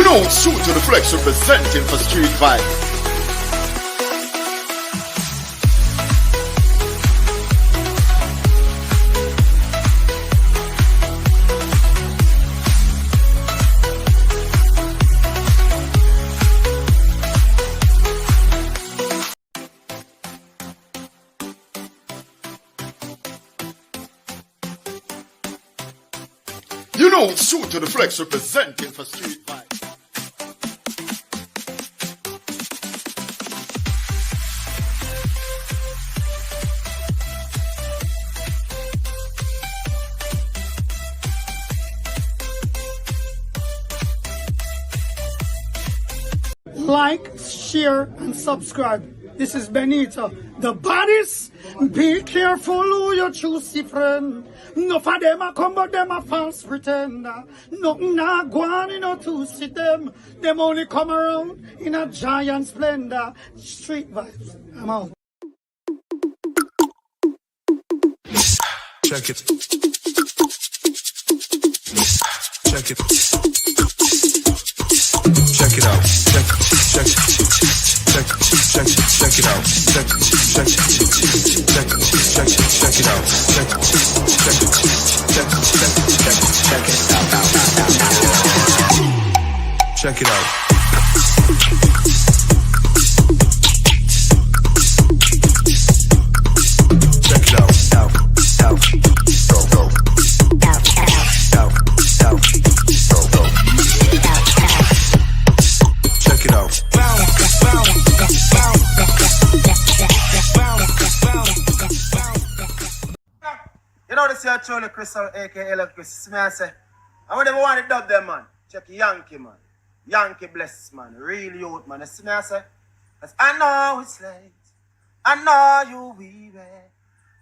know, shoot to the flex representing for Street Vibe. You know, shoot to the flex representing for Street Vibe. Like, share, and subscribe. This is Benito, the baddest. Be careful who you choose, friend. No for them a come, but them a false pretender. Nothing na go on, you know, to see them. Them only come around in a giant splendor. Street vibes. I'm out. Check it. Check it. Check it out. Check it out. Check it out. Check it out. You know this here Charlie Crystal, aka Love Chris. Me I say, I want them want to dub them, man. Check Yankee, man. Yankee bless, man. Real youth, man. You see me I say, I know it's late. I know you weary.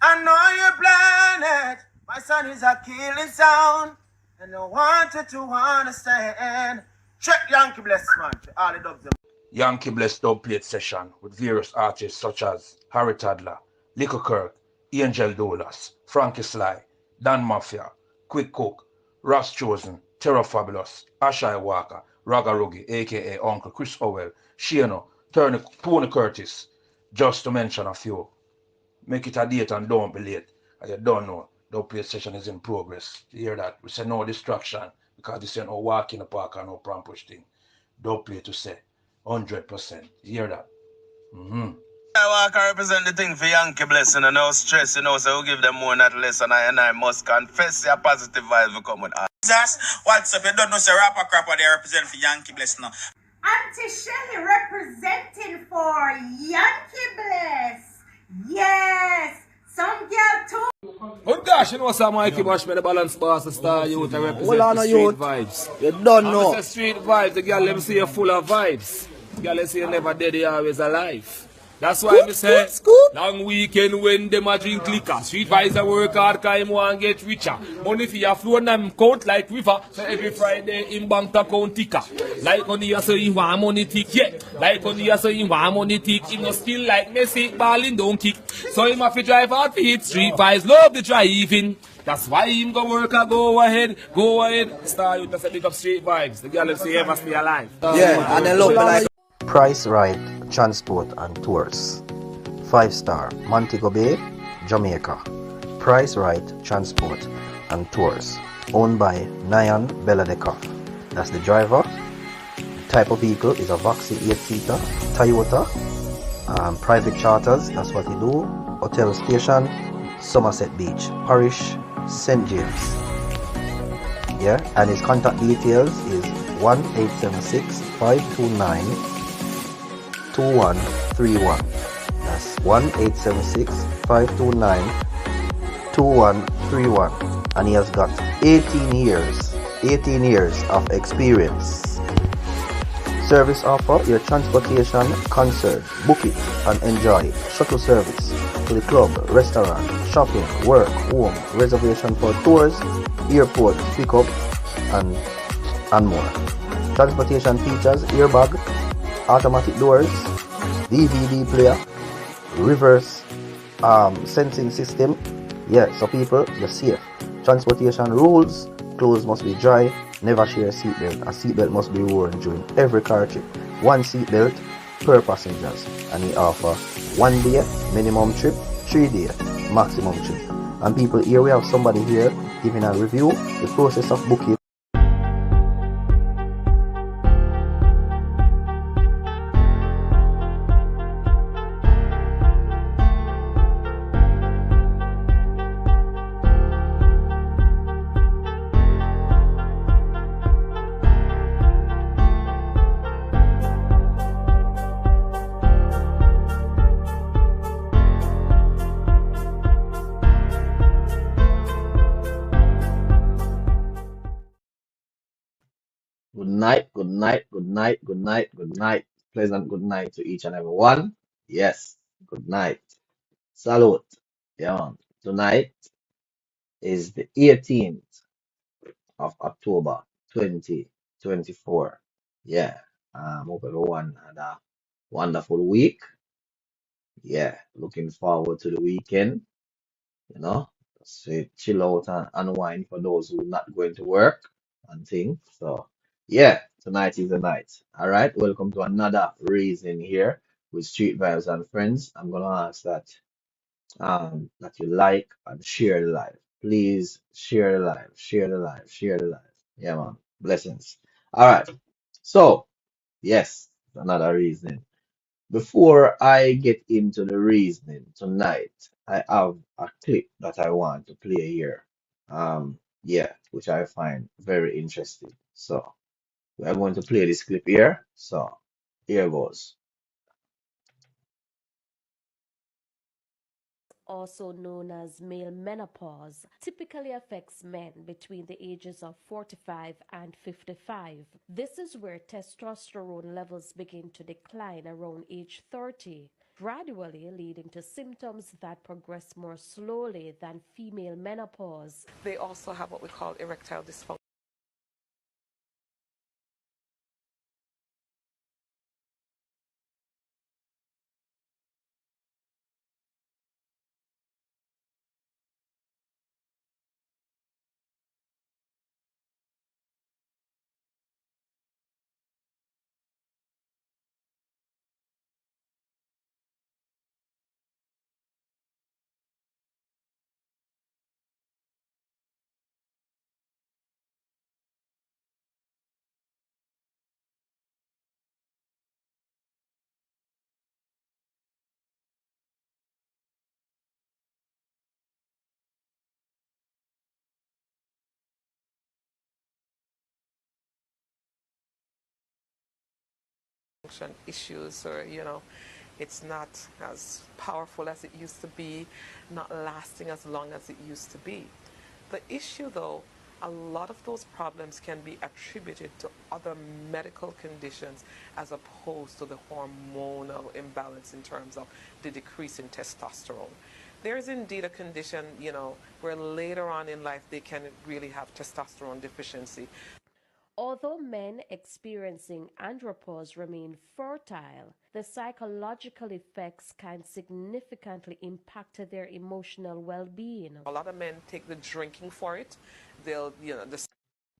I know you're blinded. My son is a killing sound, and I want you to understand. Check Yankee bless, man. All the dubs them. Yankee Bless dub plate session with various artists such as Harry Tadler, Lico Kirk, Angel Dolas, Frankie Sly, Dan Mafia, Quick Cook, Ross Chosen, Terror Fabulous, Ashai Walker, Raga Rugi, aka Uncle Chris Howell, Shano, Tony Curtis, just to mention a few. Make it a date and don't be late. As you don't know, the plate session is in progress. You hear that? We say no distraction because this ain't no walk in the park and no pram push thing. Don't play to say 100%. You hear that? I walk and represent the thing for Yankee Blessing and no stress, you know, so we'll give them more not less, and I must confess your positive vibes will come with us. What's up? You don't know, say rapper crapper they represent for Yankee Bless now. Auntie Shelly representing for Yankee Bless. Yes, some girl too. Oh gosh, you know some Mikey Bash made the balance pass the star youth and represent the street youth. vibes. You don't know. The street vibes, the girl them see you full of vibes. The girl them see you never dead, you always alive. That's why I say, long weekend when them a drink liquor. Street vibes a work hard cause him want get richer. Money for your flow and them count like river. So every Friday in bank account ticker. Like on the say he want money tick, yeah. Like on the say he want money tick. He no still like Messi, balling don't kick. So him have to drive hard for it. Street vibes love the driving. That's why him go work and go ahead. Star you to say big up street vibes. The girl say ever stay alive. Yeah, and then look like Price Right Transport and Tours. 5-star Montego Bay, Jamaica. Price Right Transport and Tours. Owned by Nyan Beladekov. That's the driver. The type of vehicle is a Voxy 8-seater Toyota. Private charters, that's what he do. Hotel station, Somerset Beach, Parish, St. James. Yeah, and his contact details is 1-876-529-2131. That's 1-876-529-2131. And he has got 18 years of experience. Service offer, your transportation concern. Book it and enjoy it. Shuttle service to the club, restaurant, shopping, work, home, reservation for tours, airport, pickup, and more. Transportation features airbag, automatic doors, DVD player, reverse sensing system. Yeah, so people, you're safe. Transportation rules: clothes must be dry Never share a seatbelt. A seatbelt must be worn during every car trip. One seatbelt per passengers. And he offer 1 day minimum trip, 3 day maximum trip. And people, here we have somebody here giving a review the process of booking. Good night, good night, good night, good night, good night. Pleasant good night to each and every one. Yes, good night. Salute. Yeah, man. Tonight is the 18th of October 2024. Yeah. Hope everyone had a wonderful week. Yeah. Looking forward to the weekend. You know, so chill out and unwind for those who are not going to work and things. So, yeah, tonight is the night. All right, welcome to another reason here with Street Vibes and Friends. I'm gonna ask that you like and share the live. Please share the live, share the live, share the live. Yeah, man. Blessings. All right. So, yes, another reason. Before I get into the reasoning tonight, I have a clip that I want to play here. Yeah, which I find very interesting. So we are going to play this clip here. So here goes. Also known as male menopause, typically affects men between the ages of 45 and 55. This is where testosterone levels begin to decline around age 30, gradually leading to symptoms that progress more slowly than female menopause. They also have what we call erectile dysfunction. Issues, or it's not as powerful as it used to be, not lasting as long as it used to be. The issue, though, a lot of those problems can be attributed to other medical conditions as opposed to the hormonal imbalance in terms of the decrease in testosterone. There is indeed a condition, where later on in life they can really have testosterone deficiency. Although men experiencing andropause remain fertile, the psychological effects can significantly impact their emotional well-being. A lot of men take the drinking for it. They'll,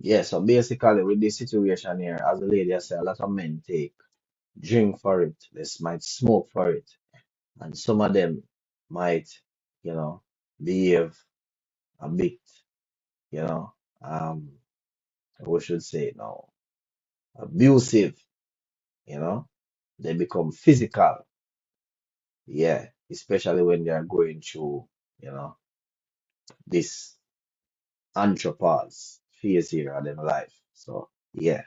Yeah, so basically with this situation here, as the lady has said, a lot of men take drink for it. They might smoke for it. And some of them might, behave a bit, you know, um, we should say now, abusive, you know, they become physical, yeah, especially when they are going through, this andropause phase here in their life. So, yeah.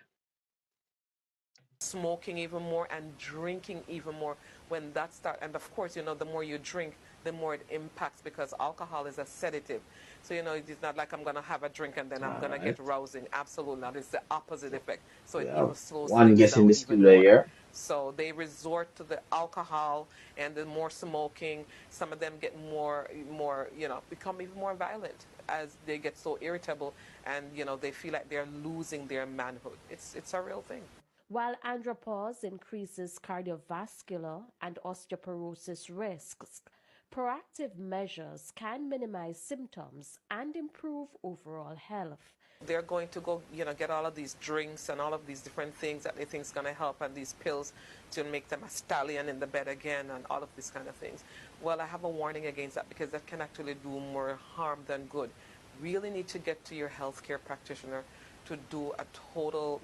smoking even more and drinking even more when that starts. And of course, the more you drink, the more it impacts, because alcohol is a sedative. So, it's not like I'm going to have a drink and then I'm going to get rousing. Absolutely not. It's the opposite effect. So it even slows One things guest in down the even studio more. here. So they resort to the alcohol and the more smoking. Some of them get more, become even more violent as they get so irritable, and they feel like they're losing their manhood. It's a real thing. While andropause increases cardiovascular and osteoporosis risks, proactive measures can minimize symptoms and improve overall health. They're going to go, get all of these drinks and all of these different things that they think is going to help, and these pills to make them a stallion in the bed again, and all of these kind of things. Well, I have a warning against that, because that can actually do more harm than good. Really need to get to your healthcare practitioner to do a total,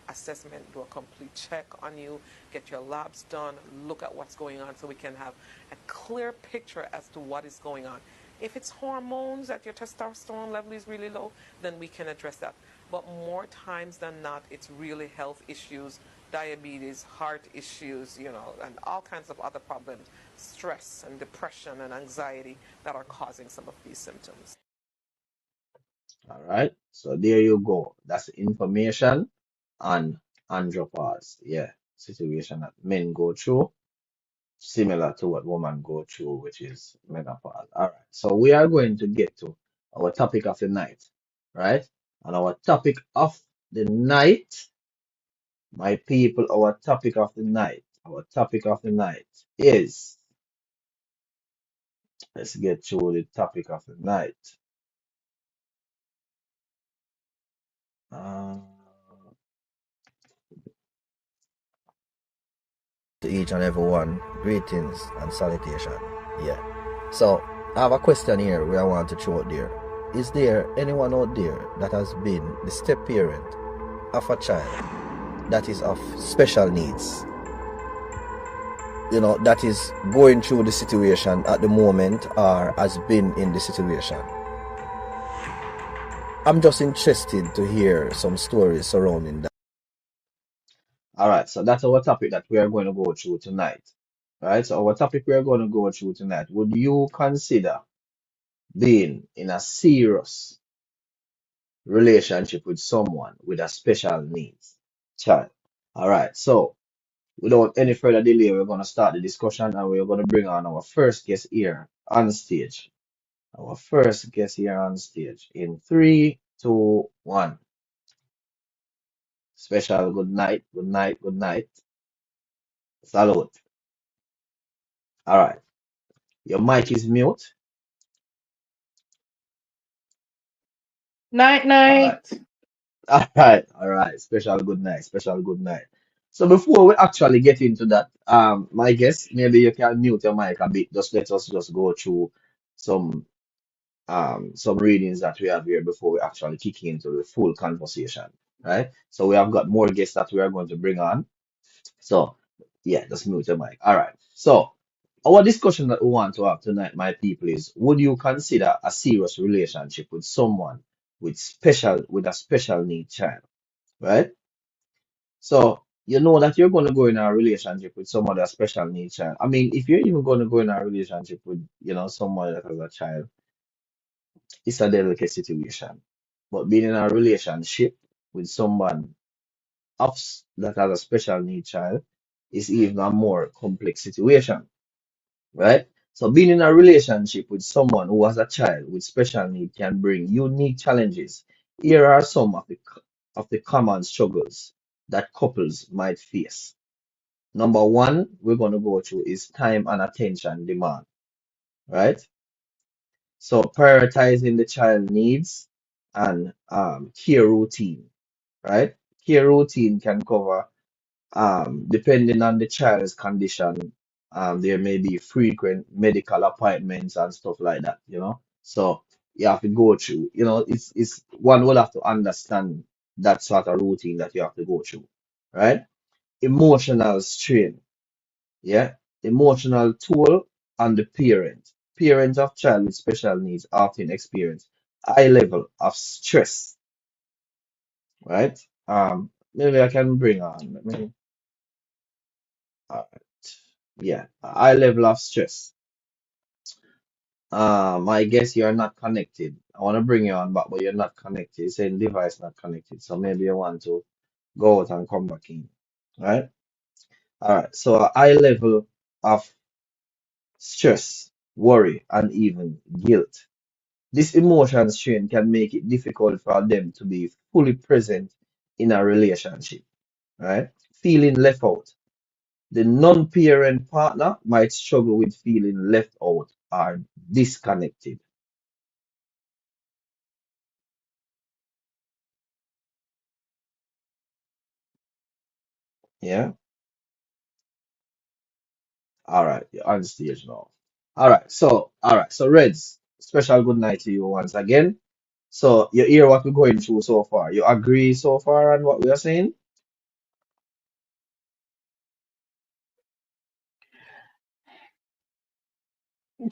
assessment, do a complete check on you, get your labs done, look at what's going on, so we can have a clear picture as to what is going on. If it's hormones, that your testosterone level is really low, then we can address that. But more times than not, it's really health issues, diabetes, heart issues, and all kinds of other problems, stress and depression and anxiety that are causing some of these symptoms. All right. So there you go. That's information on andropause. Yeah. Situation that men go through, similar to what women go through, which is menopause. All right. So we are going to get to our topic of the night, right? And our topic of the night, my people, our topic of the night is, let's get to the topic of the night. To each and every one, greetings and salutation. Yeah. So I have a question here where I want to throw out there. Is there anyone out there that has been the step parent of a child that is of special needs? That is going through the situation at the moment or has been in the situation. I'm just interested to hear some stories surrounding that. All right, so that's our topic that we are going to go through tonight. All right, so our topic we are going to go through tonight. Would you consider being in a serious relationship with someone with a special needs child? All right, so without any further delay, we're going to start the discussion, and we're going to bring on our first guest here on stage. Our first guest here on stage in 3, 2, 1. Special good night, good night, good night. Salute. All right, your mic is mute. Night, All night. right, all right. Special good night, special good night. So before we actually get into that, my guess, maybe you can mute your mic a bit. Just let us just go through some some readings that we have here before we actually kick into the full conversation, right? So we have got more guests that we are going to bring on. So yeah, just mute your mic. All right. So our discussion that we want to have tonight, my people, is would you consider a serious relationship with someone with a special need child, right? So you know that you're going to go in a relationship with someone with a special need child. I mean, if you're even going to go in a relationship with, someone that has a child, it's a delicate situation. But being in a relationship with someone that has a special need child is even a more complex situation, right? So being in a relationship with someone who has a child with special need can bring unique challenges. Here are some of the common struggles that couples might face. Number one, we're going to go through is time and attention demand, right? So prioritizing the child needs and care routine, right? Care routine can cover depending on the child's condition, there may be frequent medical appointments and stuff like that. So you have to go through, it's one will have to understand that sort of routine that you have to go through, right? Emotional strain, yeah, emotional toll on the parent. Parents of child with special needs often experience high level of stress, right? Maybe I can bring on, let me, yeah, a high level of stress. I guess you're not connected. I want to bring you on back, but you're not connected. It's saying device not connected. So maybe you want to go out and come back in. Right? All right. So a high level of stress, worry, and even guilt. This emotion strain can make it difficult for them to be fully present in a relationship. Right? Feeling left out. The non-parent partner might struggle with feeling left out or disconnected. Yeah. All right. You're on stage now. All right. So Reds, special good night to you once again. So you hear what we're going through so far. You agree so far on what we are saying?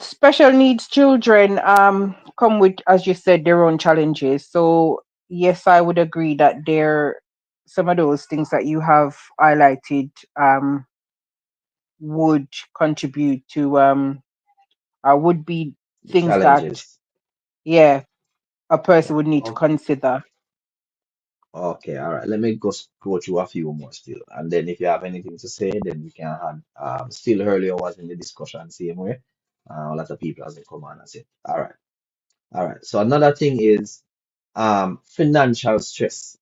Special needs children come with, as you said, their own challenges. So yes, I would agree that there some of those things that you have highlighted would contribute to would be The things that, challenges. yeah, a person Yeah. would need to Okay. consider. Okay. All right. Let me go through a few more still, and then if you have anything to say, then we can have. Still earlier was in the discussion same way. A lot of people as they come on and say, all right. All right. So another thing is financial stress.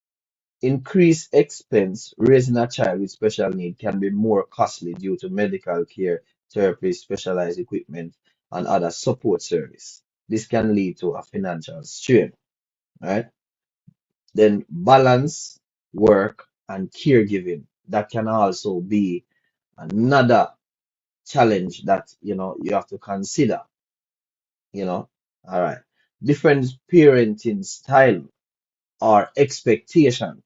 Increased expense raising a child with special need can be more costly due to medical care, therapy, specialized equipment, and other support service. This can lead to a financial strain, right? Then balance work and caregiving. That can also be another challenge that you have to consider, you know. All right. Different parenting style or expectation.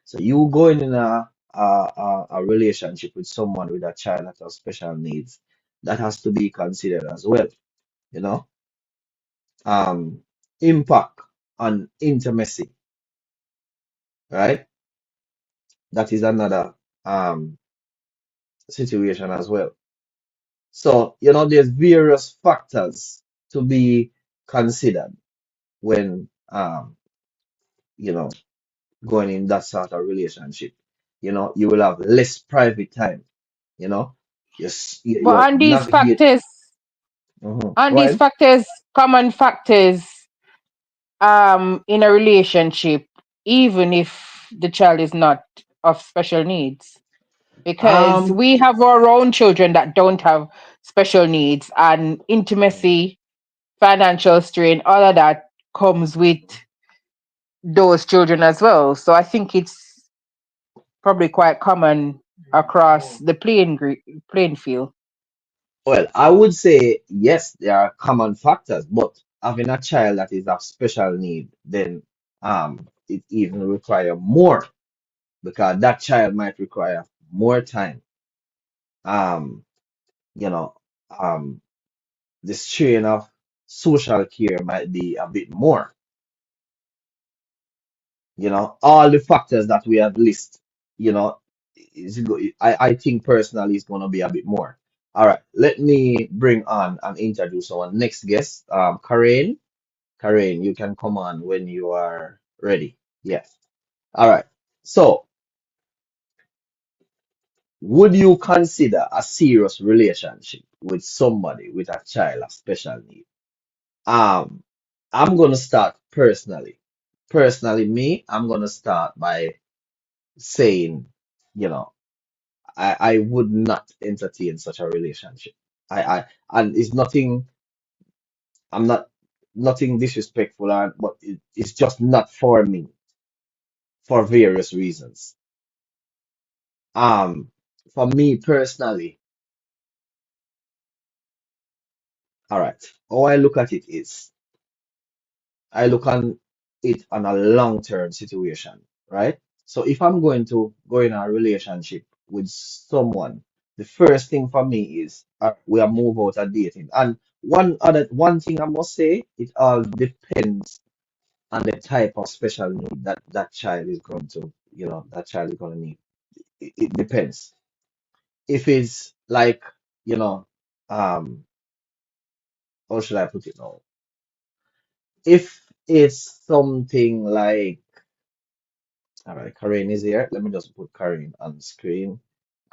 So you going in a relationship with someone with a child that has special needs, that has to be considered as well, you know. Um, Impact on intimacy, right? That is another situation as well. So, there's various factors to be considered when you know, going in that sort of relationship. You will have less private time, you know. But You navigate. on Go these ahead. factors, common factors in a relationship, even if the child is not of special needs. Because Um, we have our own children that don't have special needs, and intimacy, financial strain, all of that comes with those children as well. So I think it's probably quite common across the playing field. well, I would say yes, there are common factors, but having a child that is of special need, then it even require more, because that child might require more time. Um, you know, um, the strain of social care might be a bit more. All the factors that we have listed, you know, I think personally it's gonna be a bit more. All right, let me bring on and introduce our next guest, Karen. Karen, you can come on when you are ready. Yes. All right. So, would you consider a serious relationship with somebody with a child of special need? Um, I'm gonna start personally. Personally, me, I'm gonna start by saying, you know, I would not entertain such a relationship. And it's nothing, I'm not, nothing disrespectful, but it's just not for me for various reasons. Um, for me personally, all right, how I look at it is I look on it on a long-term situation, right? So if I'm going to go in a relationship with someone, the first thing for me is we are move out of dating. And one thing I must say, it all depends on the type of special need that child is going to, that child is going to need. It depends. If it's like, you know, um, how should I put it now? If it's something like, all right, Karen is here. Let me just put Karen on screen.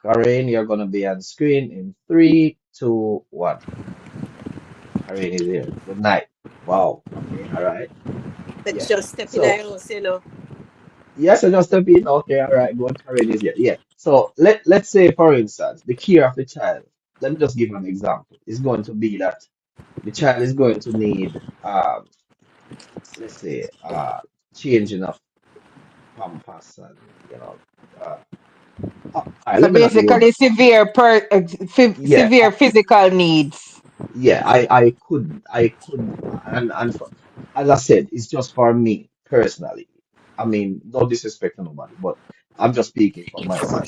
Karen, you're gonna be on screen in three, two, one. Karen is here. Good night. Wow. Okay. All right. Let's Yeah. just step in So our house, you know. yes, I just step in. Okay. All right. Good. Karen is here. Yeah. So let's say, for instance, the care of the child. Let me just give an example. It's going to be that the child is going to need, let's say, changing of pampers and uh, All right, So let me not go. basically, Yeah, severe physical needs. yeah, I could, and for, as I said, it's just for me personally. I mean, no disrespect to nobody, but I'm just speaking for myself.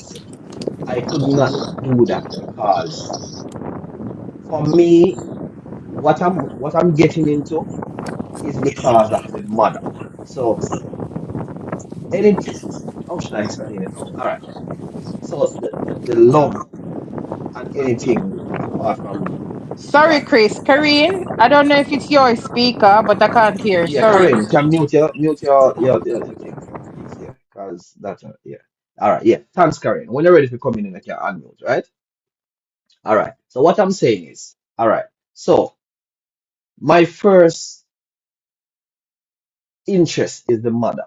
I could not do that because for me, what I'm getting into is because of the mother. So anything, how should I explain it now? All right. So the love and anything apart from Sorry, that. Chris. Kareen, I don't know if it's your speaker, but I can't hear. Yeah, Sorry. Karen, can mute your thing for me, please. Yeah, because that's yeah. All right, yeah. Thanks, Karen. When you're ready to come in, I can unmute, right? All right. So what I'm saying is, all right. So my first interest is the mother.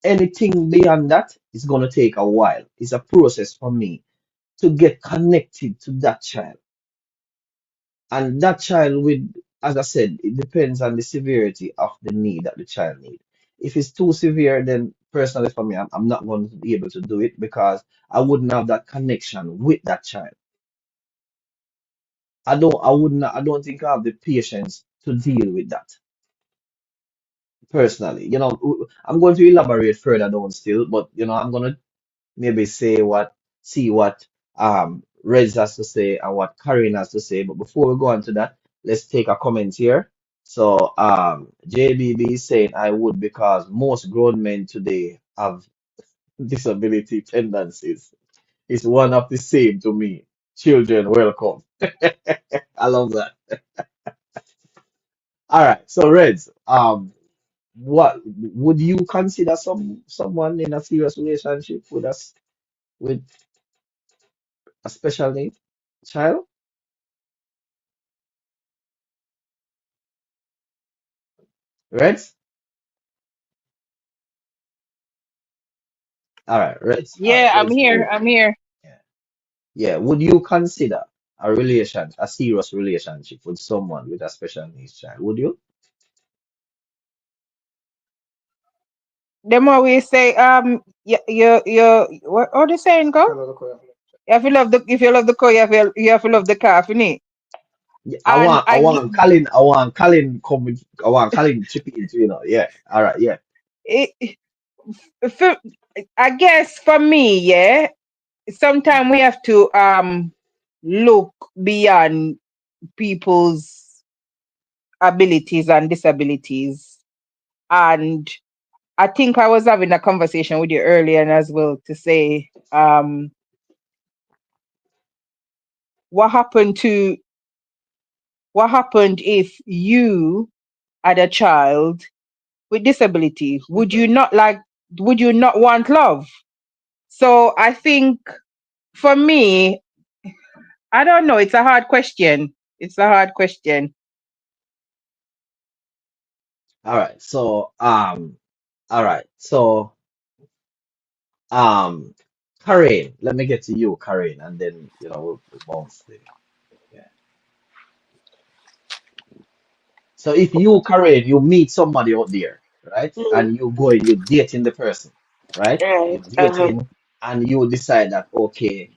Anything beyond that is gonna take a while. It's a process for me to get connected to that child. And that child with, as I said, it depends on the severity of the need that the child needs. If it's too severe, then personally for me, I'm not going to be able to do it because I wouldn't have that connection with that child. I don't think I have the patience to deal with that personally. I'm going to elaborate further down still, but I'm going to maybe see what Rez has to say and what Karen has to say. But before we go on to that, let's take a comment here. So JBB is saying I would because most grown men today have disability tendencies. It's one of the same to me. Children, welcome. I love that. All right, so Reds, what would you consider someone in a serious relationship with a special need child? Reds? All right, Reds. All right, Yeah, I'm Reds. here. I'm here. Yeah. Yeah. Would you consider a serious relationship with someone with a special needs child? Would you? The more we say, what the saying go? You have to love the if you love the cow, you have to love the calf, innit? Yeah, And I want Colin come with, I want Colin chip in, yeah. All right, yeah. it, for, I guess for me, yeah, sometimes we have to look beyond people's abilities and disabilities. And I think I was having a conversation with you earlier as well to say what happened to what happened if you had a child with disability? Would you not want love? So I think for me, I don't know, it's a hard question. It's a hard question. All right. So all right. So um Karen, let me get to you, Karen, and then we'll bounce there. Yeah. So if you, Karen, you meet somebody out there, right? And you dating the person, right? Right. You're dating and you decide that okay,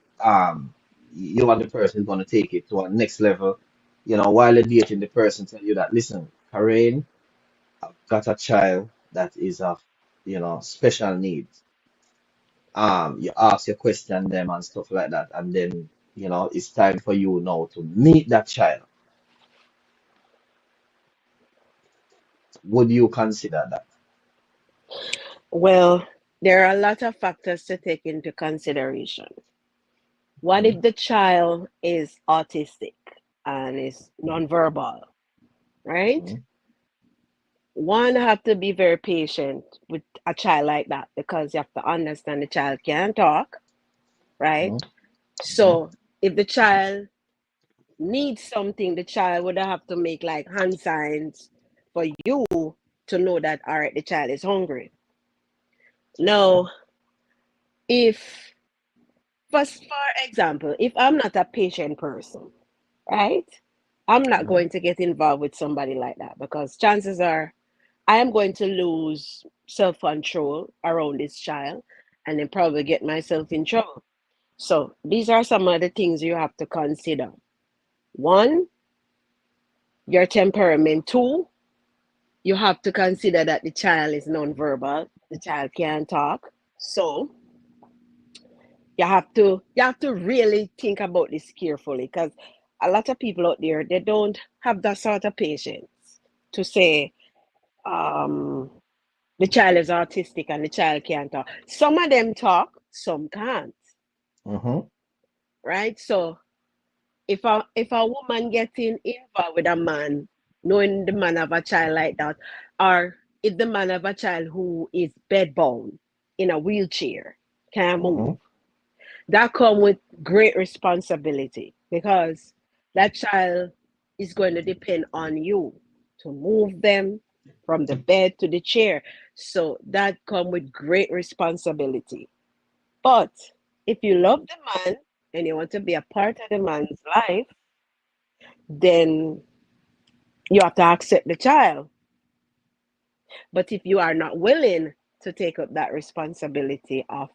you and the person is gonna take it to a next level. While you're dating, the person tell you that, listen, Karen, I've got a child that is of, special needs. You ask your question them and stuff like that, and then it's time for you now to meet that child. Would you consider that? Well, there are a lot of factors to take into consideration. What Mhm, if the child is autistic and is nonverbal, right? mhm, One have to be very patient with a child like that because you have to understand the child can't talk, right? mhm, mhm. So if the child needs something, the child would have to make like hand signs for you to know that all right, the child is hungry. Okay. Now, if for example, if I'm not a patient person, right? I'm not Mhm. going to get involved with somebody like that because chances are I am going to lose self control around this child and then probably get myself in trouble. So these are some of the things you have to consider. One, your temperament. Two, you have to consider that the child is nonverbal. The child can't talk. So you have to really think about this carefully, because a lot of people out there, they don't have that sort of patience to say the child is autistic and the child can't talk. Some of them talk, some can't. Right? So if a woman getting involved with a man, knowing the man have a child like that, or if the man have a child who is bedbound in a wheelchair, can't move, that come with great responsibility, because that child is going to depend on you to move them from the bed to the chair. So that come with great responsibility. But if you love the man and you want to be a part of the man's life, then you have to accept the child. But if you are not willing to take up that responsibility of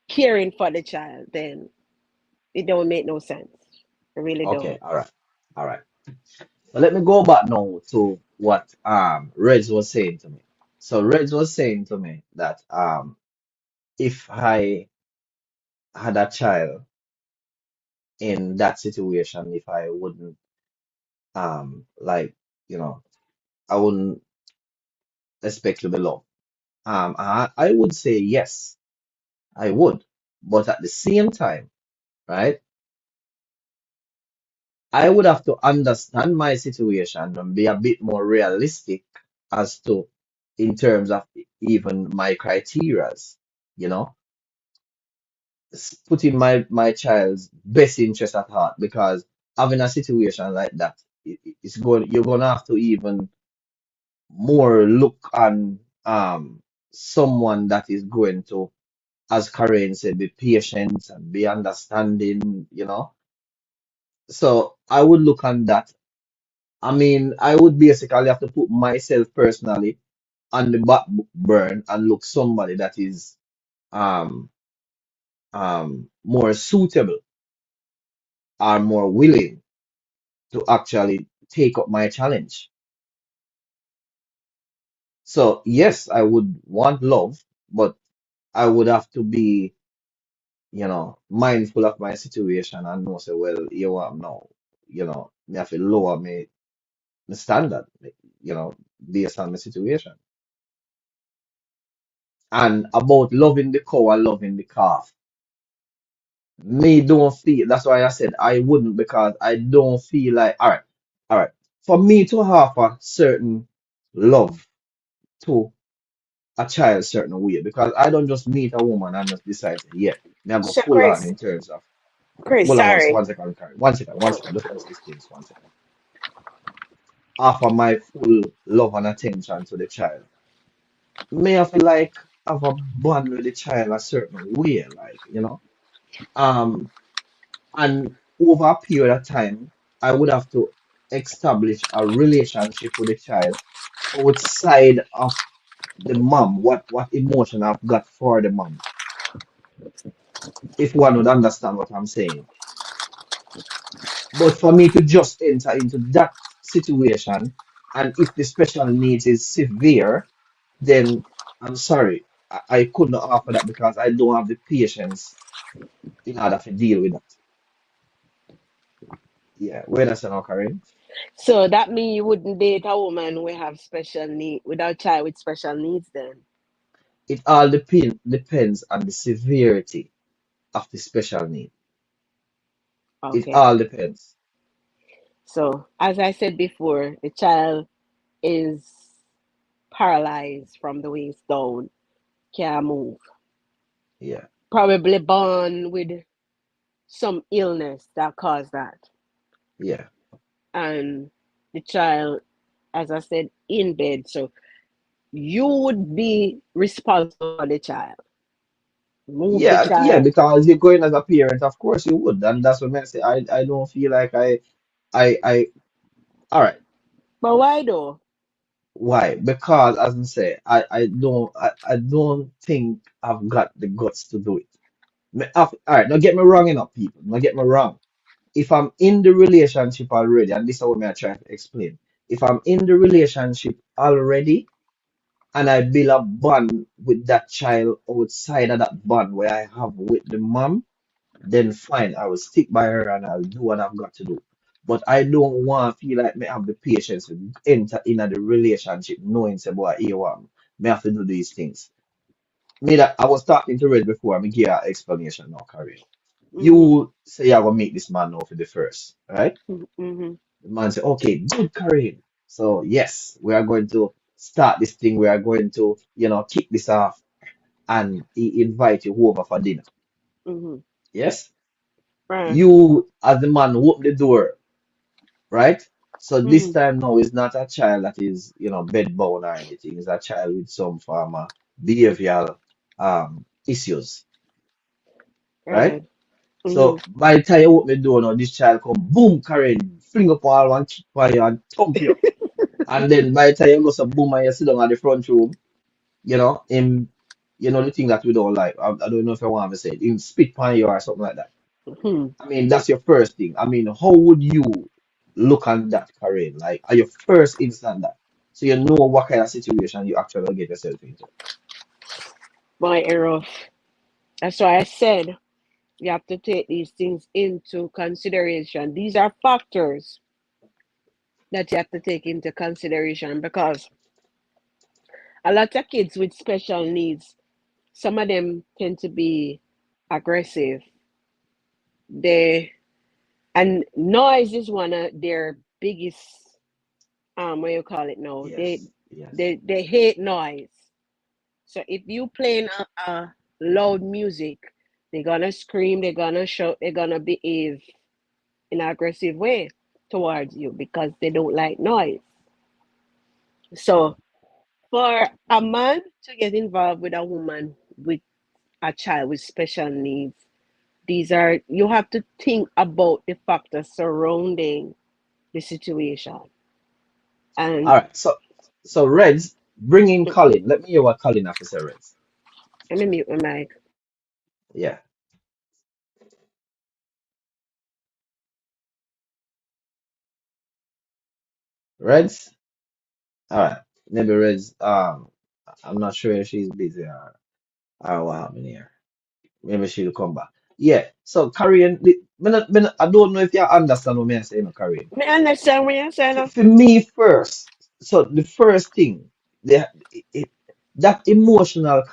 caring for the child, then it don't make no sense. It really Okay, don't. all right. So let me go back now to what Reds was saying to me. So Reds was saying to me that if I had a child in that situation, if I wouldn't like, you know, I wouldn't expect to be loved. I would say yes, I would. But at the same time, right, I would have to understand my situation and be a bit more realistic as to in terms of even my criterias, you know, putting my child's best interest at heart, because having a situation like that, it's going you're gonna have to even more look on someone that is going to, as Karen said, be patient and be understanding, you know. So I would look on that. I mean, I would basically have to put myself personally on the back burn and look somebody that is um more suitable or more willing to actually take up my challenge. So yes, I would want love, but I would have to be, you know, mindful of my situation and know say, well, you want now, you know, me have to lower my standard, you know, based on my situation. And about loving the cow and loving the calf, me don't feel, that's why I said I wouldn't, because I don't feel like, all right, for me to have a certain love to a child certain way, because I don't just meet a woman and just decide, yeah, me I go So full on Chris, in terms of, Chris, hold on sorry. one second, Karen. One second, just finish this thing, 1 second. Offer my full love and attention to the child. May I feel like have a bond with the child a certain way, like, you know. Um, and over a period of time, I would have to establish a relationship with the child outside of the mom, what emotion I've got for the mom, if one would understand what I'm saying. But for me to just enter into that situation, and if the special needs is severe, then I'm sorry, I could not offer that, because I don't have the patience in order to deal with that. Yeah, where that's not occurring. So that means you wouldn't date a woman who have special need, with a child with special needs then. It all depends on the severity of the special need. It Okay. all depends. So as I said before, the child is paralyzed from the waist down, can't move. Yeah, Probably born with some illness that caused that. yeah, And the child, as I said, in bed. So you would be responsible for the child. Move the yeah. child. Because you're going as a parent, of course you would, and that's what I say. I don't feel like I. All right. But why though? Why? Because as I say, I don't think I've got the guts to do it. Alright, now get me wrong enough, people. Now get me wrong. If I'm in the relationship already, and this is what I try to explain. If I'm in the relationship already and I build a bond with that child outside of that bond where I have with the mom, then fine, I will stick by her and I'll do what I've got to do. But I don't want to feel like me have the patience to enter into the relationship knowing say boy, here one, me have to do these things. Me that I was talking to Red before, me give her explanation now, Kareem. You say you're gonna meet this man now for the first, right? Mm-hmm. The man say, okay, good, Kareem. So yes, we are going to start this thing. We are going to, kick this off, and he invite you over for dinner. Mm-hmm. Yes, Right. you as the man open the door, right? So this Mm-hmm. time now is not a child that is, bedbound or anything. It's a child with some form of behavioral issues, right? Right. So Mm-hmm. by the time you open the door now, this child come, boom, Karen, fling up all one kick for you and thump you. And then by the time you go some boom and you sit down at the front room, him, the thing that we don't like. I don't know if I want to say it, him spit on you or something like that. Mm-hmm. I mean, that's your first thing. I mean, how would you look at that, Karen? Like, at your first instant that. So you know what kind of situation you actually get yourself into. My error. That's why I said you have to take these things into consideration. These are factors that you have to take into consideration because a lot of kids with special needs, some of them tend to be aggressive. They and noise is one of their biggest what you call it now. Yes, yes. They hate noise. So if you playing a loud music, they're gonna scream, they're gonna shout, they're gonna behave in an aggressive way towards you because they don't like noise. So for a man to get involved with a woman with a child with special needs, you have to think about the factors surrounding the situation. And All right. So Reds, bring in Colin. Let me hear what Colin has to say, Reds. let me mute my mic. Yeah. Reds? All right. Maybe Reds, I'm not sure if she's busy or what happened here. Maybe she'll come back. Yeah. So Korean, I don't know if you understand what I'm saying, Korean. Me understand what you're saying. For me first, so the first thing, it, that emotional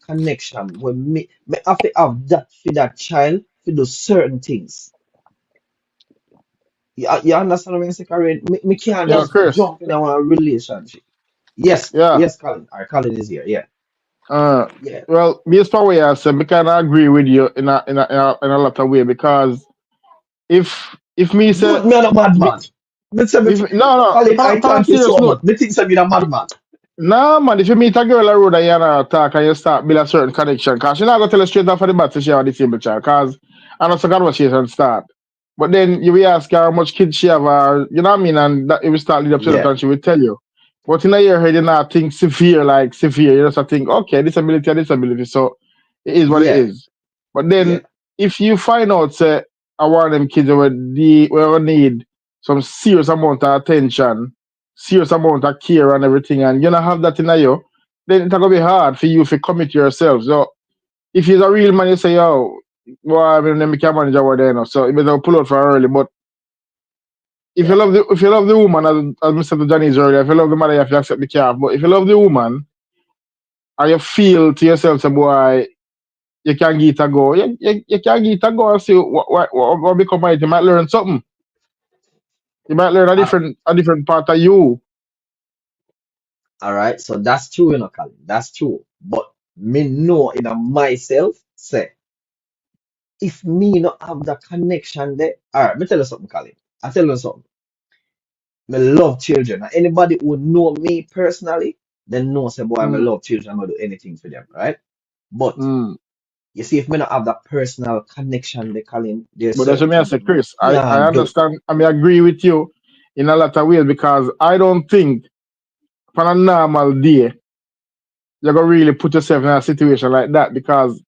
connection when me have to have that for that child to do certain things. You understand what I'm saying, Korean? Me can't Yeah, just Chris. jump in a relationship. Yes, Yeah. yes, Colin. All right, Colin is here. Yeah, yeah. Well, based on what you said, I kind of agree with you in a lot of way because if me say Good man, a madman. no, Colin, I on a thank you serious so note. much. Me think I'm a madman. No, man, if you meet a girl on the road and you talk and you start build a certain connection, because she not going to tell you straight off of the bat to she have a disabled child, because I know some conversation start. But then you will ask her how much kids she have, or, you know what I mean, and that it will start lead up to that, Yeah, and she will tell you. But in your head, you not think severe, like severe. You just think, okay, disability and disability, so it is what it yeah, is. But yeah, then if you find out, say, I want them kids will need some serious amount of attention, serious amount of care and everything, and you don't have that in you, then it's gonna be hard for you to commit yourself. So if you're a real man, you say, yo, well, I mean, let me can manage over there now. So you better pull out for early. But if you yeah. love the woman, as Mr. Janice earlier, if you love the man, you have to accept the calf. But if you love the woman and you feel to yourself, say, boy, you can give it a go, you can give it a go and see what become it. You might learn something. You might learn a different part of you. All right, so that's true, Colin. That's true. But me know in a myself, say, if me not have the connection there, all right, me tell you something, Colin. I tell you something. Me love children. And anybody who know me personally, they know, say, boy, I love children. I do anything for them, right? But you see, if me not have that personal connection, they Colin, there's But that's what certain me I things say, that me Chris. I can't do. understand. I mean, I agree with you in a lot of ways because I don't think on a normal day you're gonna really put yourself in a situation like that because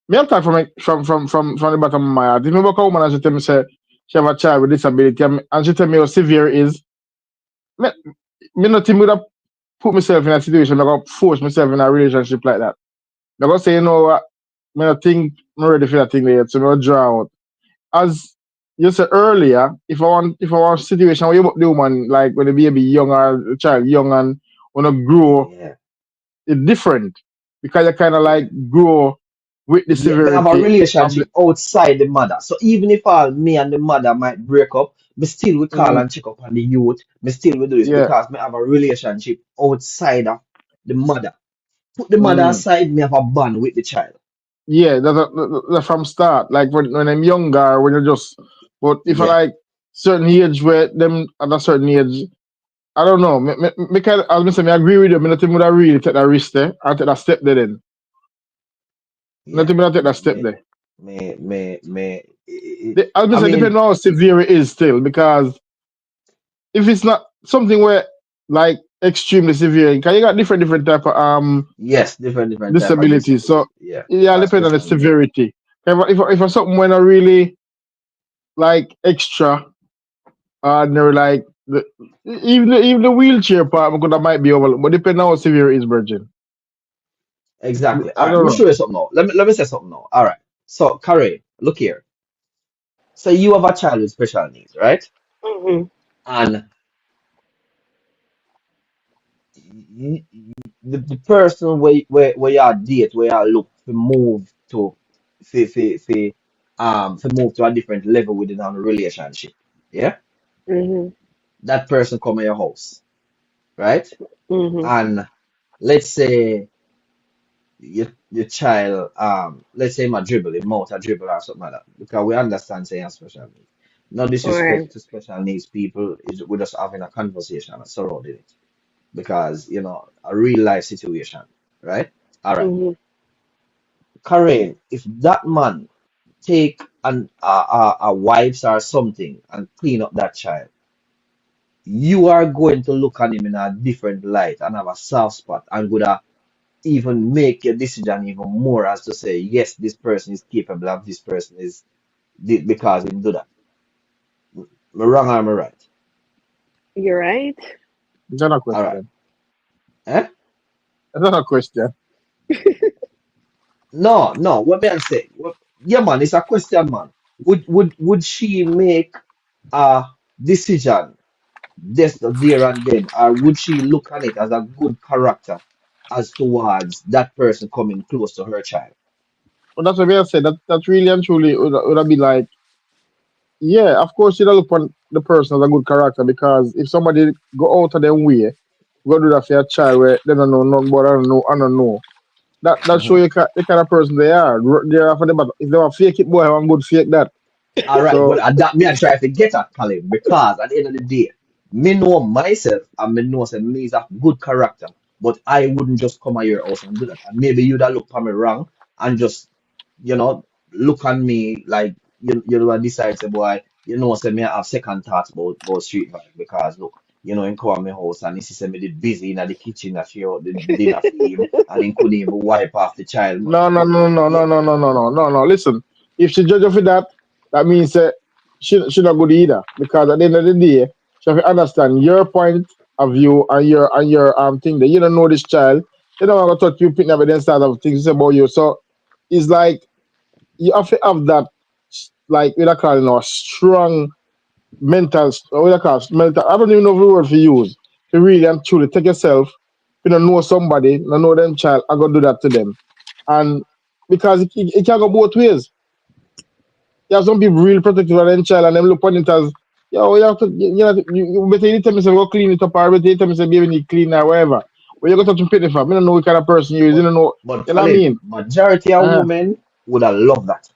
Me I'm talking from the bottom of my heart. If me walk a woman and she tell me say she have a child with disability and she tell me how severe it is, me, me not think would have put myself in a situation. I got force myself in a relationship like that. I got say, you know what, me not think I'm ready for that thing yet, so me gonna draw out. As you said earlier, if I want a situation where you put the woman like when the baby young or the child young and wanna grow, it's different because you kind of like grow with the Yeah, me have a severity of the. relationship outside the mother. So even if all me and the mother might break up, me still we call Mm, and check up on the youth. Me still we do this yeah. because me have a relationship outside of the mother. Put the mother Mm. aside, me have a bond with the child. Yeah, that's from start. Like when I'm younger, when you're just. But if I Yeah. like certain age where them at a certain age, I don't know. Me kind as me say, me agree with you. Me nothing would I really take that risk there and take that step there. Then Yeah. nothing would I take that step Me, there. As me I say, depending mean, on how severe it is still. Because if it's not something where like extremely severe, because you got different type of yes, different type of disabilities. So disability. Yeah. yeah, Or depend on the special need. severity. If I something when I really like extra ordinary, like even the wheelchair part, because I might be overlooked, but depending on how severe it is, Virgin. Exactly. I All right. don't Let me know. show you something now. Let me say something now. All right. So, Karen, look here. So you have a child with special needs, right? Mm-hmm. And y- the person where you date, where you look to move to, to move to a different level within a relationship. Yeah, Mm-hmm. that person come in your house, right? Mm-hmm. And let's say your child, let's say my dribble, him out a dribble or something like that, because we understand saying special needs. No All right. disrespect to special needs people, is we're just having a conversation surrounding it because a real life situation, right? All right. Mm-hmm. Karen, if that man take a wipes or something and clean up that child, you are going to look at him in a different light and have a soft spot and gonna even make your decision even more as to say, yes, this person is capable of this person is because he do that. Am I wrong or am I right? You're right. It's not a All right. question. Eh? It's not a question. No. What me I say? Yeah, man, it's a question, man. Would she make a decision just there and then, or would she look on it as a good character as towards that person coming close to her child? But that's what I said. That really and truly would be like, yeah, of course you don't look on the person as a good character because if somebody go out of their way, go do that for a child where they don't know nothing but I don't know. That show Mhm. you the kind of person they are. They are for them. If they want fake it, boy, I want good fake that. All right, So well, that me I try to get at Colin because at the end of the day, me know myself and me know say me is a good character, but I wouldn't just come at your house and do that. And maybe you'd have look for me wrong and just look at me like decide say boy, say me I have second thoughts about street vibe because look, in come at my house and he see say me did busy in the kitchen that she out the dinner for him and he couldn't even wipe off the child mouth. no, no, no, no, Yeah, no, no, no, no, no, no, no. Listen, if she judge you for that, that means she not good either. Because at the end of the day, she have to understand your point of view and your thing that you don't know this child. They don't want to touch you, picking up with them side of things about you. So it's like you have to have that like what I call strong mental what I call mental. I don't even know the word for use. To really and truly take yourself. You don't know somebody, don't know them child, I go do that to them. And because it can go both ways. You have some people really protective of them child and them look on it as, yo, you have to, you better you tell me say go clean it up or better you tell me say baby need clean or whatever. But you got to pay for. I don't know what kind of person you is, you don't know, but you know what I Colin, mean? majority of Uh, women would have loved that.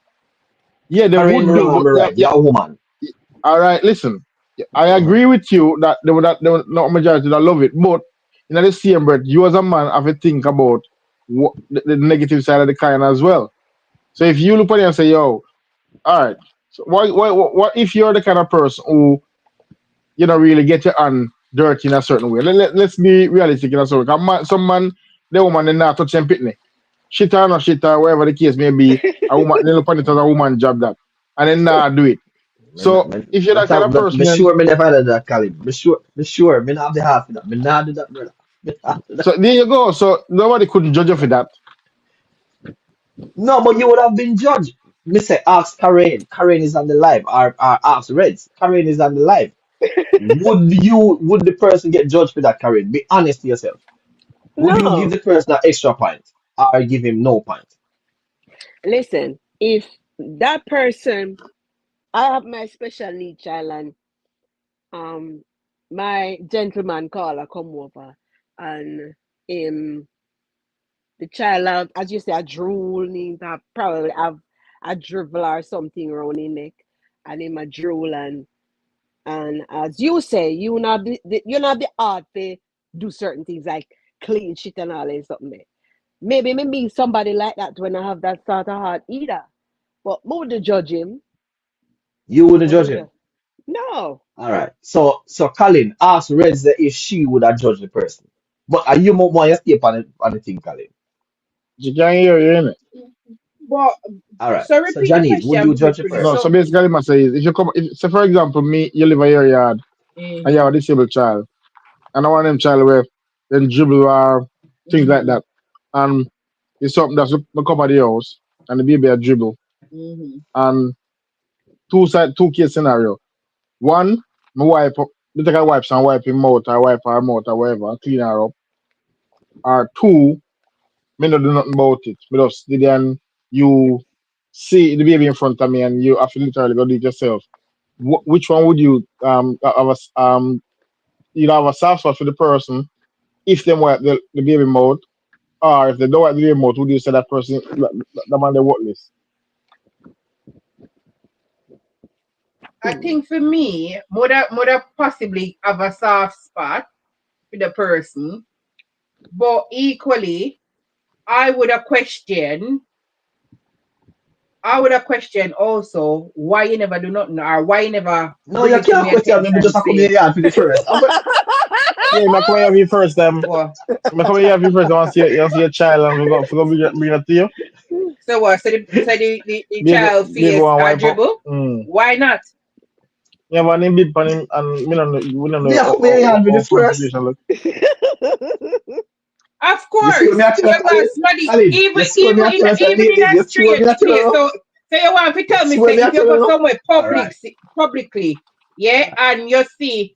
yeah, they Karen, would do, wrong, but am I right? You're a woman. all right, listen. I Mhm. agree with you that they would not majority that love it, but in the same breath, you as a man have to think about the negative side of the coin as well. So if you look at it and say, yo, all right, so what if you're the kind of person who really get your hand dirty in a certain way? Let's be realistic in a certain way. Some man, the woman, they not touch them pitney. shit or not shit or whatever the case may be, a woman they look upon it as a woman job that. And then do it. So if you're that kind of person, Me then, sure me never did that, Colin. Me sure. Me not have the heart for that. Me not do that, brother. Me not do that. so there you go. So nobody couldn't judge you for that. No, but you would have been judged. Me say, ask Karen. Karen is on the live. Or ask Reds. Karen is on the live. Would the person get judged for that, Karen? Be honest to yourself. Would you give No. the person an extra point or give him no point? Listen, if that person, I have my special need child and my gentleman caller come over and the child have, as you say, a drool, need to probably have a dribble or something around his neck, and him a drool and as you say, you not you not the art to do certain things like clean shit and all that something there. Maybe me meet somebody like that when I have that sort of heart either. But me would judge him. You wouldn't Me judge would him. no. All right. So Colin asked Reds if she would have judged the person. But are you more want to stay on the thing, Colin? You can't hear you, innit? But All right. so So repeat the Janice, would question, you judge the Prince. No, person? so basically my say is if you come if, so for example you live in your yard and you have a disabled child and I want them child with then dribble or things like that. And it's something that's we come at the house and the baby a dribble. And two case scenario. One, me wipe up, me take a wipes and wipe him out or wipe her mouth or whatever, and clean her up. Or two, me not do nothing about it. Me just then you see the baby in front of me and you have to literally go do it yourself. Which one would you have either have a soft spot for the person if they wipe the baby mouth, or if they don't wipe the baby mouth, would you say that person the man they worthless? I think for me, mother possibly have a soft spot for the person, but equally, I would have questioned also why you never do nothing or why you never No, bring you it to can't me question me. Me just attention. a come here and for the first. Yeah, me come here first time. Me come here first time and see your child and we go bring it to you. So what? So the Baby child face go and a wipe up. dribble? Why not? Yeah, but him big pan him and we don't know Me a come here and for the how first. situation look. Of You course, see what me a tell you you, got Colin? somebody Colin, even you see what me a tell you, even in lady? a You see what me a strange tell place. you? So you want to tell You me see what say me a if you tell go you? somewhere All right. publicly, yeah, and you see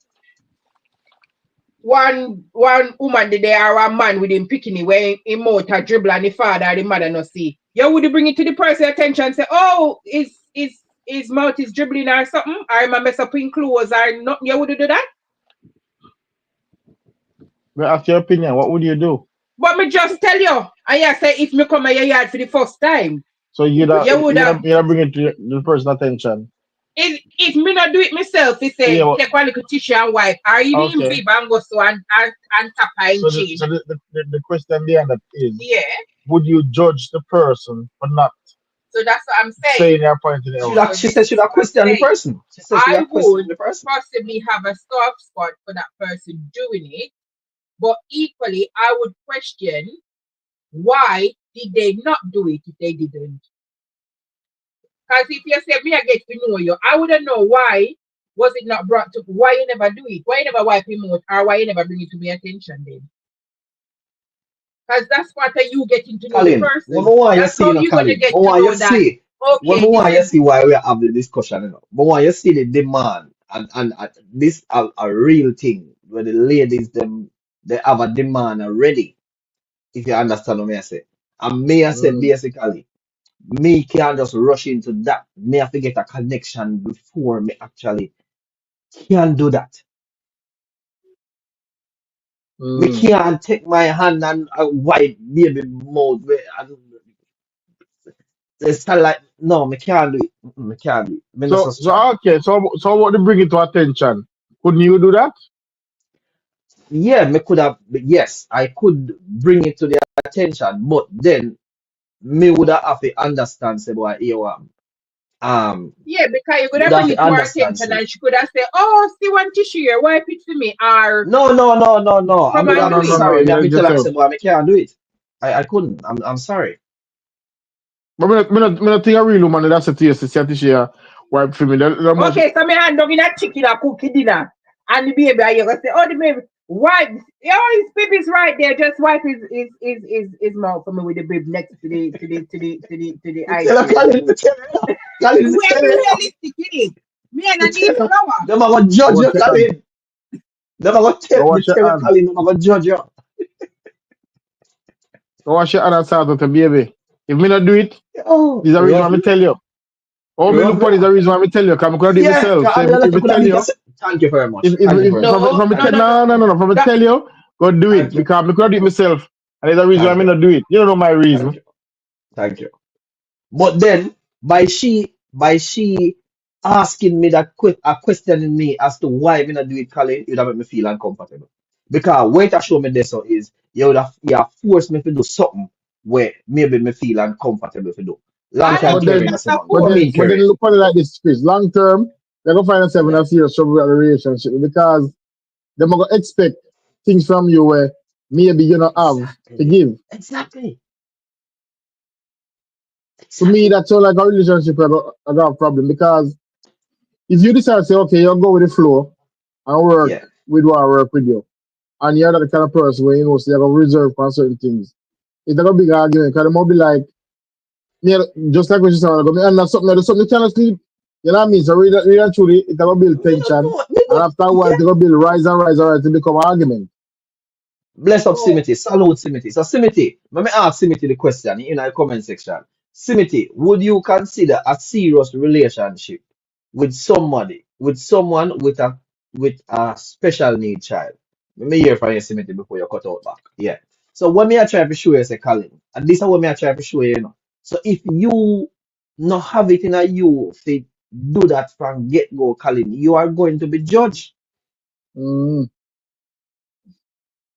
one woman there or a man with him picking it where him mouth a dribble and the father or the mother no see. You would bring it to the person attention and say, oh, his mouth is dribbling or something, or him a mess up in clothes or nothing. You would do that? But after your opinion, what would you do? But me just tell you, and you say if me come at your yard for the first time, So you would have. bring it to the person attention. If me not do it myself, he say Yeah, take one little tissue and wipe, or even okay. bib and go so and tap her in So change. the question behind that is, Yeah. would you judge the person for not So that's what I'm saying. saying their point in the house? She said she would question the person. She said she I would question would the person. possibly have a soft spot for that person doing it, but equally I would question why did they not do it if they didn't? Because if you say me I get to know you, I wouldn't know why was it not brought to why you never do it, why you never wipe him out, or why you never bring it to my attention then. Because that's what you getting to know the Colin, person. what more you That's see, how you know, you're gonna Colin? get What to more know you that. see? What Okay, more this you is see why we are having the discussion, you know? But more you see the demand and this a real thing where the ladies they have a demand already. If you understand what I say. And me I say basically, me can't just rush into that. Me have to get a connection before me actually can do that. Me can't take my hand and wipe baby mouth and it's like no, me can't do it. Me can't do it. Me not so strong. Okay, so what to bring it to attention? Couldn't you do that? Yeah, me could have. Yes, I could bring it to their attention, but then me would have to understand. Say, boy, here yeah, because you could would have have bring to it to her understand. attention Say, and she could have said, oh, see one tissue here, wipe it for me, or no. I come would and have do been it. sorry. Me have you to tell her, yourself. say, boy, I can't do it. I couldn't. I'm sorry. But me not think a real woman that's a taste to see she wipe for me. That much. Okay, so me hand dog in a chicken or cookie dinner. And the baby are you gonna say, oh the baby wipe his baby's right there, just wipe his mouth for me with the baby next to the ice Tell her, cream. Colin, tell her. Colin, We're tell her. realistic in it. Me and a deep flower. Them are gonna judge you, Watch your hand. Colin. Them are gonna Go tell me, wash your tell you, hand. Colin. Them are gonna judge you. Go wash your hand and start with the baby. If me not do it, Oh, there's a reason why me lovely, tell you. All me look for is lovely. a reason why me tell you. Because I could do it Yeah, myself. So I'll let if you me could have tell been you, just. Thank you very much. if Thank you if very No, much. from me Thank you. from me That, tell you, go do it. Thank you. Because me could do it myself. And there's a reason why Thank me you. not do it. You don't know my Thank reason. you. Thank you. But then by she asking me questioning me as to why me not do it, Colin, it would have made me feel uncomfortable. Because what it show me this so is you have forced me to do something where maybe me feel uncomfortable to do. Long I time don't But think Karen, I then, that's say, a man, but come force. then, in, but then Karen. look at it like this, Chris. Long term, they're gonna find themselves in Yeah, a serious trouble with a relationship because they're gonna expect things from you where maybe you don't have to exactly. give. Exactly. To me, Exactly. that's all like a relationship I got a problem because if you decide to say, okay, you'll go with the flow and work Yeah. with what I work with you, and you're not the kind of person where you know, so you're gonna reserve for certain things, it's not a big argument because it might be like, me, just like what you said, and that's something you cannot sleep. You know what I mean? So really and truly, it's gonna build Me don't tension, know. Me and don't. after a while, Yeah. it's gonna build rise and rise and rise to become an argument. Bless up So Simity. Salute Simity. So Simity, let me ask Simity the question in the comment section. Simity, would you consider a serious relationship with someone with a special need child? Let me hear from you, Simity, before you cut out back. Yeah. So what me I try to show you, say Colin, and this is what me I try to show you, you know. So if you not have it in a you to do that from get go, Colin, you are going to be judged. Mm.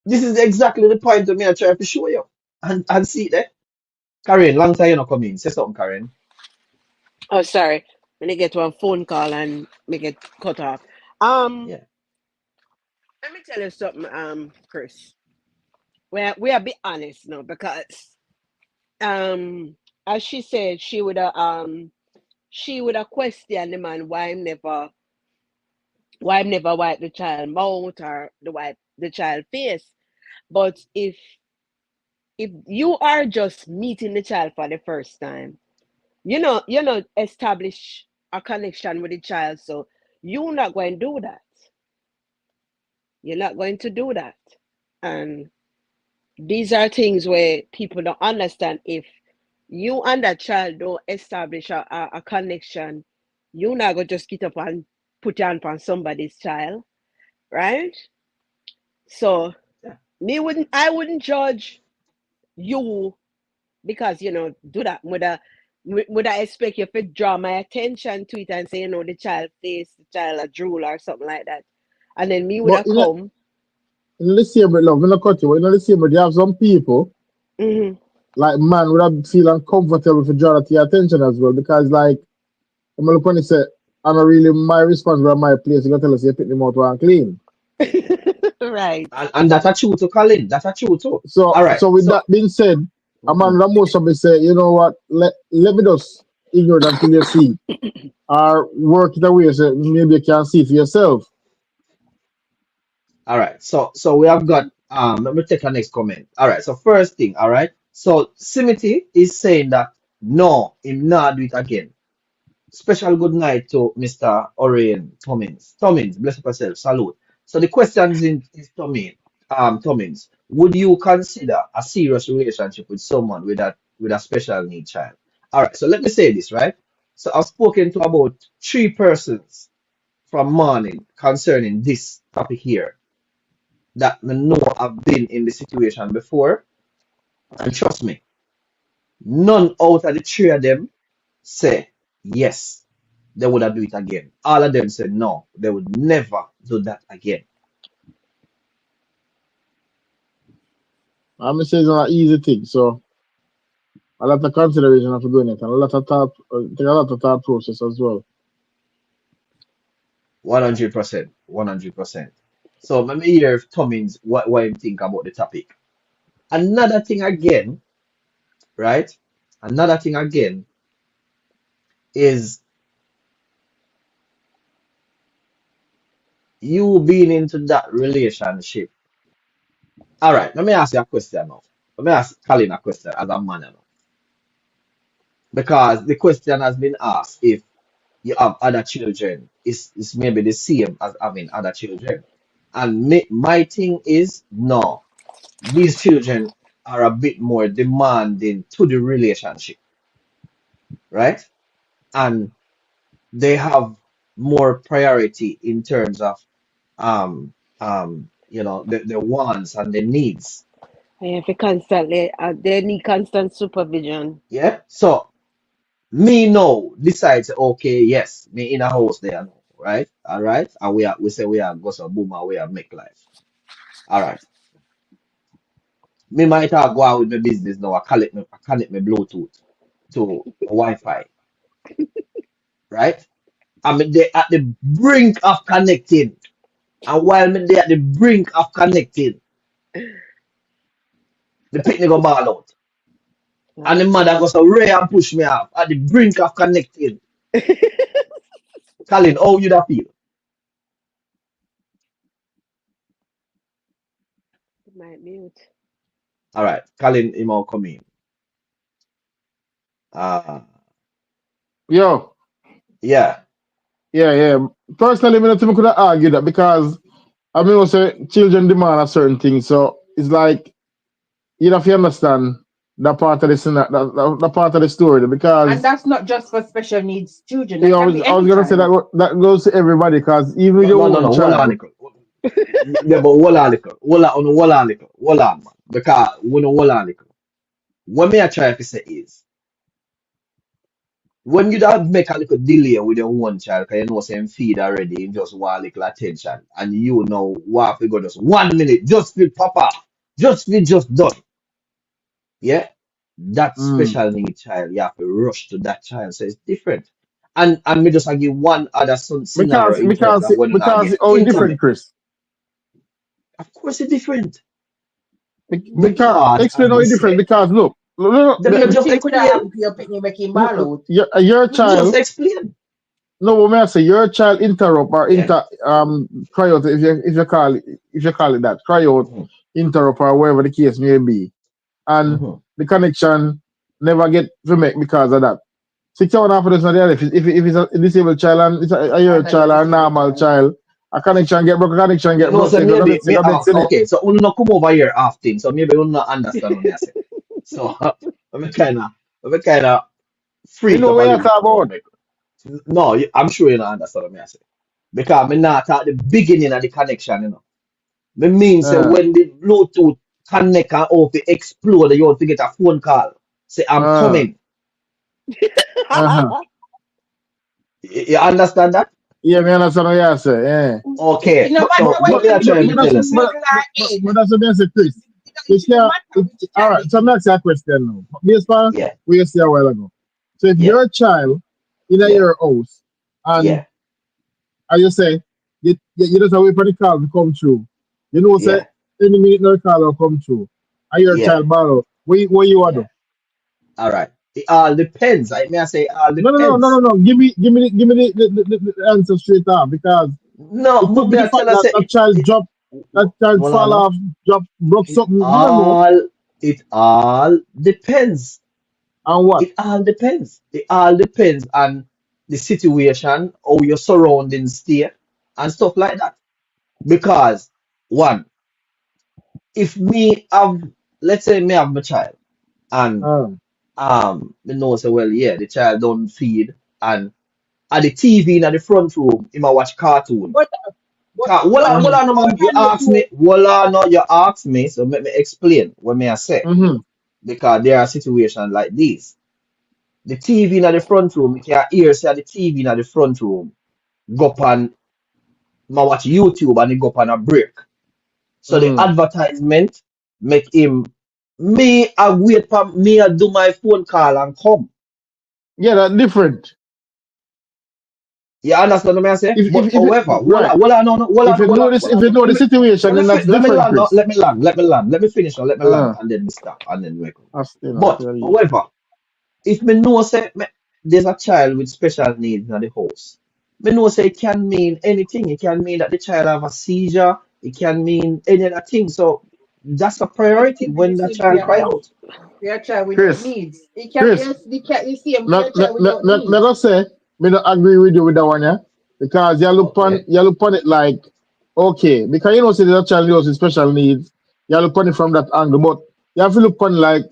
This is exactly the point that me I try to show you. And see there. Karen, long time you not come in. Say something, Karen. Oh, sorry. When I get one phone call and make it cut off. Um, Yeah. let me tell you something, Chris. We are be honest now because as she said, she would have questioned the man why I'm never wipe the child mouth or the wipe the child face. But if you are just meeting the child for the first time, establish a connection with the child, so you're not going to do that. You're not going to do that. And these are things where people don't understand. If you and that child don't establish a connection, you're not going to just get up and put your hand on somebody's child, right? So Yeah. I wouldn't judge you because do that. Would I expect you to draw my attention to it and say, the child face, the child a drool or something like that, and then me would But have come. in the same way, love, in the country, in the same way, you have some people Hmm. like man would have feel uncomfortable for draw that your attention as well because like I'm look when he say I'm not really my responsibility my place. You gotta tell us you pick them out and clean. Right. And that's a true to Colin. That's a true too. So All right. so with So that being said, a man mhm. that most of me say, you know what, let me just ignore it until you see or work it away so maybe you can see for yourself. All right. So we have got let me take a next comment. All right. So first thing, all right. So Simity is saying that no, him not do it again. Special good night to Mr. Orion Tomins. Tomins, bless up yourself. Salute. So the question is Tomins, would you consider a serious relationship with someone with a special need child? All right, so let me say this, right? So I've spoken to about 3 persons from morning concerning this topic here that me know have been in the situation before, and trust me, none out of the 3 of them say yes, they would have do it again. All of them said no, they would never do that again. I'm say it's not an easy thing, so a lot of consideration after doing it and a lot of thought take a lot of thought process as well. 100%. 100%. So let me hear if Tommins what you think about the topic. Another thing again, right? Another thing again is you being into that relationship. All right, let me ask you a question now. Let me ask Colin a question as a man now. Because the question has been asked if you have other children, is maybe the same as having other children. And my thing is, no, these children are a bit more demanding to the relationship, right? And they have more priority in terms of the wants and the needs. They have to constantly, they need constant supervision. Yeah. So me know decides okay, yes, me in a house there, right? All right. And we say we are go so boom and we are make life. All right. Me might have go out with my business now. I connect my Bluetooth to Wi-Fi, right? I'm there at the brink of connecting. And while me there at the brink of connecting, the picnic go ball out. And the mother goes so ray and push me off at the brink of connecting. Colin, how you that feel? Might mute. All right, Colin, him all come in. Yo, Yeah. yeah. Personally, I don't think we could argue that because I mean, also children demand a certain thing, so it's like you have to understand that part of that part of the story because And that's not just for special needs children. you That know, can be I was any gonna say child. that goes to everybody because even your No, own hold child. on, Nico. Yeah, but hold on, Nico. Hold on, man. Because we know hold on, Nico. What me I try to say is when you don't make a little delay with your one child, because you know saying feed already, you just want a little attention, and you know what if you go just 1 minute, just feel papa, just done. Yeah, that special need child, you have to rush to that child, so it's different. And me just give one other scenario in terms of when I Because get oh, it's intimate. different, Chris. Of course, it's different. Because explain as how we it's different. say, Because look, Let me just You could explain. have your picnic making ball out. your Just child. explain. No, what may I say? Your child interrupt or Yeah. cry out if you call it that cry out, interrupt or whatever the case may be, and the connection never get to make because of that. 6.5 hours not there. If it's a disabled child and it's your child or a normal child, a connection get broke, a connection You get know, broke. so So maybe you got ask, okay, so you not come over here often, so maybe you not understand what I say. So I'm kind of freak know up a what little you bit. talk about. No, I'm sure you don't understand what I say. Because me not at the beginning of the connection, you know. Me mean say when the Bluetooth connect and off it explode, you want to get a phone call. Say I'm coming. You understand that? Yeah, me understand what you say. Yeah. Okay. No matter So what what me are trying to tell us. But that's what I say, Chris. All right, so I'm not a question now. Based on what you said a while ago. So if your child in your house and as you say, you just wait for the call to come through. You know, say any minute no call will come through. And your child borrow. What you want to do? All right. It all depends. I may say it all depends. No. Give me the answer straight off because no, it could be the fact that a child drop, that child fall off, drop, broke something. You don't know. It all depends. On what? It all depends. It all depends on the situation, how your surroundings stay, and stuff like that. Because one, if me have, let's say me have my child, and me know say well, yeah, the child don't feed, and at the TV in the front room, he might watch cartoon. Hold on, man. You ask me. Hold on, no, you ask me. So let me explain what may I say. Because there are situations like this. The TV in the front room, you can hear say the TV in the front room go up and watch YouTube and he go up on a break. So the advertisement make him I wait for me I do my phone call and come. Yeah, that's different. You understand what I say? But however, if you know the situation, then that's different. Let me land. Let me finish and let me land and then we stop and then we go. But however, if me know say there's a child with special needs in the house, me know say it can mean anything. It can mean that the child have a seizure. It can mean any other thing. So that's a priority when the child cry out. Your child with no Chris, needs. You can't Chris, you see him with your child without me needs. go say me don't agree with you with that one, yeah, because you look on it like okay, because you know say there's a child with special needs, you look on it from that angle, but you have to look on like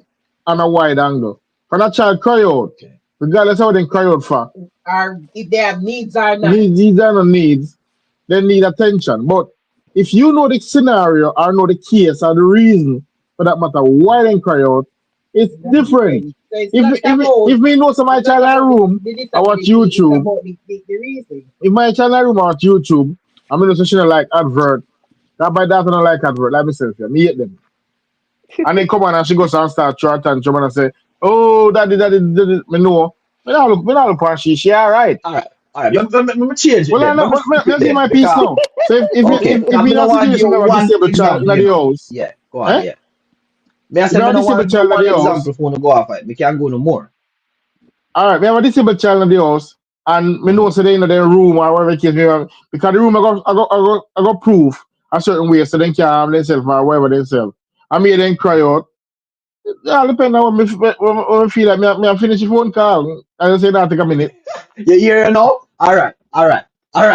on a wide angle. For that child cry out, regardless of how they cry out for, Or if they have needs or not. needs are not needs, they need attention. But if you know the scenario or know the case or the reason for that matter why they cry out, it's different. So it's not about If me know some my child in a room, I watch YouTube. about the reason. If my child in a room, I watch YouTube, I'm in a session like advert. That my daughter don't like advert, like myself, yeah, me hate them. And they come on and she goes and start trying and I say, oh, daddy, me know. Me not look for she alright. All right. Let me change it. Well, then. let's see my piece now. So if I'm you gonna have a want situation you of a one disabled child in example. the house, Yeah, go on. eh? Yeah. Me I If say you me have a no want disabled to child one in the house, example for to go off it. Me can't go no more. all right, we have a disabled child in the house, and me know so they in their room or whatever the case may be, because the room I got proof a certain way so they can harm themselves or whatever themselves. I mean then cry out. Yeah, depending on what me feel like me I finish the phone call. I just say that take a minute. You hear now? All right.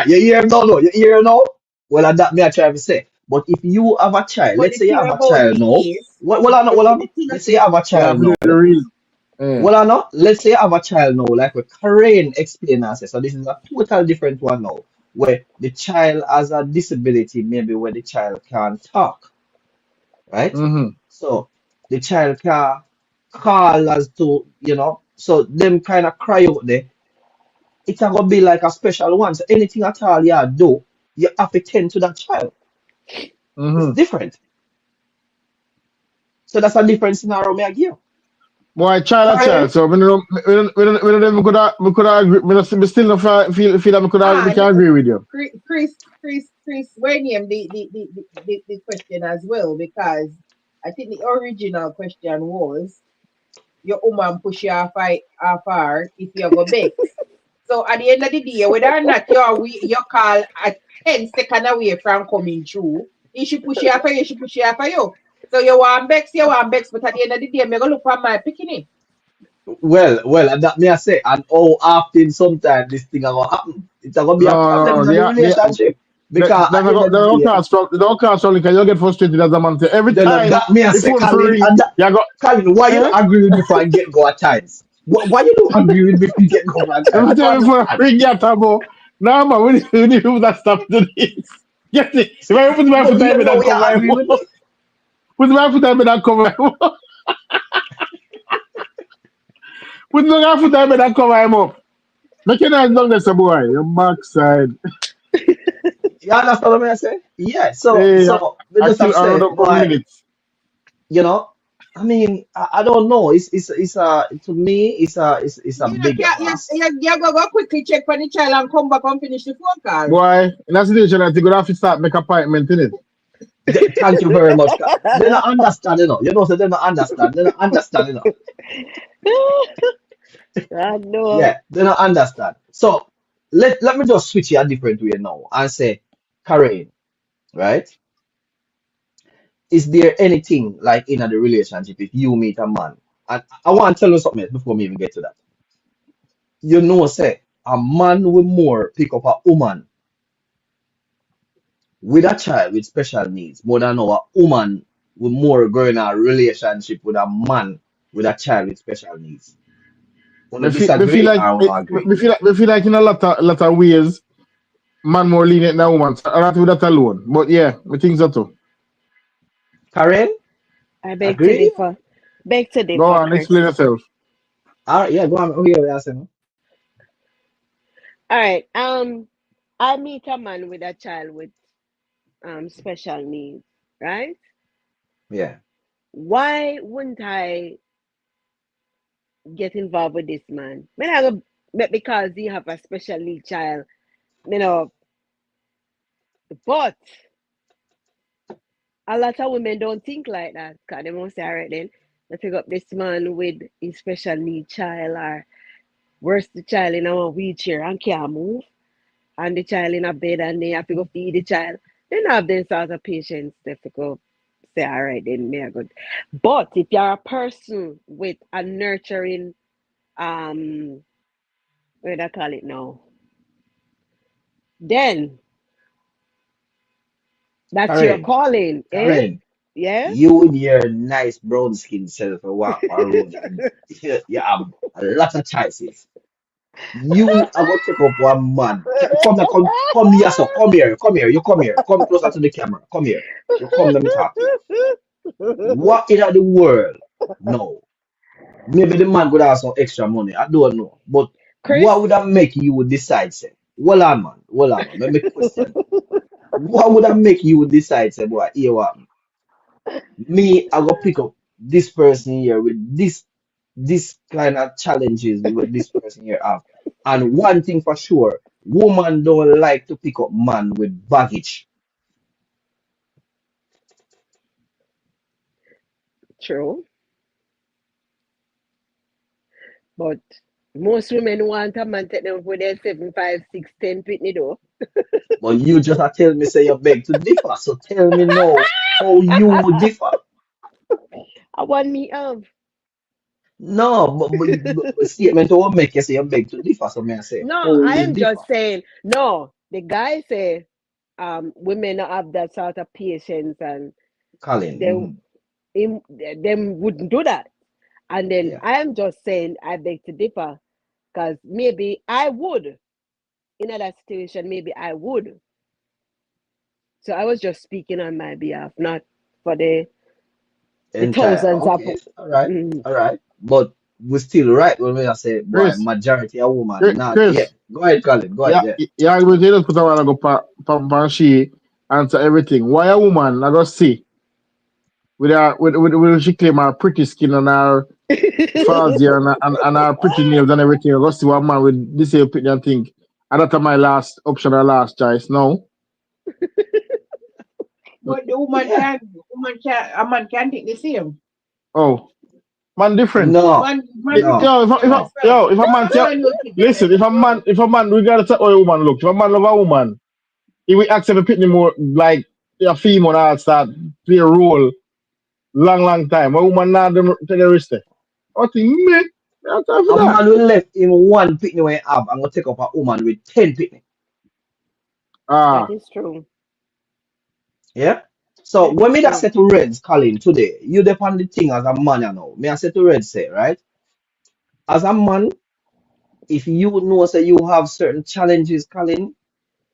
You hear now? No, you hear now? Well, that me I try to say. But if you have a child, But let's the say you thing have a about child it now. is Well, I know. Let's say you have a Yeah, child for now. the reason. Yeah. Well, I know. Let's say you have a child now, like what Karen explained and say. So this is a total different one now, where the child has a disability, maybe where the child can't talk, right? Mm-hmm. So the child can call as to, so them kind of cry out there. It's gonna be like a special one. So anything at all you do, you have to tend to that child. It's Mm-hmm. different. So that's a different scenario me I give. Boy, child a child. So we don't we could agree. Me still don't feel that we can agree with you. Chris, when him the question as well, because I think the original question was your woman push you off her if you go beg. So at the end of the day, whether or not your call at 10 seconds away from coming through, if she push you off you, she push you off you. So you want bex, but at the end of the day, I'm gonna look for my picking. Well, and that may I say, and how often sometimes this thing gonna happen. It's gonna be a problem in the relationship. Because at the end of the day, don't cast from because you get frustrated as a man. Say, every then time that may I the say, phone Colin, ring, and that, you got Colin, why you don't agree with me for I get go at times? Why you don't agree with me if you get go at times? every time for ring your tabo. Nah, man, we need to that stop to this. Get it? If I put my foot time in that cover, agree with me. put my foot time in that cover. Put my foot time in that cover him up. Make it as long as a boy, your backside. You understand what I say? Yeah. So Hey, we just have to say, around boy, minutes. I mean, I don't know. It's a to me it's a big ask. You go quickly check for the child and come back and finish the phone call. Boy, in that situation, I think you have to start make appointment in it. Thank you very much. They don't understand, so they don't understand. They don't understand, I know. Yeah, they don't understand. So let me just switch it a different way now and say, Karen, right? Is there anything like in a relationship if you meet a man? And I want to tell you something else before we even get to that. Say a man will more pick up a woman with a child with special needs more than a woman will more go in a relationship with a man with a child with special needs. Wanna Me disagree feel like or wanna agree? me feel like in a lot of ways, man more lenient than woman. So I don't do that alone. But yeah, me think so too. Karen, I beg to agree? differ. Beg to Go differ, on, Chris. explain yourself. All right, yeah, go on. Oh, yeah, asking. All right. I meet a man with a child with special needs, right? Yeah. Why wouldn't I get involved with this man? When I go because he have a special need child, but a lot of women don't think like that. Cause they won't say, all right then, I pick up this man with a special need child or worse the child in a wheelchair and can't move and the child in a bed and they have to go feed the child. Then have them sort of patients they have to go say, all right, then may I good. But if you're a person with a nurturing what do I call it now? Then that's your Karen, calling, eh? Karen, Yeah? you with your nice brown skin self walk around and you have a lot of choices. You are going to take up one man. Come here, so come here, you come here, come closer to the camera, come here. You come, let me talk to you. What in the world? No. Maybe the man could have some extra money. I don't know. But Chris? what would that make you decide, say? Hold on, man. Hold on, man. Let me question. What would that make you decide, say, boy, here what? Me, I go pick up this person here with this kind of challenges with this person here have. And one thing for sure, woman don't like to pick up man with baggage. True. But most women want a man take them for their 7, 5, 6, 10 pitney though. But you just a tell me say you beg to differ. So tell me now how you would differ. I want me of. No, but statement will make you say you beg to differ. So may I say, No, how I you am differ? just saying, no, the guy say women don't have that sort of patience and Colin. them wouldn't do that. And then Yeah. I am just saying I beg to differ because maybe I would in that situation, maybe I would. So I was just speaking on my behalf, not for the Entire. thousands of Okay. All right. But we still right when we say, boy, Chris, majority of woman Chris, not. Yeah. Chris. Go ahead, Colin. Go ahead. Yeah. Yeah, we just put a while ago, pa she answer everything. Why a woman, I go see, with she claim her pretty skin and her falsy and her pretty nails and everything. I go see one man with this here pretty and think, and that's my last option or last choice. No. But the woman can, a man can think the same. Oh, man, different. No. Man, Yo, if a man listen, if a man regardless of how a woman look, if a man love a woman, he will accept a pitney more like a female and start play a role long time. A woman not them take a risk. What thing me? A man will left him one picnic when he have and go take up a woman with 10 picnic. That is true. Yeah. So when me that say to Reds, Colin, today, you depend the thing as a man, you know. Me I say to Reds say, right? As a man, if you know say you have certain challenges, Colin,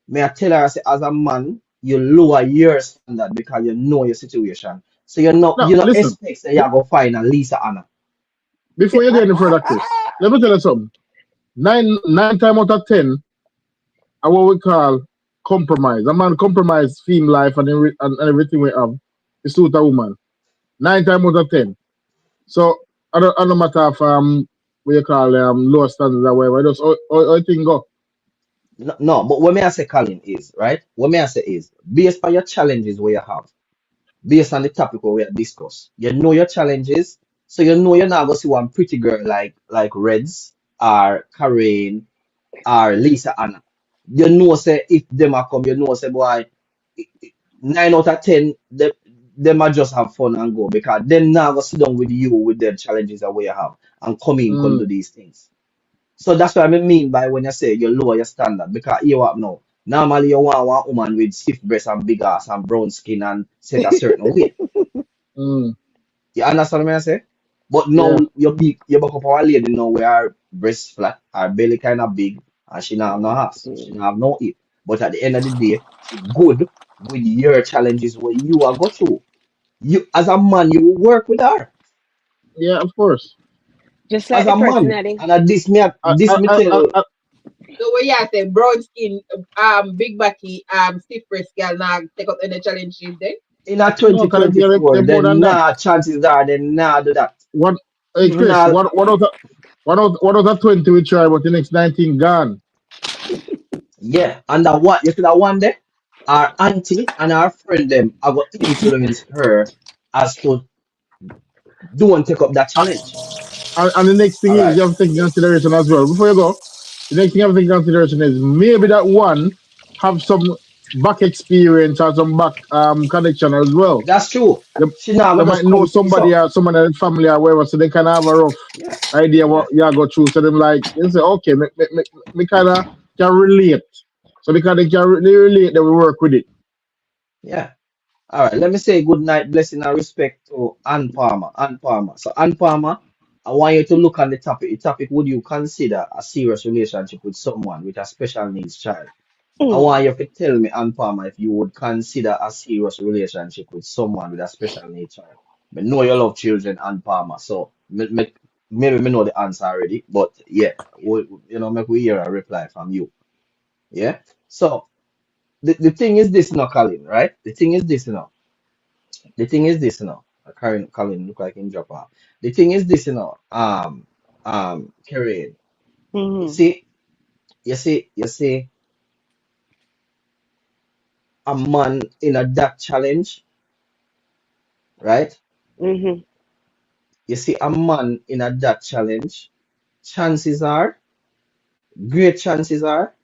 may I tell her say as a man, you lower your standard because you know your situation. So you're not listen. expect that you're gonna find a Lisa Anna. Before you get any further, Chris, let me tell you something. 9 times out of 10 are what we call compromise. A man compromise theme life and everything we have to suit a woman. 9 times out of 10. So I don't matter if what you call lower standards or whatever. Just how thing go. No, but what may I say, Colin, is right. What may I say is based on your challenges where you have, based on the topic where we have discussed. You know your challenges, so you know you're not gonna see one pretty girl like Reds or Karen or Lisa Anna. You know say if them are come, you know say boy 9 out of 10 them are just have fun and go because them now go sit down with you with their challenges that we have and come do these things. So that's what I mean by when you say you lower your standard because you what now. Normally you want one woman with stiff breasts and big ass and brown skin and set a certain weight. You understand what I say? But now you back up our lady now where her breast flat, her belly kind of big, and she not have no ass, she not have no hip. But at the end of the day, she good with your challenges where you are go through. You as a man, you will work with her. Yeah, of course. Just like as the a man, personality. and this me tell. So when you say brown skin, big body, stiff breast girl now take up any challenges then? In a 2024, then nah, chances are they nah do that. What? Hey Chris, what out of 20 we try, but the next 19 gone. Yeah, and that what you see that one there, our auntie and our friend them are going to influence her as to don't take up that challenge. And the next thing All is right. you have to take into consideration as well. Before you go, the next thing you have to take into consideration is maybe that one have some back experience or some back connection as well. That's true. They, She now they gonna might just know come to somebody so or someone in the family or whatever, so they can have a rough idea what you go through. So them like they say, okay, me kind of can relate. So because they can they relate, they will work with it. yeah. All right. Let me say good night, blessing and respect to Ann Palmer. Ann Palmer. So Ann Palmer, I want you to look on the topic. The topic: would you consider a serious relationship with someone with a special needs child? I want you to tell me, Ann Palmer, if you would consider a serious relationship with someone with a special needs child. I know you love children, Ann Palmer, so maybe me know the answer already, but yeah, make we hear a reply from you. Yeah. So the thing is this now, Colin, right? The thing is this now. The thing is this now. Colin look like him drop off. The thing is this now. Karen, you see, you see, a man in a that challenge, right? Mm-hmm. You see a man in a that challenge, chances are, great chances are,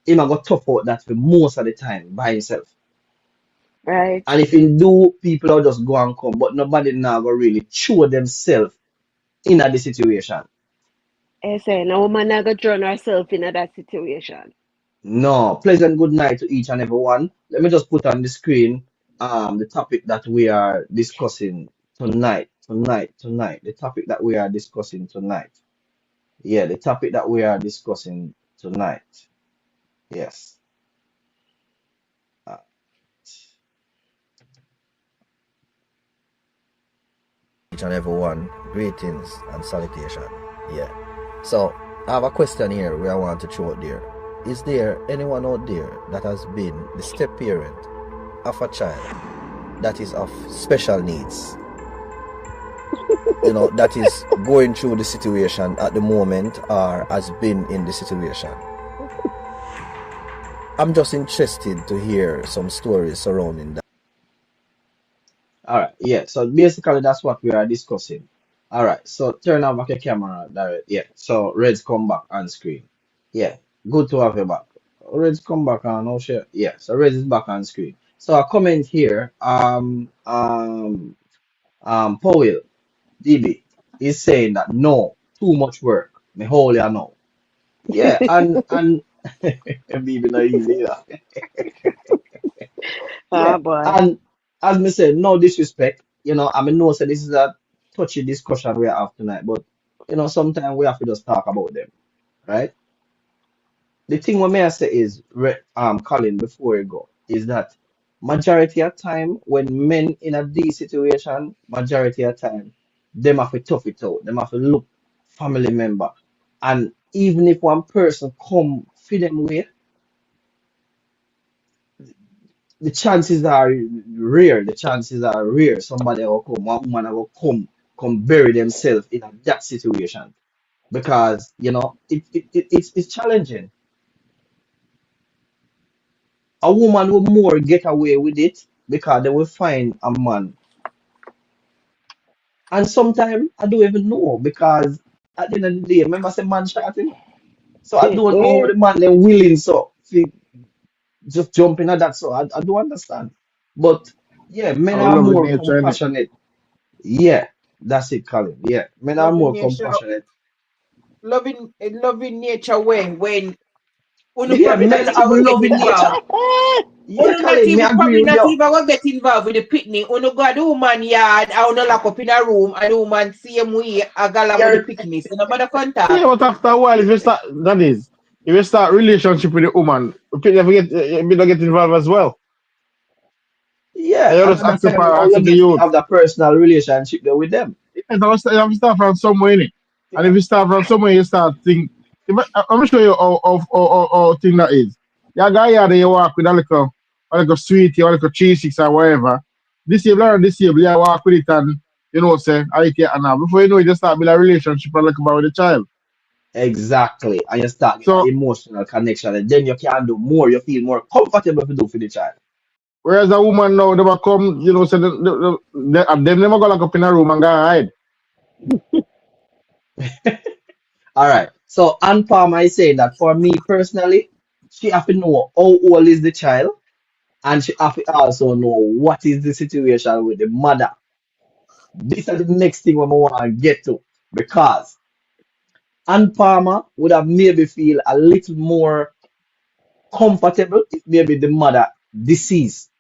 he might go tough out that for most of the time by himself. Right. And if he do, people will just go and come, but nobody now go really show themselves in the situation. I say, no woman not gonna drown herself in that situation. No, pleasant good night to each and every one. Let me just put on the screen the topic that we are discussing tonight. The topic that we are discussing tonight. Yeah, the topic that we are discussing tonight. Yes. Each and every one, greetings and salutation. Yeah. So I have a question here where I want to throw out there. Is there anyone out there that has been the step parent of a child that is of special needs? That is going through the situation at the moment or has been in the situation. I'm just interested to hear some stories surrounding that. All right, yeah. So basically, that's what we are discussing. All right, so turn off your camera, direct. Yeah. So Reds come back on screen. Yeah, good to have you back. Reds come back on. Oh shit. Yeah. So Reds is back on screen. So a comment here. Powell DB is saying that no, too much work. Me whole ya know. Yeah, and BB not easy. Yeah, boy. and as me said, no disrespect. I mean, no, say this is a touchy discussion we have tonight, but sometimes we have to just talk about them, right? The thing what may I say is, Colin, before you go, is that majority of time when men in a D situation, majority of time, them have to tough it out. Them have to look family member, and even if one person come feed them way, the chances are rare. The chances are rare. Somebody will come, one woman will come bury themselves in that situation because it's challenging. A woman will more get away with it because they will find a man. And sometimes I don't even know because at the end of the day, remember I said man shot him. So I don't know how the man then willing so if just jump in at that. So I don't understand. But yeah, men I are love the more nature in it. compassionate. Yeah, that's it, Colin. Yeah, men are more compassionate. Loving nature when Yeah, probably not men even have will get loving nature. involved. Yeah, Not Colin, me even agree probably with not you. even will get involved with the picnic. Uno go at the woman yard, I wanna lock up in a room, and the woman same way a gala with the picnic. So no matter contact. Yeah, but after a while, if you start, that is, if you start relationship with a woman, you don't get involved as well. Yeah, And you and just at that act time, how as you the get to youth. have that personal relationship there with them? Yes, you have to start from somewhere in it. And if you start from somewhere, you start think. I'm gonna show you how thing that is. Your guy here, you walk with a little sweetie, or a little cheese sticks or whatever. Disable or disable, you walk with it and say, I care and now. Before you know it, you start build a relationship and like about with the child. Exactly. And you start get So that emotional connection, and then you can do more, you feel more comfortable to do for the child. Whereas a woman now, they will come, you know, say them never go lock up in a room and go hide. All right. So Ann Palmer is saying that for me personally, she have to know how old is the child, and she have to also know what is the situation with the mother. This is the next thing we want to get to, because Ann Palmer would have maybe feel a little more comfortable if maybe the mother deceased.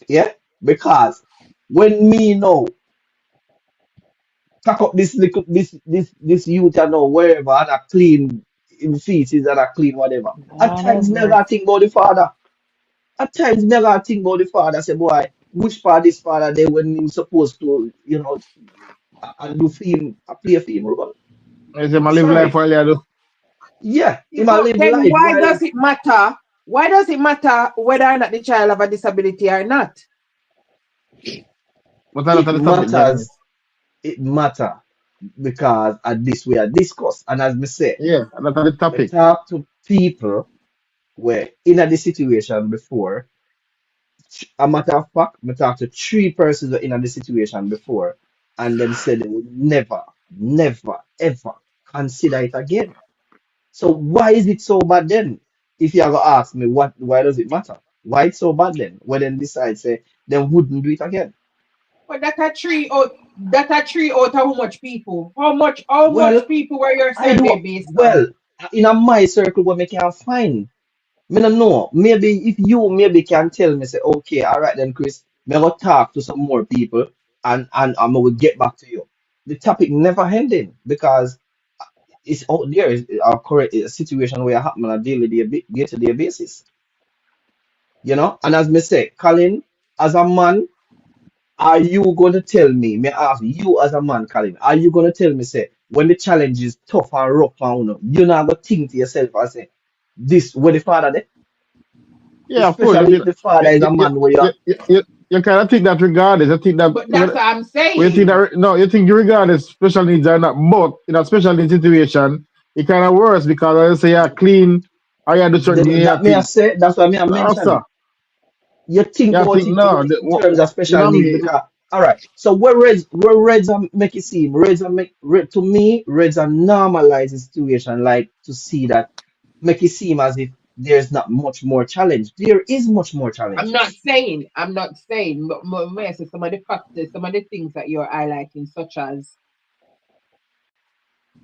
Yeah, because when me know pack up this little this youth and know wherever and a clean in feces and a clean whatever. At Lord have times me gotta mercy. think about the father. At times me gotta think about the father. Say boy, which part this father there when he's supposed to, you know, and do film, play a film role. I say, I live life Sorry. while you do. Yeah, he So might live then life why while does it matter? Why does it matter whether or not the child have a disability or not? But that's not it the topic, Jenny. it matter because at this we are discussed. And as me say, Yeah, that's not the me topic. talk to people where in a this situation before. A matter of fact, I talked to 3 persons who were in this situation before, and them said they would never, never, ever consider it again. So why is it so bad then? If you ever ask me why does it matter? Why it's so bad then? When them decide say they wouldn't do it again. But that a three out of how much people? How much Well, people were your I survey do based on? well in a my circle what me can find. Me no know. Maybe if you maybe can tell me, say, okay, all right then, Chris, me go talk to some more people and I will get back to you. The topic never ending because it's out there is a correct a situation where it happen on a day-to-day basis. You know, and as me say, Colin, as a man, are you going to tell me? Me ask you as a man, Colin, are you going to tell me, say, when the challenge is tough and rough, and you're not going to think to yourself and say, this where the father there? Yeah, of course. Especially if the father is a man where you You kind of think that regardless. I think that But that's what I'm saying. you think that no, you think regardless special needs are not, but in a special needs situation, it kind of worse because I say you're clean or you do certain that may I say, that's what I No, mention. sir. You think You about think it no, in terms of you special know needs me. because all right. So where Reds are make it seem Reds are to me Reds are normalize the situation like to see that make it seem as if there's not much more challenge. There is much more I'm not challenges. saying, but may I say some of the factors, some of the things that you're highlighting, such as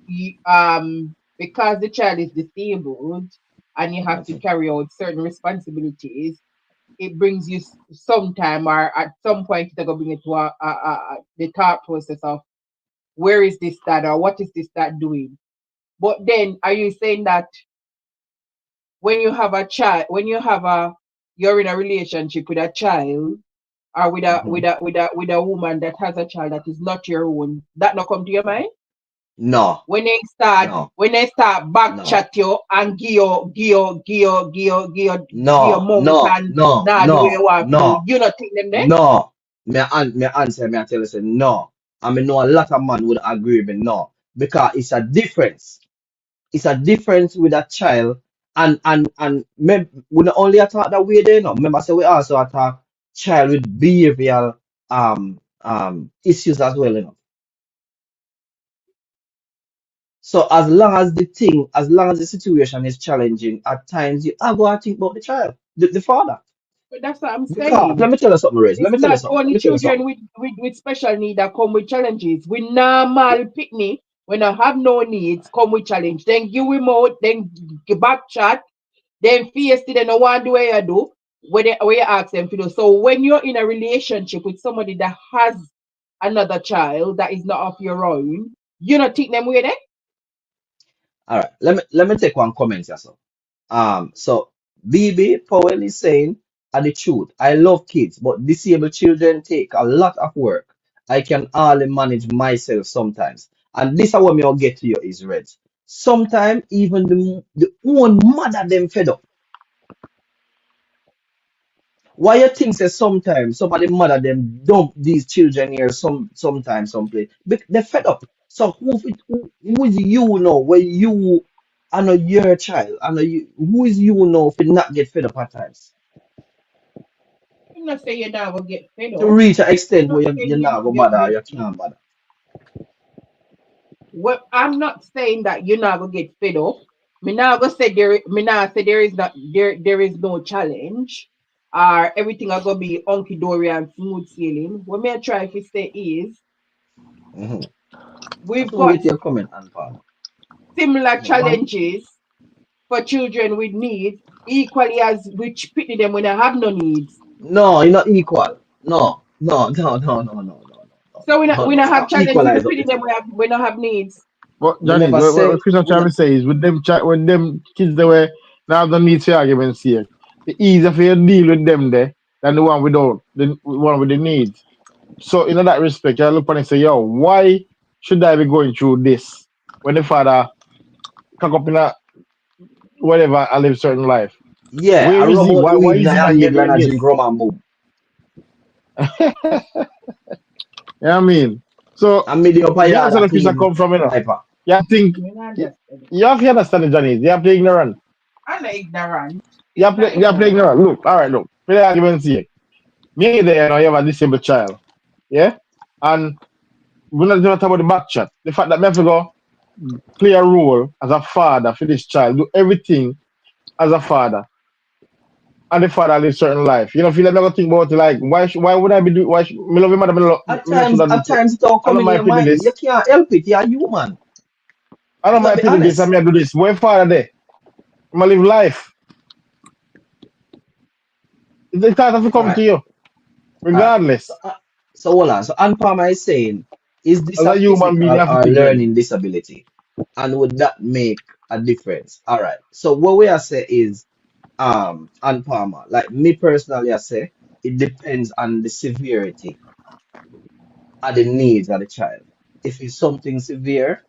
because the child is disabled and you have to carry out certain responsibilities, it brings you sometime or at some point it's gonna bring it to the thought process of where is this that or what is this that doing? But then are you saying that when you have a child, you're in a relationship with a child or with a woman that has a child that is not your own, that not come to your mind? No. When they start back No. chat you and give you No, mount no, and no, nah do what you no, want to do, no, you not think them there? no. Me answer, me I tell you, say no. I mean, know a lot of man would agree with me, no. Because it's a difference. It's a difference with a child we not only attack that way there, no. Remember, say we also attack child with behavioral issues as well, you know. So as long as the situation is challenging, at times you are going to think about the child, the father. But that's what I'm Because saying. let me tell you something, Rez. Let It's me tell you not something. Let only me tell you children something. with special need that come with challenges. We normal picnic, when I have no needs, come with challenge. Then give him out, then give back chat, then face it, then no one do what you do, where you ask them to do. So when you're in a relationship with somebody that has another child that is not of your own, you not take them with it. All right. Let me take one comment here. So BB Powell is saying, and the truth, I love kids, but disabled children take a lot of work. I can hardly manage myself sometimes. And this is what me will get to you is Red. Sometimes even the own mother them fed up. Why you think say sometimes somebody mother them dump these children here sometimes someplace? They're fed up. So who is you know when you are not your child? Who is you know if you not get fed up at times? not say you're not gonna get fed To up. reach an extent I'm where not you're saying not gonna bother or you can't bother. well, I'm not saying that you're not gonna get fed up. Me not gonna say me not say there is not there is no challenge or everything are gonna be hunky dory and smooth sailing. What me I try to say is Mm-hmm. we've So we got get your comment and Palmer. similar Yeah, go on. challenges for children with needs equally as which pity them when they have no needs. No, you're not equal. No, no, no, no, no, no, no, no, So we no, not we no. not have Stop challenges we equalize up pity the them thing. we not have needs. But Me Johnny, never what say Christian we trying not. to say is with when them kids they were now the need to argument here. The easier for you to deal with them there than the one without the one with the needs. So in that respect, I look at it and say, yo, why should I be going through this when the father cock up in a whatever I live certain life? Yeah, I Where is rub he? out the Why weed in is he your not here head and doing I this? drink rum and boom. You know what I mean? So And me the upper you yard understand a the Christian clean come from, you know. diaper. You think Me not you, understand it. you have to understand the Johnny. You have to ignorant. I'm not ignorant. You have Not to ignorant. ignorant. Look, all right, look. For the argument's sake, me there, you know, you have a disabled child. Yeah? And we're not talking about the back chat. The fact that me have to go play a role as a father for this child, do everything as a father. And the father live certain life. You know, feel like I'm gonna think about it like why would I be doing me love him mother, me not should do At so. times it don't I come don't in your mind to do mind. You this. can't help it. You're human. I don't Let's mind be to do this, I honest. mean I do this. Where father there? I'm gonna live life. It's time to All come right. to you, All right. So, regardless. so hold on. So Ann Palmer is saying, is this As a a human being, physical you have to or think then. learning disability? And would that make a difference? All right. So what we are say is, Ann Palmer, like me personally, I say it depends on the severity and the needs of the child. If it's something severe,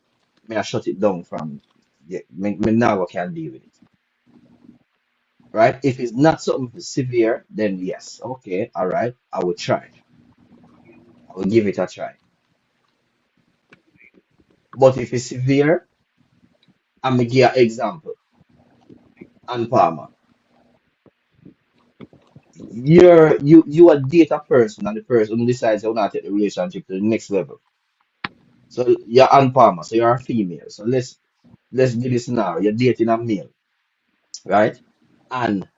may I shut it down from, yeah, me now can deal with it. Right? If it's not something severe, then yes, okay, all right, I will try. I will give it a try. But if it's severe, I'm gonna give you an example. And Palmer, you a date a person and the person decides you want to take the relationship to the next level. So you're Ann Palmer, so you're a female. So let's do this now. You're dating a male, right? And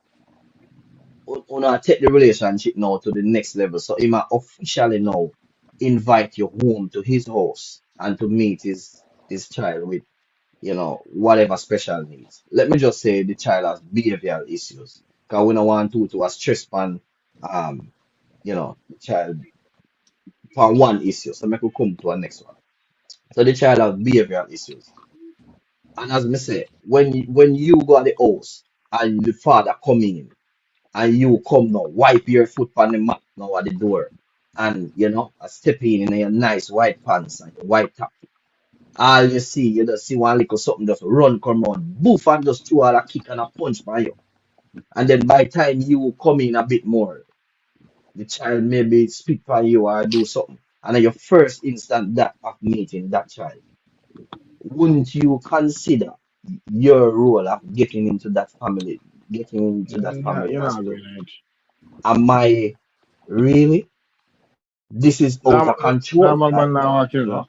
wanna take the relationship now to the next level. So he might officially now invite you home to his house and to meet his child with, you know, whatever special needs. Let me just say the child has behavioral issues. Because we don't want to a stress on you know, the child for one issue. So make we come to our next one. So the child has behavioral issues. And as me say, when you go at the house and the father come in and you come now, wipe your foot on the mat now at the door. And you know, I step in your nice white pants and your white top. All you see, you just see one little something just run come on, boof, and just throw out a kick and a punch by you. And then by the time you come in a bit more, the child maybe speak for you or do something. And then your first instant that of meeting that child, wouldn't you consider your role of getting into that Yeah, family you're as not to, going out. am I really? This is out of control. Normal Like, man now you watching know, that.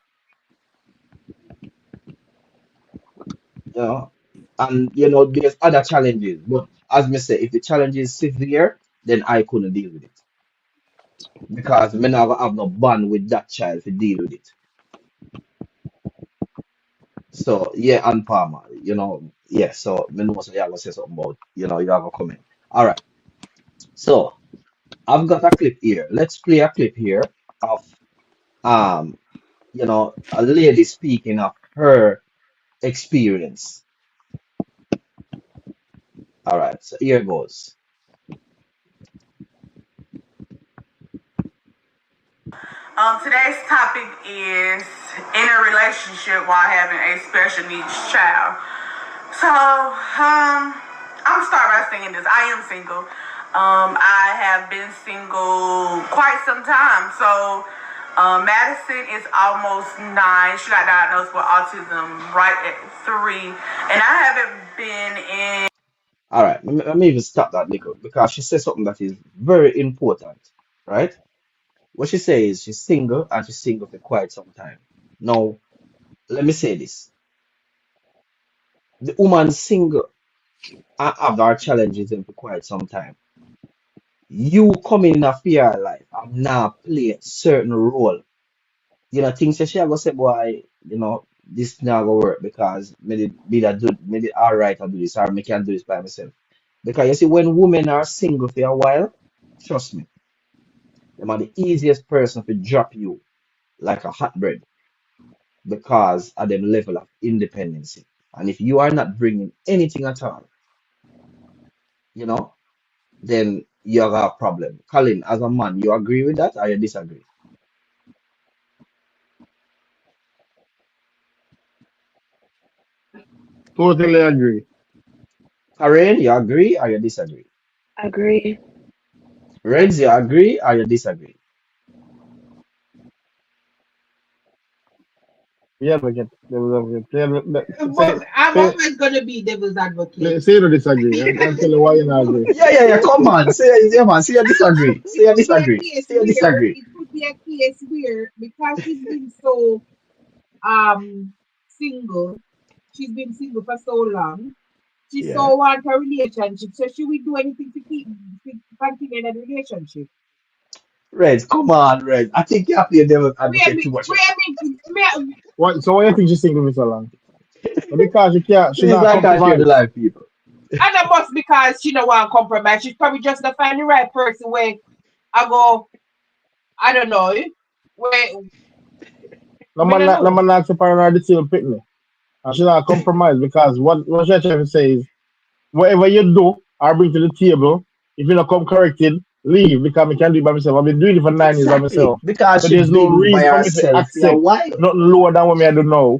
you know, and you know, there's other challenges. But as me say, if the challenge is severe, then I couldn't deal with it because me never have no bond with that child to deal with it. So yeah, and Palmer, you know, yeah. So me know so you have to say something about, you know, you have a comment. All right. So I've got a clip here. Let's play a clip here of um, you know, a lady speaking of her experience. All right. So here goes. Today's topic is in a relationship while having a special needs child. So, I'm start by saying this. I am single. I have been single quite some time. So, Madison is almost 9. She got diagnosed with autism right at 3, and I haven't been in. All right, let me even stop that little because she says something that is very important, right? What she says is she's single and she's single for quite some time. Now, let me say this. The woman single and have our challenges in for quite some time. You coming in a fear life and now play a certain role. You know, things that she go say, boy, you know, this not gonna work because made it all right, I do this, or me can do this by myself. Because you see, when women are single for a while, trust me, them are the easiest person to drop you like a hot bread because of them level of independency. And if you are not bringing anything at all, you know, then you have a problem. Colin, as a man, you agree with that or you disagree? Totally agree. Karen, you agree or you disagree? Agree. Reds, you agree or you disagree? Yeah, advocate. Devil's advocate. But I'm always gonna be devil's advocate. Say you don't disagree. And tell you why you not agree. Yeah. Come on. Say, yeah, man. Say you disagree. Say you It could be a disagree. case Say you where disagree. it could be a case where because she's been so single, she's been single for so long. She Yeah. so want a relationship, so she will do anything to continue that relationship. Reds, come on, Reds. I think you have to be a devil's advocate too much. What? So why you think she's single for so long? Because she Please, not like I share the compromise. live, people. And that must because she don't want compromise. She's probably just not find the right person where I go, I don't know, where No man not separate the same picnic. And she not compromise because what she trying to say is whatever you do or bring to the table, if you not come corrected, leave because I can do it by myself. I've been doing it for 9 years by Exactly. myself. Because So she's there's no been by reason for me to herself for a accept while. nothing lower than what me I do now.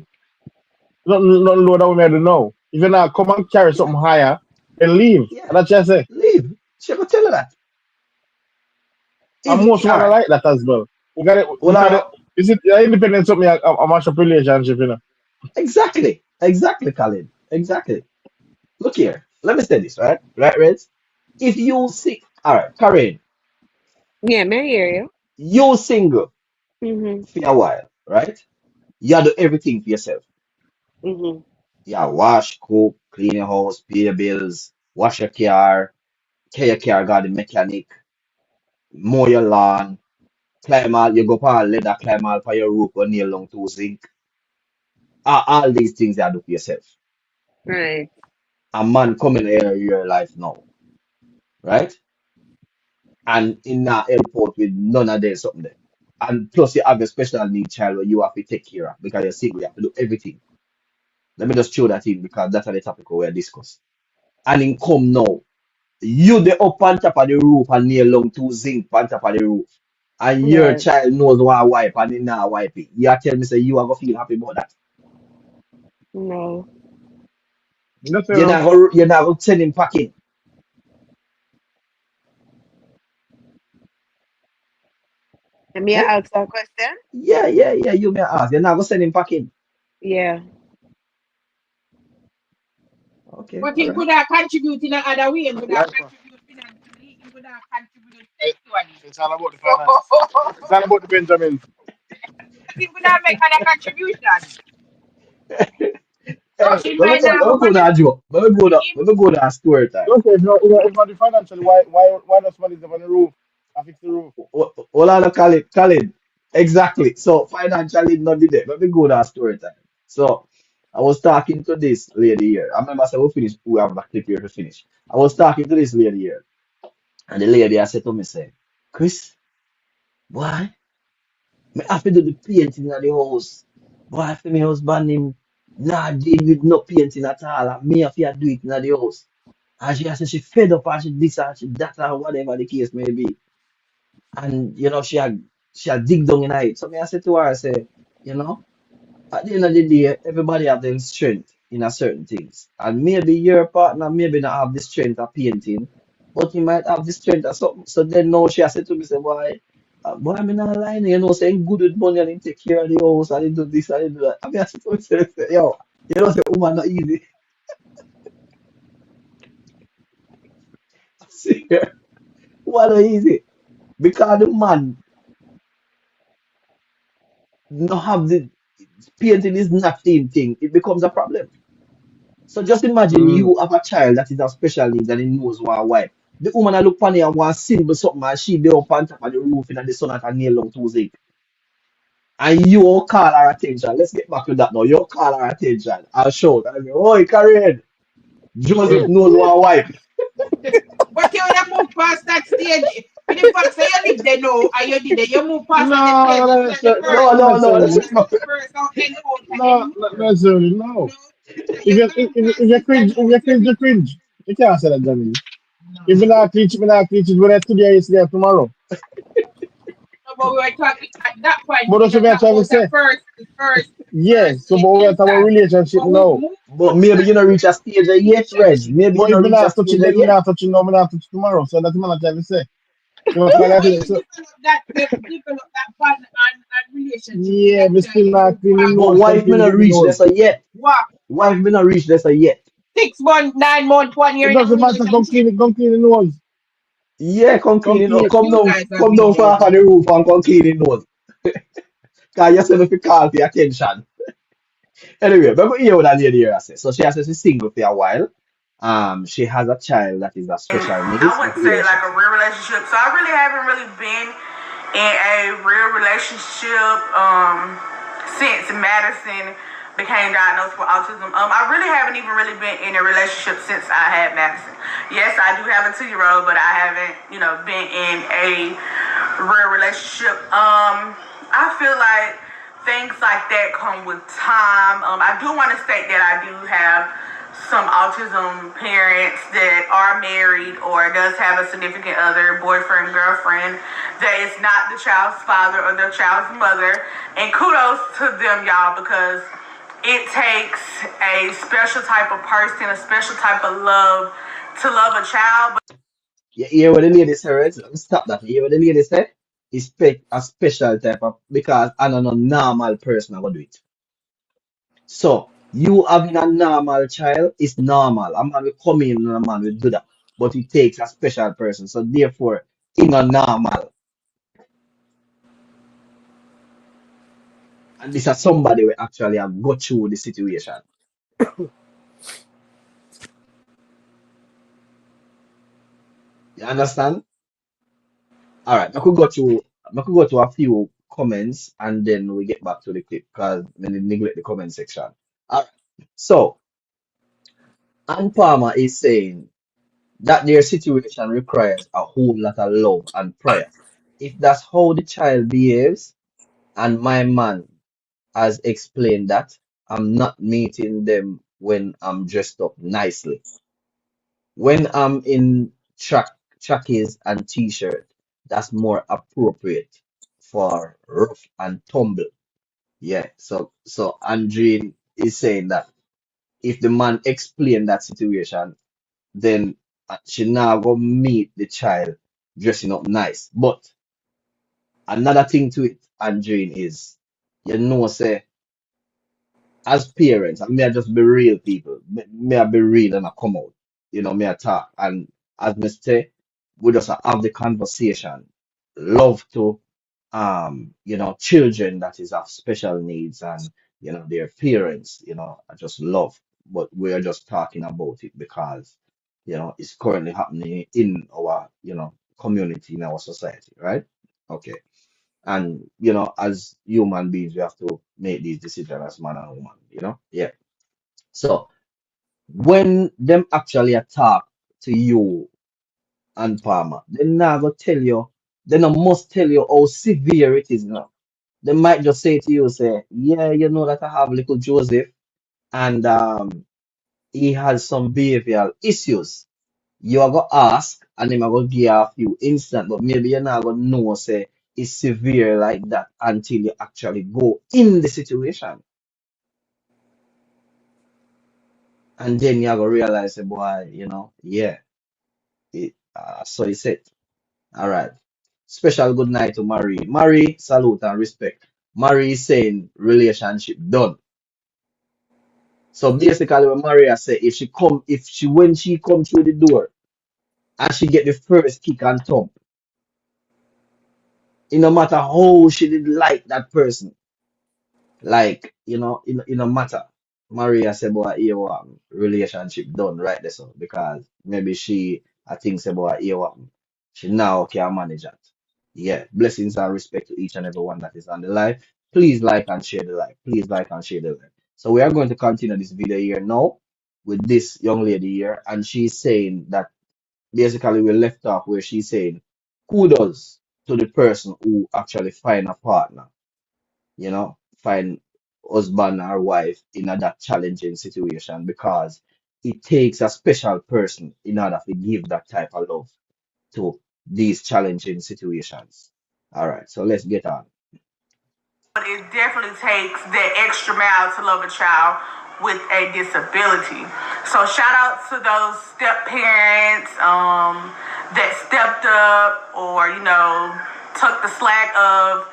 Nothing lower than what me I do now. If you not come and carry something higher, then leave. Yeah. And that's what I say. Leave. She will tell her that. And most women like that as well. You got it. Is it independent something a mash up relationship, you know? Exactly, Colin. Exactly. Look here. Let me say this, right? Right, Reds? If you see, all right, Karen, Yeah, may I hear you? you single Mm-hmm. for a while, right? You do everything for yourself. Mm-hmm. You wash, cook, clean your house, pay your bills, wash your car, take your car, got the mechanic, mow your lawn, climb out, you go for a ladder, climb out for your roof, or nail long to zinc. All these things you do for yourself. Right. A man coming in your life now, right? And in not help out with none of them something there. And plus you have a special need child where you have to take care of because you're single, you have to do everything. Let me just throw that in because that's the topic we're discussing. And in come now, you the up on top of the roof and nail long to zinc on top of the roof. And your Right. child knows why wipe and it not wipe it. You tell me say you are gonna feel happy about that. No. You're not gonna send him packing. Let me ask that question. Yeah. You may ask. You're not gonna send him packing. Yeah. Okay. But he could have contributed in another way and would have contributed financially, he would have contributed sexually. It's all about the finance. It's all about the Benjamin. He would have made another contribution. So Let he me might not go to that joke. Let me go to that story time. Okay, if not the financially, why does somebody live on the roof? I fix the roof. Hold on, Colin. Exactly. So financially not did it. Let me go to that story time. So I was talking to this lady here. I remember I said we have a clip here to finish. I was talking to this lady here. And the lady I said to me say, Chris, why? Me have to do the painting of the house. Why for me husband him not deal with no painting at all. And me have to do it in the house. And she said she fed up and she this and she that and whatever the case may be. And you know, she had dig down in it. So me I said to her, I say, you know, at the end of the day, everybody have their strength in a certain things. And maybe your partner maybe not have the strength of painting, but he might have the strength of something. So then now she has said to me, say, boy, I'm not lying, you know, saying good with money and he take care of the house and he do this and he do that. I mean, I said to myself, yo, you know, say, woman, not easy. See, what easy. Because the man no have the painting is not same thing, it becomes a problem. So just imagine you have a child that is of special needs and he knows one wife. The woman I look funny and want simple something and she there up on top of the roof in the sun at a nail long Tuesday. And you call her attention. Let's get back to that now. You call her attention. I'll shout. I'll be, oh, Karen, Joseph knows one wife. But you would have moved past that stage. In the fact that you live there now and you did it, you move past that stage. Not necessarily, no. If you cringe, you cringe. You can't say that, Jamie. If you not cringe, it's whether today, yesterday, or tomorrow. But we were talking at that point. But that's what I'm trying to say. First. Yes, so but we're talking about relationship now. But maybe you don't reach a stage yet, Reg. Maybe But you if don't you're reach a not stage touching, you're yet. not touching now, you're not touching tomorrow. So that's what I'm trying to say. So, Develop that bond and relationship. yeah, we still not cleaning But nose. wife may not reach this yet. What? Wife may not reach this yet. 6 months, 9 months, 1 year. It doesn't matter, come clean the nose. Yeah, come clean it up. Come You down, guys are come down being far on the roof and come clean it nose. Because you said if you call for attention. Anyway, but hear what that lady here says. So she has she's single for a while. She has a child that is a special needs. I wouldn't say like a real relationship. So I really haven't really been in a real relationship since Madison became diagnosed with autism. I really haven't even really been in a relationship since I had Madison. Yes, I do have a 2-year-old, but I haven't, been in a real relationship. I feel like things like that come with time. I do want to state that I do have some autism parents that are married or does have a significant other, boyfriend, girlfriend, that is not the child's father or the child's mother. And kudos to them, y'all, because it takes a special type of person, a special type of love to love a child. You hear what the lady said, right? Stop that. You hear what the lady said? It's a special type of, because I'm not a normal person I will do it. So you having a normal child is normal. A man will come in and a man will do that. But it takes a special person. So therefore, it's not normal. And this is somebody who actually have got through the situation. You understand? All right, I could go to a few comments and then we get back to the clip because we neglect the comment section. All right. So Ann Palmer is saying that their situation requires a whole lot of love and prayer. If that's how the child behaves, and my man has explained that, I'm not meeting them when I'm dressed up nicely. When I'm in trackies and t-shirt, that's more appropriate for rough and tumble. Yeah, so Andreen is saying that if the man explain that situation, then she now go meet the child dressing up nice. But another thing to it, Andreen, is say as parents, and may I just be real people, may I be real and I come out, may I talk. And as me say, we just have the conversation. Love to children that is of special needs and their parents, I just love. But we are just talking about it because it's currently happening in our community, in our society, right? Okay. And as human beings, we have to make these decisions as man and woman, yeah. So when them actually attack to you and Palmer, they not gonna tell you, they not must tell you how severe it is now. They might just say to you, say, yeah, you know that I have little Joseph and he has some behavioral issues. You are gonna ask and him are gonna give you a few instance, but maybe you're not gonna know, say, it's severe like that until you actually go in the situation. And then you're gonna realize, boy, yeah, so he said. All right. Special good night to Marie. Marie, salute and respect. Marie is saying relationship done. So basically what Maria said, when she come through the door and she get the first kick and thump. It no matter how she did like that person. Like, it no matter. Maria said, boy, here what relationship done right there, so because maybe I think say, boy, here what she now can manage that. Yeah, blessings and respect to each and every one that is on the live. Please like and share the live. Please like and share the live. So we are going to continue this video here now with this young lady here, and she's saying that basically we left off where she's saying kudos to the person who actually find a partner, find husband or wife in that challenging situation, because it takes a special person in order to give that type of love to these challenging situations. All right, so let's get on. But it definitely takes that extra mile to love a child with a disability. So shout out to those step parents that stepped up or, took the slack of,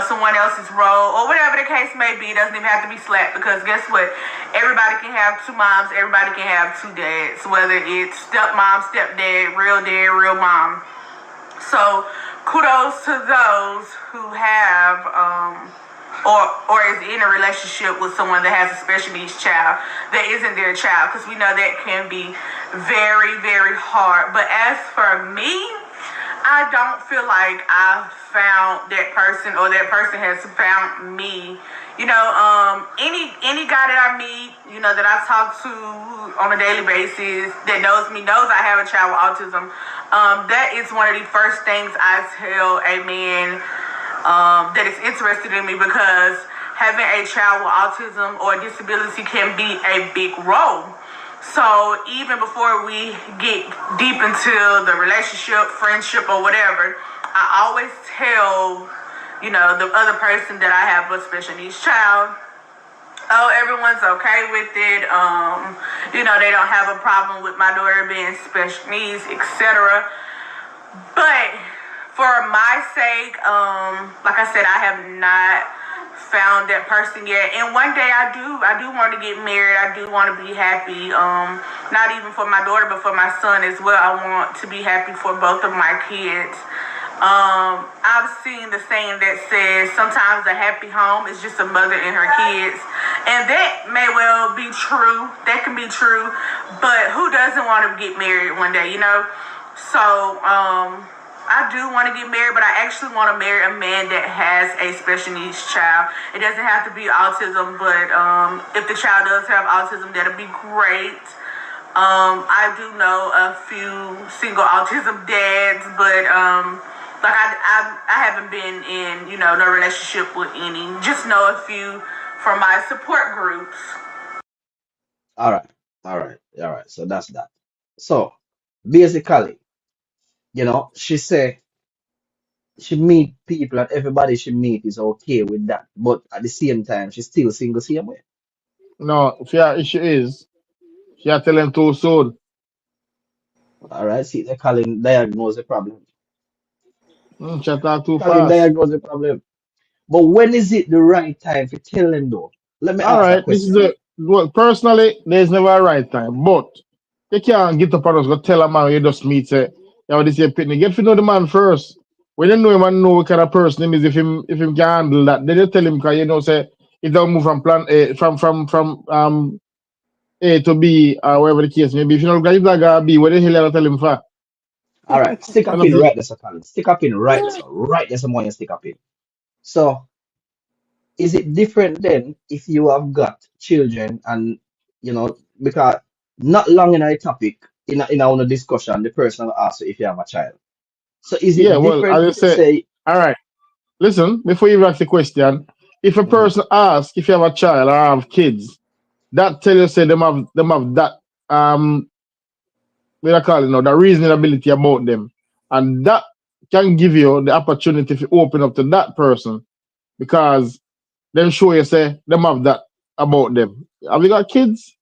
someone else's role or whatever the case may be. It doesn't even have to be slack, because guess what? Everybody can have two moms. Everybody can have two dads, whether it's stepmom, stepdad, real mom. So kudos to those who have or is in a relationship with someone that has a special needs child that isn't their child, because we know that can be very, very hard. But as for me, I don't feel like I found that person or that person has found me. Any guy that I meet, that I talk to on a daily basis that knows me knows I have a child with autism. That is one of the first things I tell a man that is interested in me, because having a child with autism or disability can be a big role. So even before we get deep into the relationship, friendship, or whatever, I always tell, the other person that I have a special needs child, oh, everyone's okay with it. They don't have a problem with my daughter being special needs, etc. But for my sake, like I said, I have not found that person yet. And one day I do want to get married. I do want to be happy. Not even for my daughter, but for my son as well. I want to be happy for both of my kids. I've seen the saying that says sometimes a happy home is just a mother and her kids. And that may well be true. That can be true. But who doesn't want to get married one day, So, I do want to get married, but I actually want to marry a man that has a special needs child. It doesn't have to be autism, but if the child does have autism, that'll be great. I do know a few single autism dads, but I haven't been in, no relationship with any. Just know a few from my support groups. All right. So that's that. So basically, she say she meet people and everybody she meet is okay with that, but at the same time, she's still single same way. No, her issue is she are telling too soon. All right, see, they calling diagnose the problem. She talk too Calling fast. diagnose the problem. But when is it the right time for tell them though? Let me All ask that right, this is question. well, personally, there's never a right time, but you can't get up and just go tell a man you just meet, say, this is a pitney. Get to know the man first. When you know him and know what kind of person he is, if him can handle that, then you tell him, because say if don't move from plan A, from A to B, or whatever the case may be. If you don't got B, what the hell you tell him for? All right, stick up in right there, so Colin. Stick up in right there, so right there, someone you stick up in. So is it different then if you have got children and because not long in a topic in our discussion, the person will ask you if you have a child. So is it Well, different I if just you say, say all right, listen, before you ask the question, if a person asks if you have a child or have kids, that tell you say them have that what I call it, that reasonability about them. And that can give you the opportunity to open up to that person, because them show you say them have that about them. Have you got kids?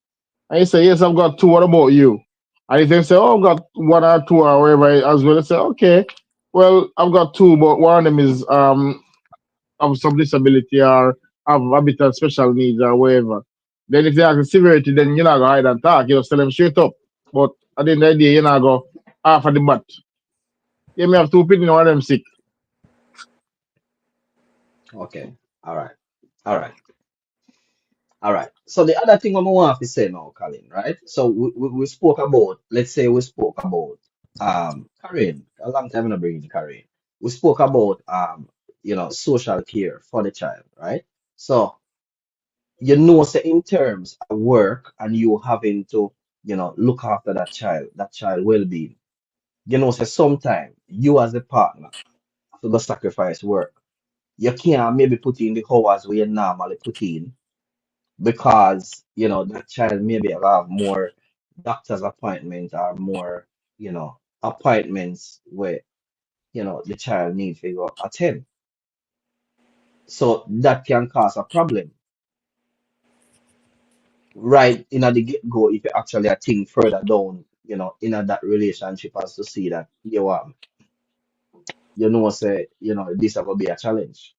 And you say, yes, I've got two. What about you? And if they say, oh, I've got one or two or whatever as well, they say, okay, well, I've got two, but one of them is of some disability or have a bit of special needs or whatever. Then if they have the severity, then you're not going to hide and talk. You just tell them straight up. But at the end of the day, you're not going to half of the bat. Yeah, me have two pitch, one of them sick. Okay. All right. All right. All right. So the other thing I want to say now, Colin, right? So we spoke about, let's say we spoke about Karen, a long time ago bringing Karen. We spoke about social care for the child, right? So say in terms of work and you having to, look after that child well-being. Say sometimes you as a partner have to go sacrifice work. You can't maybe put in the hours where you normally put in because that child maybe have more doctor's appointments or more appointments where the child needs to go attend, so that can cause a problem right in at the get-go if you actually think further down in that relationship as to see that say this is gonna be a challenge.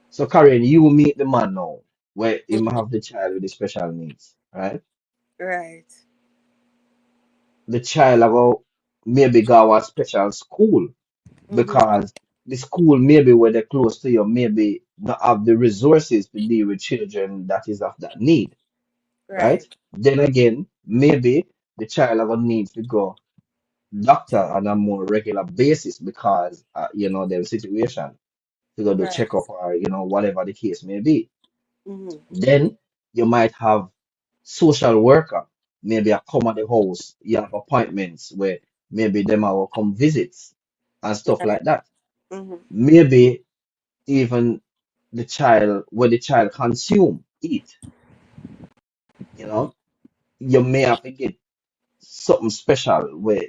So Karen, you meet the man now where him have the child with the special needs, right? Right. The child about maybe go a special school Mm-hmm. because the school maybe where they're close to you maybe not have the resources to deal with children that is of that need, right? Right. Then again, maybe the child ever needs to go doctor on a more regular basis because their situation to go do Right. checkup or whatever the case may be. Mm-hmm. Then you might have social worker, maybe a come at the house, you have appointments where maybe them will come visits and stuff Right. like that. Mm-hmm. Maybe even where the child consume, eat, you know, you may have to get something special where,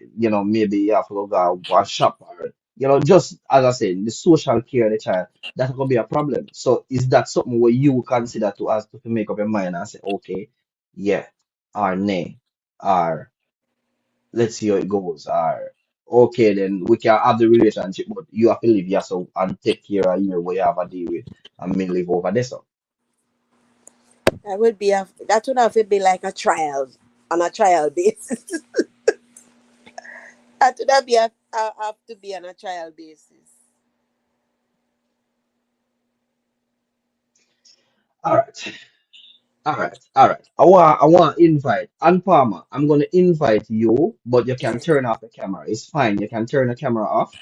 maybe you have to go one shop or, just as I said, the social care of the child, that's gonna be a problem. So is that something where you consider to us to make up your mind and say, okay, yeah, or nay, or let's see how it goes, or okay, then we can have the relationship, but you have to live yourself and take care of you where you have a deal with and me live over there. So That would have to be like a trial on a trial basis. That would have to be on a trial basis. all right. All right. I want to invite Ann Palmer. I'm gonna invite you, but you can turn off the camera. It's fine. You can turn the camera off.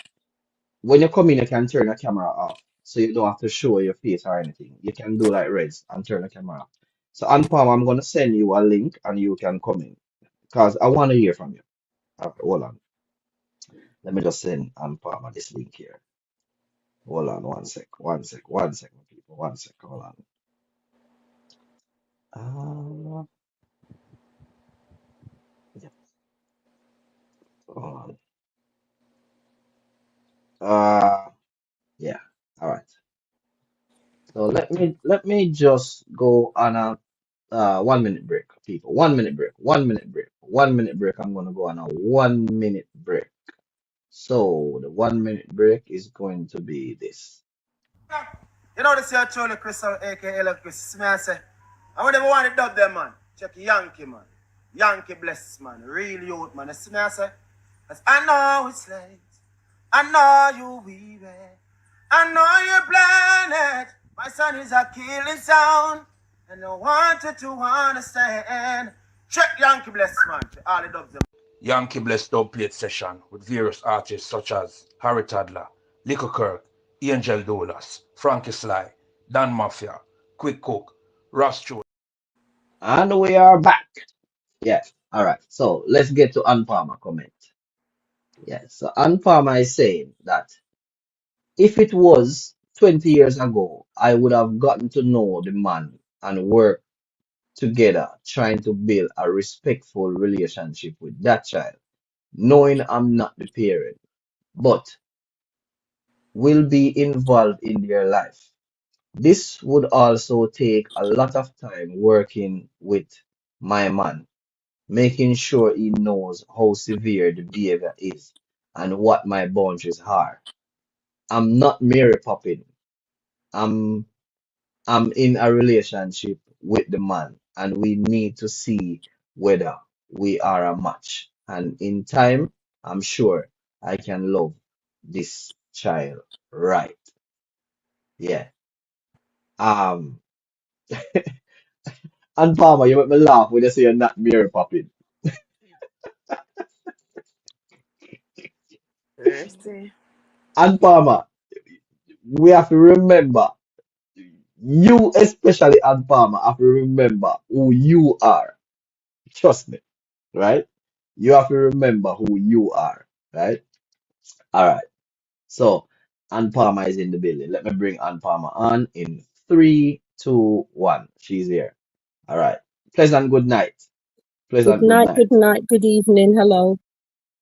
When you come in, you can turn the camera off, so you don't have to show your face or anything. You can do like Reds and turn the camera off. So Ann Palmer, I'm gonna send you a link and you can come in because I want to hear from you. All right, hold on. Let me just send Ann Palmer this link here. Hold on, one sec, people, one sec. Hold on. Yeah, hold on. Yeah. All right. So let me just go on a 1 minute break, people. 1 minute break. 1 minute break. 1 minute break. I'm gonna go on a 1 minute break. So the 1 minute break is going to be this. This is Charlie Crystal, aka Love Chris. Me I say, I want them want to dub them, man. Check Yankee, man. Yankee bless, man. Real youth, man. You see me I say, as I know it's late. I know you weary. I know you're blinded. My son is a killing sound. And I want you to understand. Check Yankee bless, man. All the dubs them. Yankee Bless dubplate session with various artists such as Harry Tadler, Lico Kirk, Angel Dolas, Frankie Sly, Dan Mafia, Quick Cook, Ross Chosen. And we are back. Yeah. All right. So let's get to Ann Palmer comment. Yeah. So Ann Palmer is saying that if it was 20 years ago, I would have gotten to know the man and work together trying to build a respectful relationship with that child, knowing I'm not the parent, but will be involved in their life. This would also take a lot of time working with my man, making sure he knows how severe the behavior is and what my boundaries are. I'm not Mary Poppins. I'm I'm in a relationship with the man and we need to see whether we are a match. And in time, I'm sure I can love this child right. Yeah. Um, and Palmer, you make me laugh when you say you're not Mary Poppins. Mercy. And Palmer, we have to remember, you especially and Palmer have to remember who you are. Trust me, right? You have to remember who you are, right? All right. So, Ann Palmer is in the building. Let me bring Ann Palmer on in 3, 2, 1. She's here. All right. Pleasant good night. Good Pleasant good night, night. good night, good evening. Hello.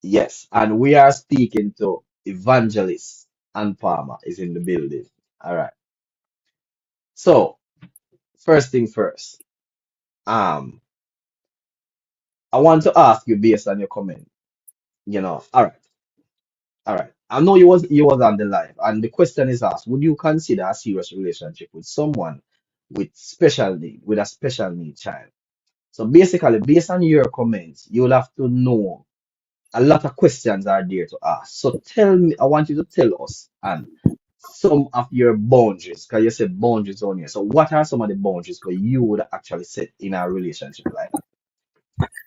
Yes. And we are speaking to Evangelist Ann Palmer is in the building. All right. So, first thing first. Um, I want to ask you based on your comment. All right. All right. I know you was on the live, and the question is asked: would you consider a serious relationship with someone with a special need child? So basically, based on your comments, you'll have to know a lot of questions are there to ask. So tell me, I want you to tell us and some of your boundaries, because you said boundaries on here. So what are some of the boundaries that you would actually set in a relationship like that?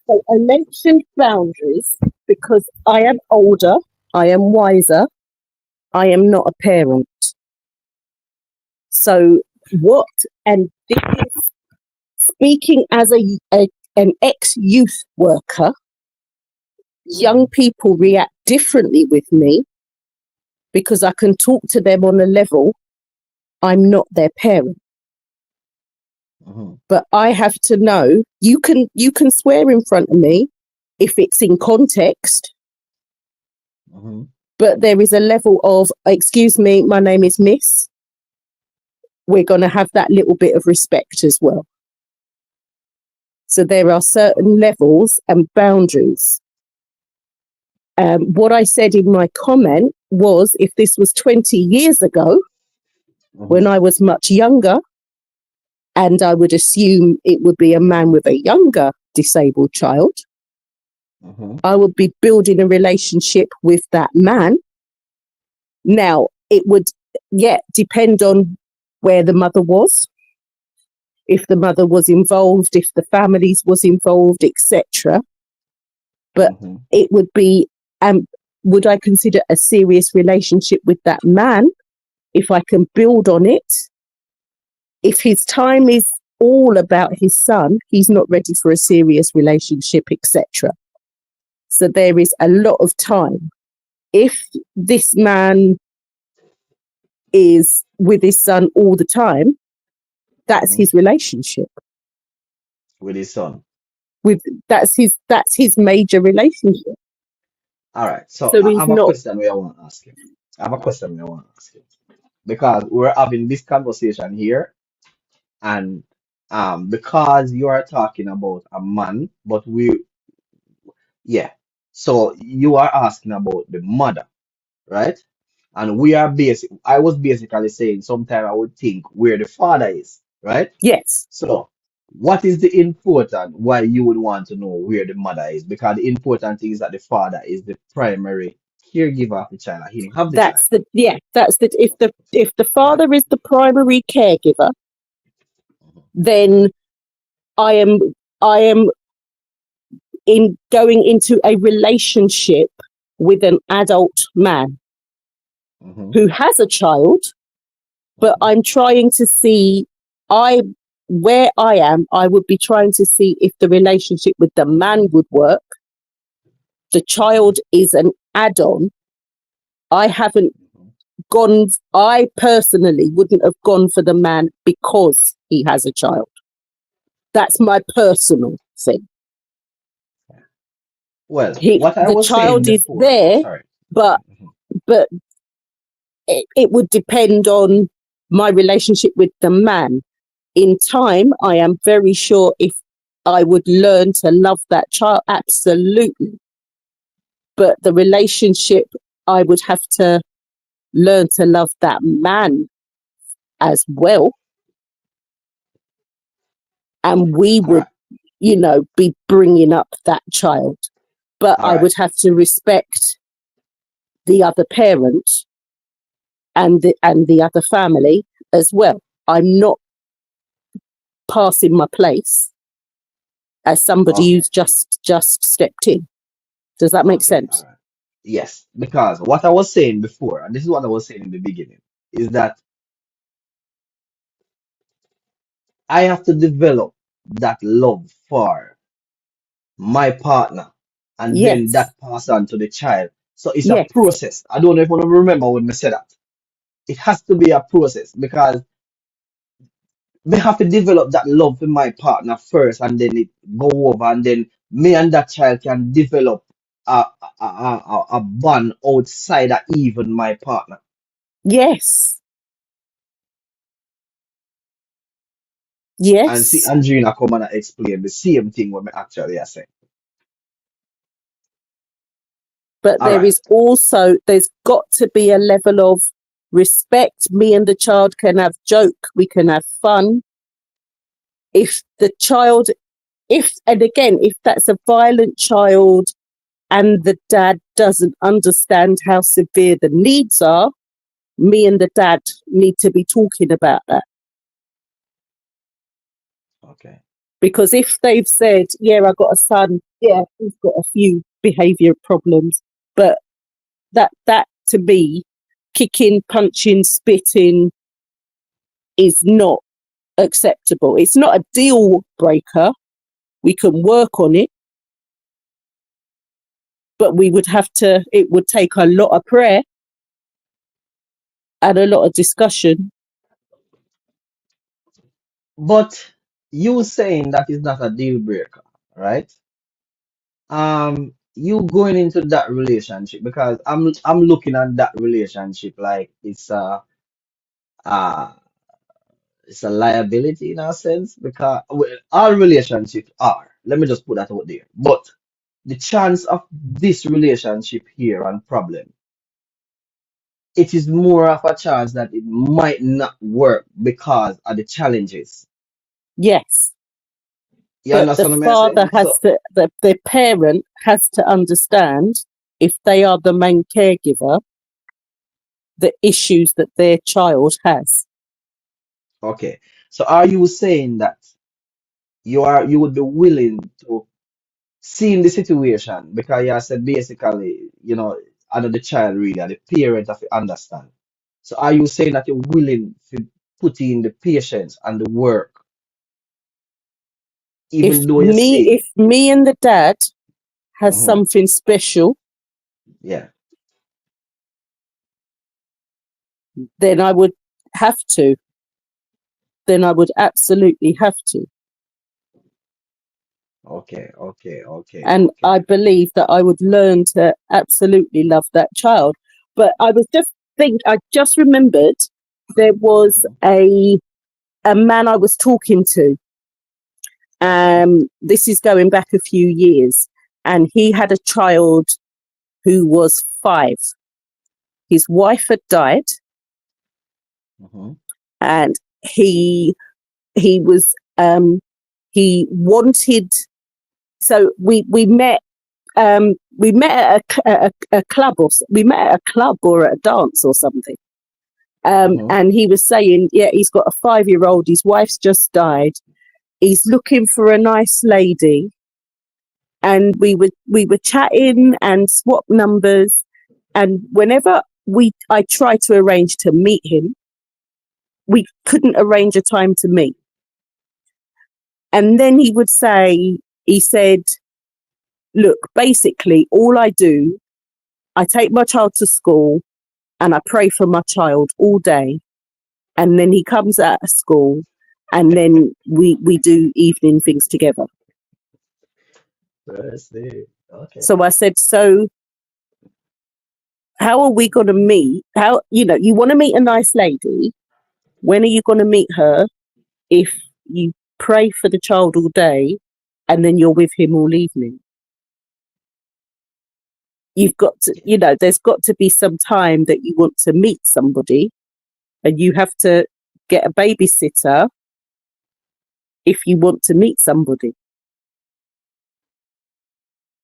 So I mentioned boundaries because I am older, I am wiser, I am not a parent. So what, and this is speaking as an ex-youth worker, young people react differently with me because I can talk to them on a level. I'm not their parent. But I have to know, you can swear in front of me if it's in context, but there is a level of, excuse me, my name is Miss. We're going to have that little bit of respect as well. So there are certain levels and boundaries. What I said in my comment was, if this was 20 years ago, when I was much younger, and I would assume it would be a man with a younger disabled child, I would be building a relationship with that man. Now, it would, depend on where the mother was, if the mother was involved, if the families was involved, etc. But it would be, would I consider a serious relationship with that man if I can build on it? If his time is all about his son, he's not ready for a serious relationship, etc. So there is a lot of time. If this man is with his son all the time, that's his relationship. With his son. That's his major relationship. All right. So So I he's have a not. question where I want to ask him. Because we're having this conversation here, and because you are talking about a man, but so you are asking about the mother, right? And I was basically saying sometime I would think where the father is, right? Yes. So what is the important why you would want to know where the mother is? Because the important thing is that the father is the primary caregiver of the child. He didn't have the child. If the father is the primary caregiver, then I am in going into a relationship with an adult man who has a child, but I'm trying to see, where I am, I would be trying to see if the relationship with the man would work. The child is an add-on. I personally wouldn't have gone for the man because he has a child. That's my personal thing. Well, what I The was child saying is before, there, sorry. but it would depend on my relationship with the man. In time, I am very sure if I would learn to love that child, absolutely. But the relationship, I would have to learn to love that man as well. And we would, be bringing up that child. but All I right. would have to respect the other parent and the other family as well. I'm not passing my place as somebody Okay. who's just stepped in. Does that make Okay. All sense? right. Yes, because what I was saying before, and this is what I was saying in the beginning, is that I have to develop that love for my partner and then Yes. that pass on to the child. So it's a Yes. process. I don't know if you remember when I said that. It has to be a process because me have to develop that love for my partner first and then it go over and then me and that child can develop a bond outside of even my partner. Yes. And see Yes. Andrina come and explain the same thing what me actually are saying. But All there right. is also, there's got to be a level of respect. Me and the child can have joke, we can have fun. If the child, and again, if that's a violent child and the dad doesn't understand how severe the needs are, me and the dad need to be talking about that. Okay. Because if they've said, yeah, I got a son, yeah, he's got a few behaviour problems, but that to me, kicking, punching, spitting is not acceptable. It's not a deal breaker. We can work on it, but we would have to, it would take a lot of prayer and a lot of discussion. But you saying that is not a deal breaker, right? You going into that relationship because I'm looking at that relationship like uh it's a liability in a sense because well, all relationships are. Let me just put that out there. But the chance of this relationship here and problem, it is more of a chance that it might not work because of the challenges. Yes. You But the understand what I'm father saying? has So to, the parent has to understand, if they are the main caregiver, the issues that their child has. okay. So are you saying that you would be willing to see in the situation because you said basically, I know the child really and the parent have to understand. So are you saying that you're willing to put in the patience and the work, even though you see, If me and the dad has Mhm. something special, Yeah, then I would have to. Then I would absolutely have to. okay. And I believe that I would learn to absolutely love that child. But I was I just remembered there was a man I was talking to. This is going back a few years, and he had a child who was 5. His wife had died, and he was he wanted. So we met at a club, or we met at a club or at a dance or something. And he was saying, yeah, he's got a 5-year-old. His wife's just died. He's looking for a nice lady. And we were chatting and swap numbers. And whenever I tried to arrange to meet him, we couldn't arrange a time to meet. And then he said, look, basically all I do, I take my child to school and I pray for my child all day. And then he comes out of school and then we do evening things together. Okay. So I said, so how are we going to meet? How, you want to meet a nice lady. When are you going to meet her if you pray for the child all day and then you're with him all evening? You've got to, there's got to be some time that you want to meet somebody, and you have to get a babysitter if you want to meet somebody.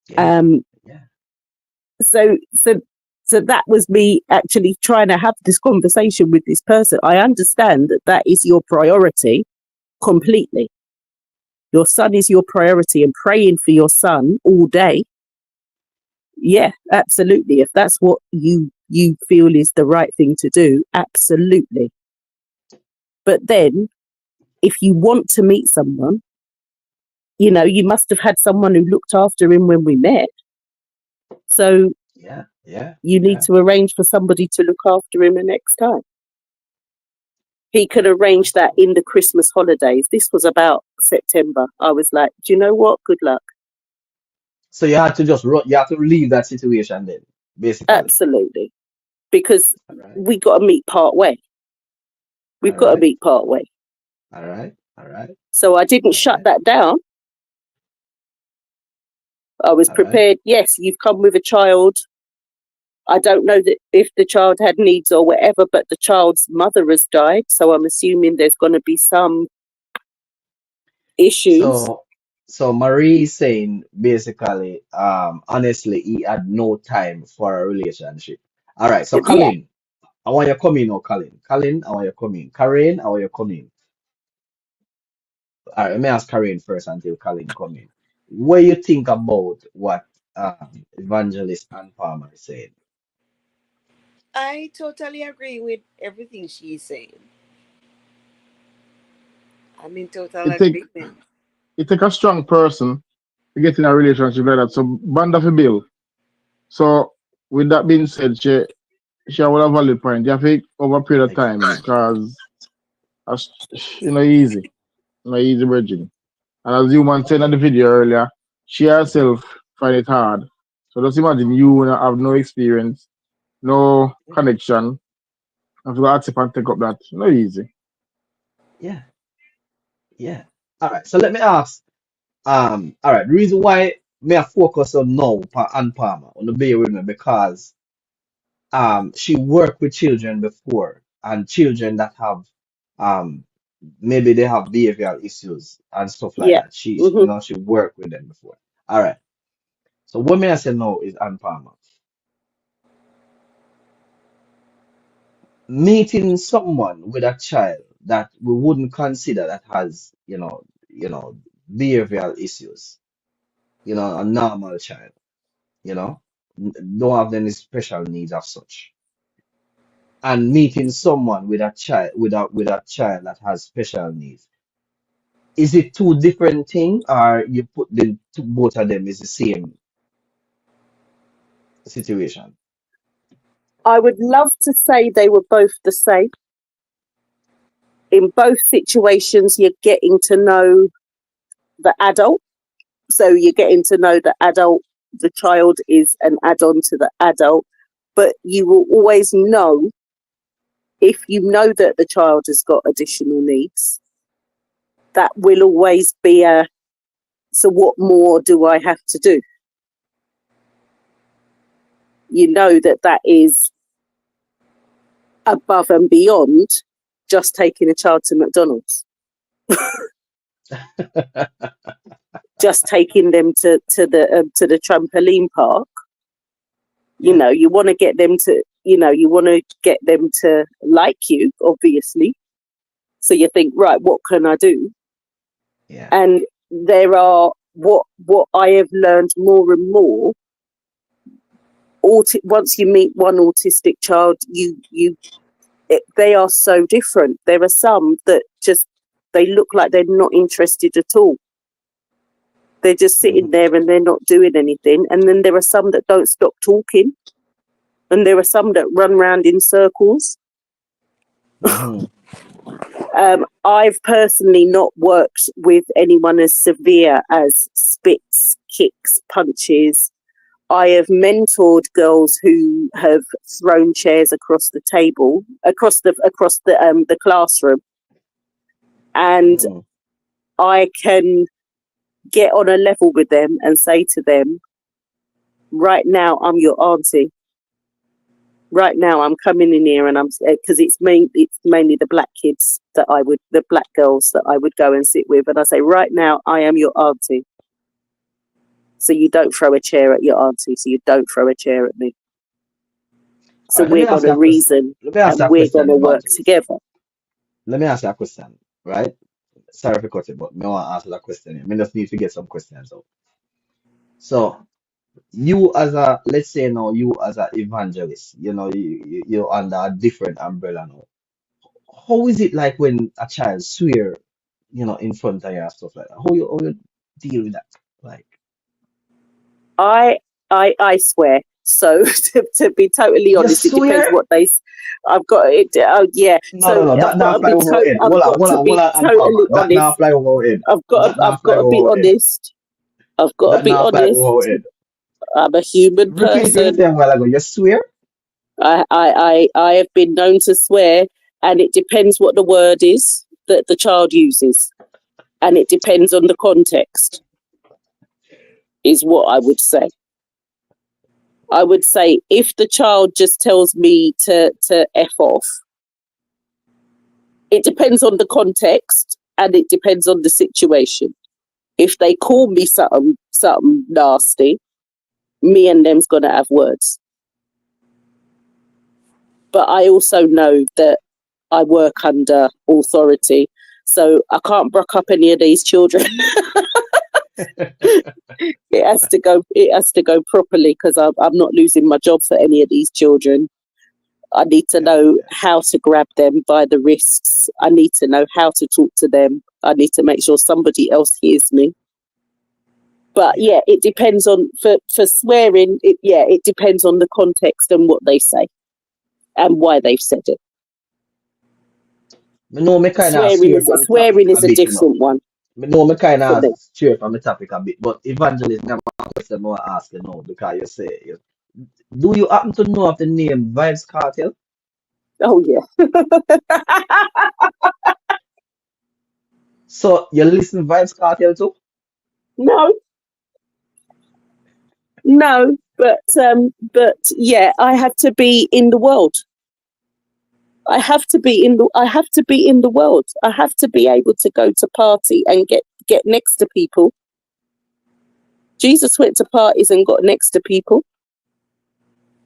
Yeah. so that was me actually trying to have this conversation with this person. I understand that that is your priority completely. Your son is your priority, and praying for your son all day. Yeah, absolutely. If that's what you feel is the right thing to do, absolutely. But then if you want to meet someone, you must have had someone who looked after him when we met. So you need to arrange for somebody to look after him the next time. He could arrange that in the Christmas holidays. This was about September. I was like, do you know what? Good luck. So you had to you have to leave that situation then, basically. Absolutely. Because we got to meet part way. We've got to meet part way. All right. So I didn't shut that down. I was prepared. Yes, you've come with a child. I don't know that if the child had needs or whatever, but the child's mother has died. So I'm assuming there's going to be some issues. So Marie is saying basically, honestly, he had no time for a relationship. All right. So Colin, I want you to come in now, Colin. Colin, I want you to come in. Karen, I want you to come in. All right, let me ask Karen first until Colin come in. What do you think about what Evangelist Ann Palmer said? I totally agree with everything she's saying. I'm in total agreement. It take a strong person to get in a relationship like that. So band of a bill. So with that being said, she have a valid point. You have to over a period of time because easy. Easy virgin. And as you man said in the video earlier, she herself find it hard. So just imagine you have no experience, no connection. Have to accept and take up that. No easy. Yeah. All right. So let me ask. All right. The reason why may I focus on now Ann Palmer on the bear with me because she worked with children before and children that have maybe they have behavioral issues and stuff like that. She worked with them before. All right. So what may I say now is Ann Palmer. Meeting someone with a child that we wouldn't consider that has, behavioral issues, a normal child, don't have any special needs of such. And meeting someone with a child with a child that has special needs. Is it two different things or you put both of them is the same situation? I would love to say they were both the same. In both situations, you're getting to know the adult. So you're getting to know the adult. The child is an add-on to the adult. But you will always know, if you know that the child has got additional needs, that will always be so what more do I have to do? You know that is above and beyond just taking a child to McDonald's. Just taking them to the trampoline park. You want to get them to, you want to get them to like you, obviously. So you think, right, what can I do? Yeah. And there are what I have learned more and more. Once you meet one autistic child, they are so different. There are some that they look like they're not interested at all. They're just sitting there and they're not doing anything. And then there are some that don't stop talking. And there are some that run around in circles. I've personally not worked with anyone as severe as spits, kicks, punches. I have mentored girls who have thrown chairs across the table, across the classroom, and I can get on a level with them and say to them, right now I'm your auntie. Right now I'm coming in here and because it's mainly the black kids the black girls that I would go and sit with, and I say, right now I am your auntie. So you don't throw a chair at your auntie. So you don't throw a chair at me. So Alright, let me we're ask going you to a question. reason Let me ask you and a we're question, going to work Evangelist. together. Let me ask you a question, right? Sorry for cutting, but me want to answer that question. I just need to get some questions out. So you as a, let's say now, you as an evangelist, you're under a different umbrella now. How is it like when a child swear, in front of you and stuff like that? How you deal with that? Like, I swear. So to be totally you honest, it depends swear? what I've got it. Oh yeah. No, So that now fly over our head. I've Hold got on, to hold be on, and totally power. That now honest. fly over our head. That now I've fly got to be over our head. honest. I've got to That be now fly over our honest. head. I'm a human Repeat what you person. said a while ago. You swear? I have been known to swear, and it depends what the word is that the child uses, and it depends on the context. Is what I would say. I would say if the child just tells me to F off, it depends on the context and it depends on the situation. If they call me something nasty, me and them's gonna have words. But I also know that I work under authority, so I can't bruck up any of these children. It has to go properly because I'm not losing my job for any of these children. I need to know how to grab them by the wrists. I need to know how to talk to them. I need to make sure somebody else hears me. But yeah, it depends on for swearing. It depends on the context and what they say and why they've said it. No, me kind of Swearing is a different one. No, me kind for of me. straight from the topic a bit, but evangelist never a question more ask you now because you say do you happen to know of the name Vibes Cartel? Oh yeah. So you listen Vibes Cartel too? No, but yeah, I have to be in the world. I have to be in the world. I have to be able to go to party and get next to people. Jesus went to parties and got next to people.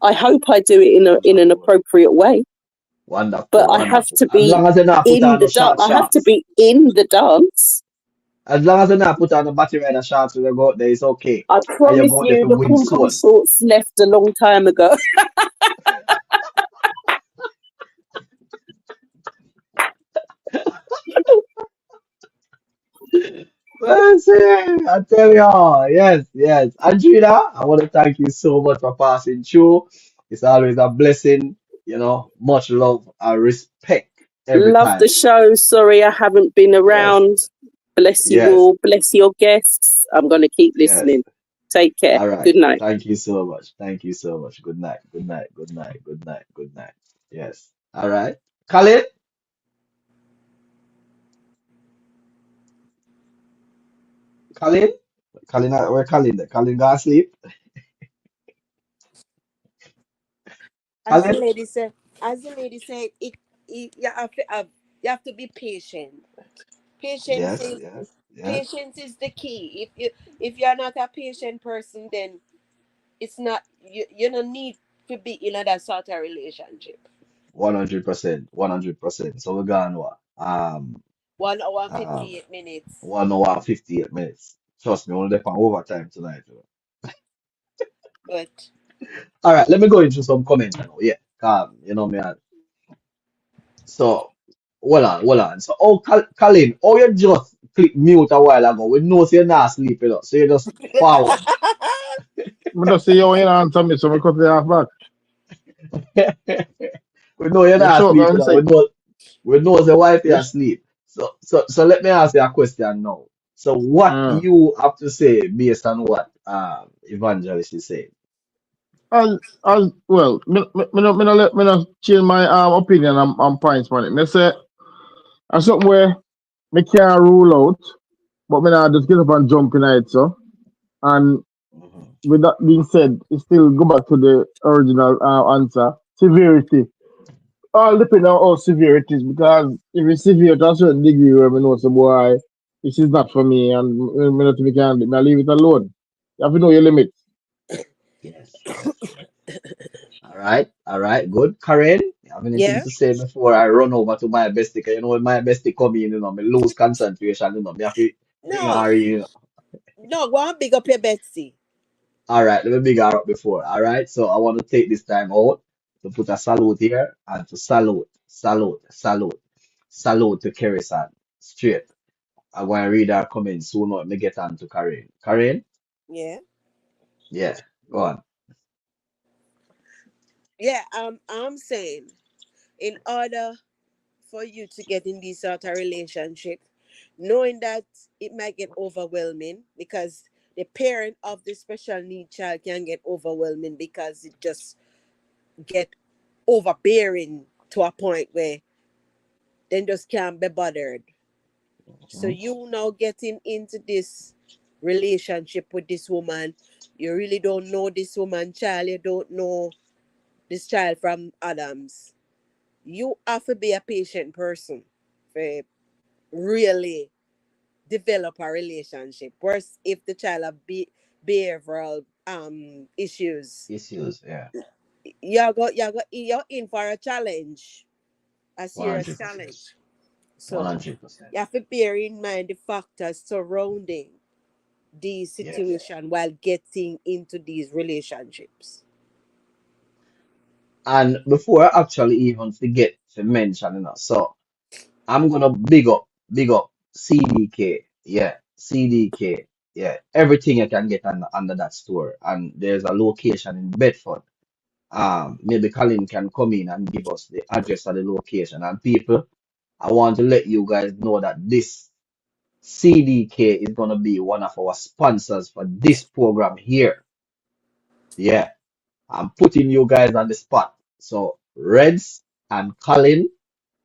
I hope I do it in an appropriate way. Wonderful. But I have to be as long as you not put on no short I have to shorts. be in the dance. As long as you not put on a battery rider shorts when you go out there, it's okay. I And you promise go out there you, to the win pom-pom souls. shorts left a long time ago. I tell you, yes. Andrea, I want to thank you so much for passing through. It's always a blessing, much love and respect every Love the time. show. Sorry I haven't been around. Bless you Yes. all. Bless your guests. I'm going to keep Yes. listening. Take care. All right. Good night. Thank you so much. Good night. Yes. All right. Colin? Where Colin? Colin got sleep? As the Colin? lady said, you have to be patient. Patience Yes. is patience is the key. If you're not a patient person, then it's not you don't need to be in that sort of relationship. 100%. 100%. So we're gone what? 1 hour and Um, 58 minutes. 1 hour and 58 minutes. Trust me, we're only on overtime tonight. But All right, let me go into some comments now. Yeah. Me. So, hold on. So, Colin, you just click mute a while ago. We know you're not sleeping, so you just forward. I just see you when you answer me, so I cut it off back. We know you're You not sure, sleeping. man? Say, We know the wife is yes. asleep. So let me ask you a question now. So what you have to say based on what Evangelist is saying? Well, me no change my opinion and points on it. Me say that's something where me can't rule out, but me not just get up and jump in it, so. And with that being said, it still go back to the original answer. Severity. All depends on how severe it is, because if it's severe to a certain degree where me know some boy, this is not for me and me not me can I leave it alone. You have to know your limit. Yes, yes. All right, good. Karen, you have anything Yeah. to say before I run over to my bestie? 'Cause you know when my bestie come in, me lose concentration, me have to bring No, her in. no, go and big up your Betsy. All right, let me big her up before. All right, so I want to take this time out to put a salute here and to salute to Kerisan. Straight. I'm going to read her comments soon. Let me get on to Karen. Karen, Yeah. yeah, go on. Yeah, I'm saying in order for you to get in this sort of relationship, knowing that it might get overwhelming because the parent of the special need child can get overwhelming because it just get overbearing to a point where they just can't be bothered. So you now getting into this relationship with this woman, you really don't know this woman child, you don't know this child from Adams. You have to be a patient person for really develop a relationship. Worse if the child have behavioral issues. Issues, yeah. You're in for a challenge, a serious 100%. challenge. So 100%. you have to bear in mind the factors surrounding these Yes. situation while getting into these relationships. And before I actually even forget to mention, so I'm gonna big up CDK. Yeah, CDK. Yeah, everything you can get under that store. And there's a location in Bedford. Maybe Colin can come in and give us the address of the location. And people, I want to let you guys know that this CDK is gonna be one of our sponsors for this program here. Yeah, I'm putting you guys on the spot. So Reds and Colin,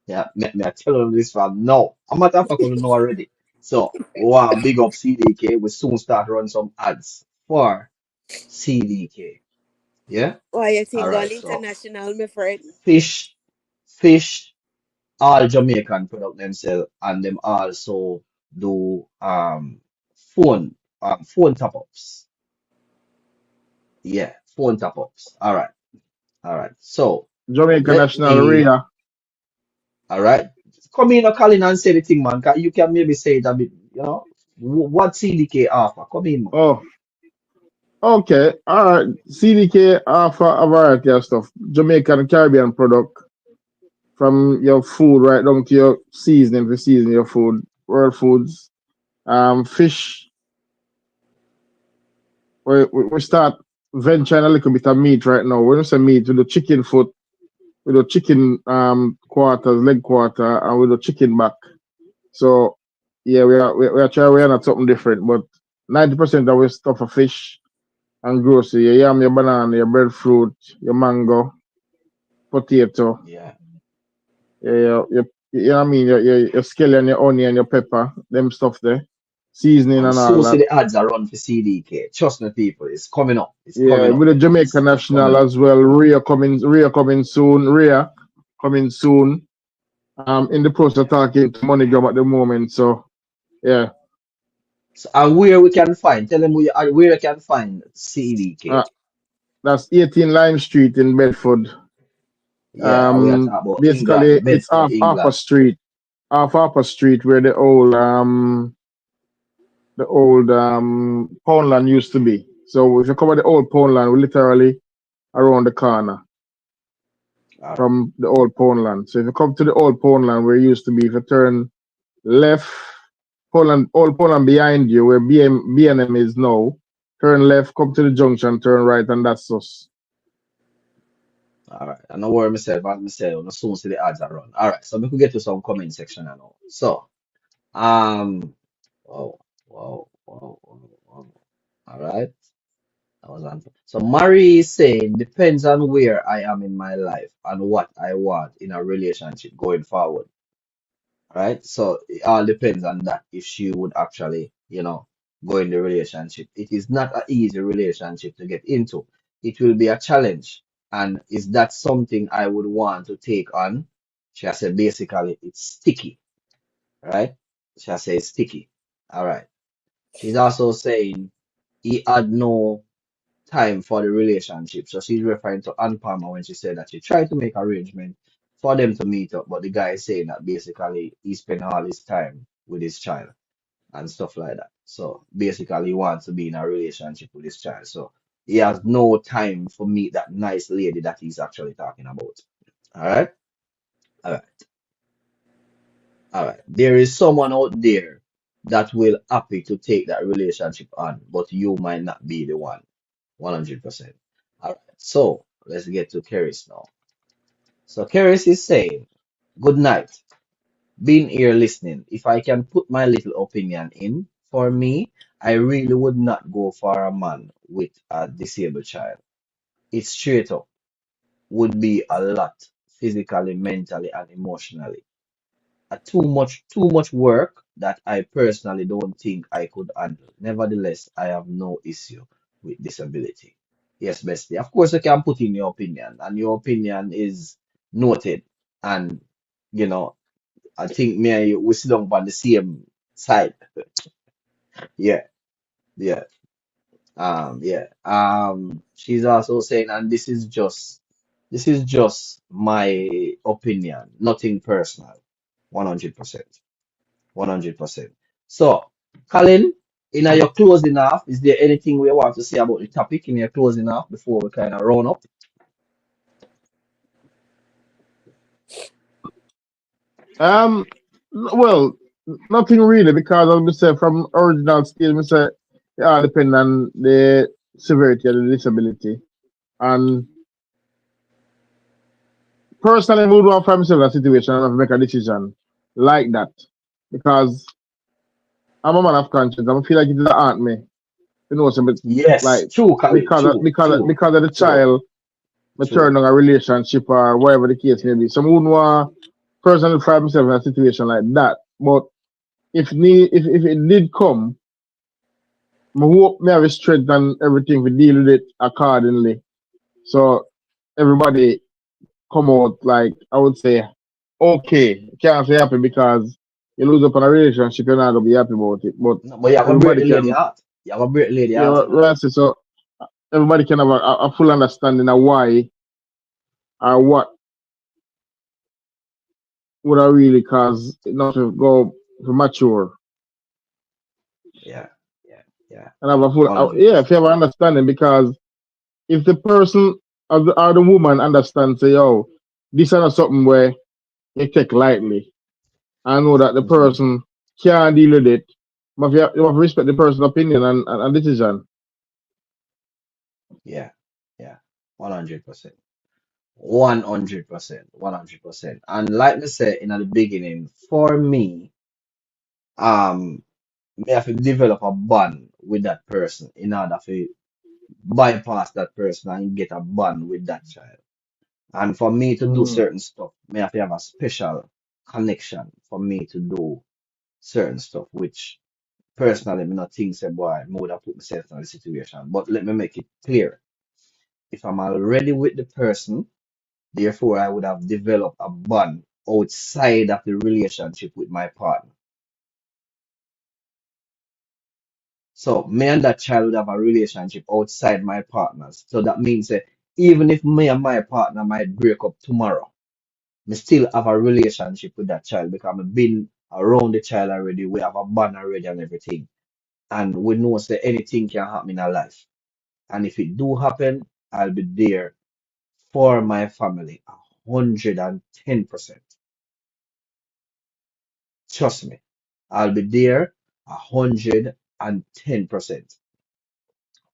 yeah, me I tell you this from now. I'm not going to know already. So wow, big up CDK. We soon start run some ads for CDK. Yeah. Why you All think going right. So international, my friend? fish, fish, all Jamaican product themselves, and them also do phone top ups. Yeah, phone top ups. All right. All right. So Jamaica let National me. Rhea. All right. Come in, Colin, and say the thing, man. You can maybe say it a bit, what CDK offer? Come in, man. Oh, okay. All right. CDK offer a variety of stuff. Jamaican Caribbean product from your food right down to your seasoning for season your food. World foods. Fish. We start venturing a little bit of meat right now. When we say meat, we do chicken foot, we do chicken quarters, leg quarter, and we do chicken back. So yeah, we are trying we are not something different, but 90% of our stuff are fish and grocery. Your yam, your banana, your breadfruit, your mango, potato. Yeah. You know what I mean? Your scallion, your onion, your pepper, them stuff there. Seasoning And and all soon see that. the ads are run for CDK. Trust me, people, it's coming up. It's Yeah, coming up. with the Jamaica National as well. Rhea coming soon. Rhea coming soon. In the process of talking to MoneyGram at the moment. So yeah. So, and where we can find, tell them where you can find CDK. That's 18 Lime Street in Bedford. Yeah, we are talking about Basically England, it's Bedford, off Harper England. Street. Off Harper Street where the old Poundland used to be. So if you cover the old Poundland, we're literally around the corner from the old Poundland. So if you come to the old Poundland where it used to be, if you turn left, old Poundland behind you where B&M is now, turn left, come to the junction, turn right, and that's us. All right. I know where myself, as myself, I'm soon see the ads are run. All right. So we could get to some comment section now. So, wow, wow, wow, wow, wow. All right. That was on. So Mary is saying depends on where I am in my life and what I want in a relationship going forward. Right? So it all depends on that if she would actually, go in the relationship. It is not an easy relationship to get into. It will be a challenge. And is that something I would want to take on? She has said basically it's sticky, right? She has said it's sticky. All right. She's also saying he had no time for the relationship. So she's referring to Ann Palmer when she said that she tried to make arrangement for them to meet up, but the guy is saying that basically he spent all his time with his child and stuff like that. So basically he wants to be in a relationship with his child. So he has no time for meet that nice lady that he's actually talking about. All right? All right. All right. There is someone out there that will happy to take that relationship on, but you might not be the one. 100%. All right. So let's get to Keris now. So Keris is saying, good night. Been here listening. If I can put my little opinion in, for me, I really would not go for a man with a disabled child. It's straight up. Would be a lot physically, mentally, and emotionally. Too much work that I personally don't think I could handle. Nevertheless, I have no issue with disability. Yes, bestie. Of course, you can put in your opinion, and your opinion is noted. And you know, I think me and you we sit down on the same side. Yeah, yeah, yeah. She's also saying, and this is just my opinion, nothing personal. 100%. 100%. So, Colin, in your closing off, is there anything we want to say about the topic in your closing off before we kind of round up? Well, nothing really because as I say from original stage, I say it all depend on the severity of the disability. And personally, I would want to find myself in a situation and have to make a decision like that because I'm a man of conscience. I feel like it aunt me. You know, so, but Yes, like true, Colin. True, true, because of the true, child, I true. turn on a relationship or whatever the case may be. Some wouldn't want personally find myself in a situation like that. But if it did come, I hope me have the strength and everything to deal with it accordingly. So everybody come out like I would say, okay. Can't say happy because you lose up on a relationship, you're not gonna be happy about it. But No, but you have a break everybody the lady can, heart. You have a break the lady yeah, heart, you know. well, that's it. So everybody can have a full understanding of why or what would I really cause it not to go to mature Yeah, yeah, yeah. and have a full, yeah, 100%. if you have an understanding because if the person or the woman understands, say, yo, this is not something where you take lightly. I know that the person can't deal with it. But you have to respect the person's opinion and decision. Yeah, yeah. 100%. 100%. 100%. And like me said in the beginning, for me, me have to develop a bond with that person in order to bypass that person and get a bond with that child. And for me to do certain stuff, me have to have a special connection for me to do certain stuff, which personally me not think say boy, I would have put myself in a situation. But let me make it clear. If I'm already with the person, therefore I would have developed a bond outside of the relationship with my partner. So me and that child would have a relationship outside my partners. So that means that even if me and my partner might break up tomorrow, me still have a relationship with that child because I've been around the child already. We have a bond already and everything. And we know that anything can happen in our life. And if it do happen, I'll be there for my family 110%. Trust me, I'll be there 110%.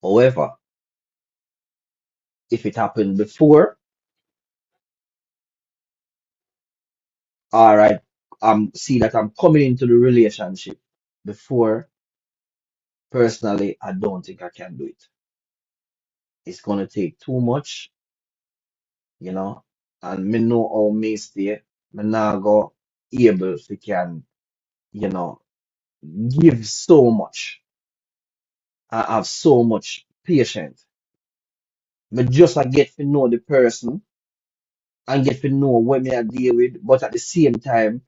However, if it happened before, all right, see that I'm coming into the relationship before, personally, I don't think I can do it. It's gonna take too much, you know, and me know how me stay. Me not go able to can, you know, give so much. I have so much patience. Me just I get to know the person and get to know what me I deal with, but at the same time,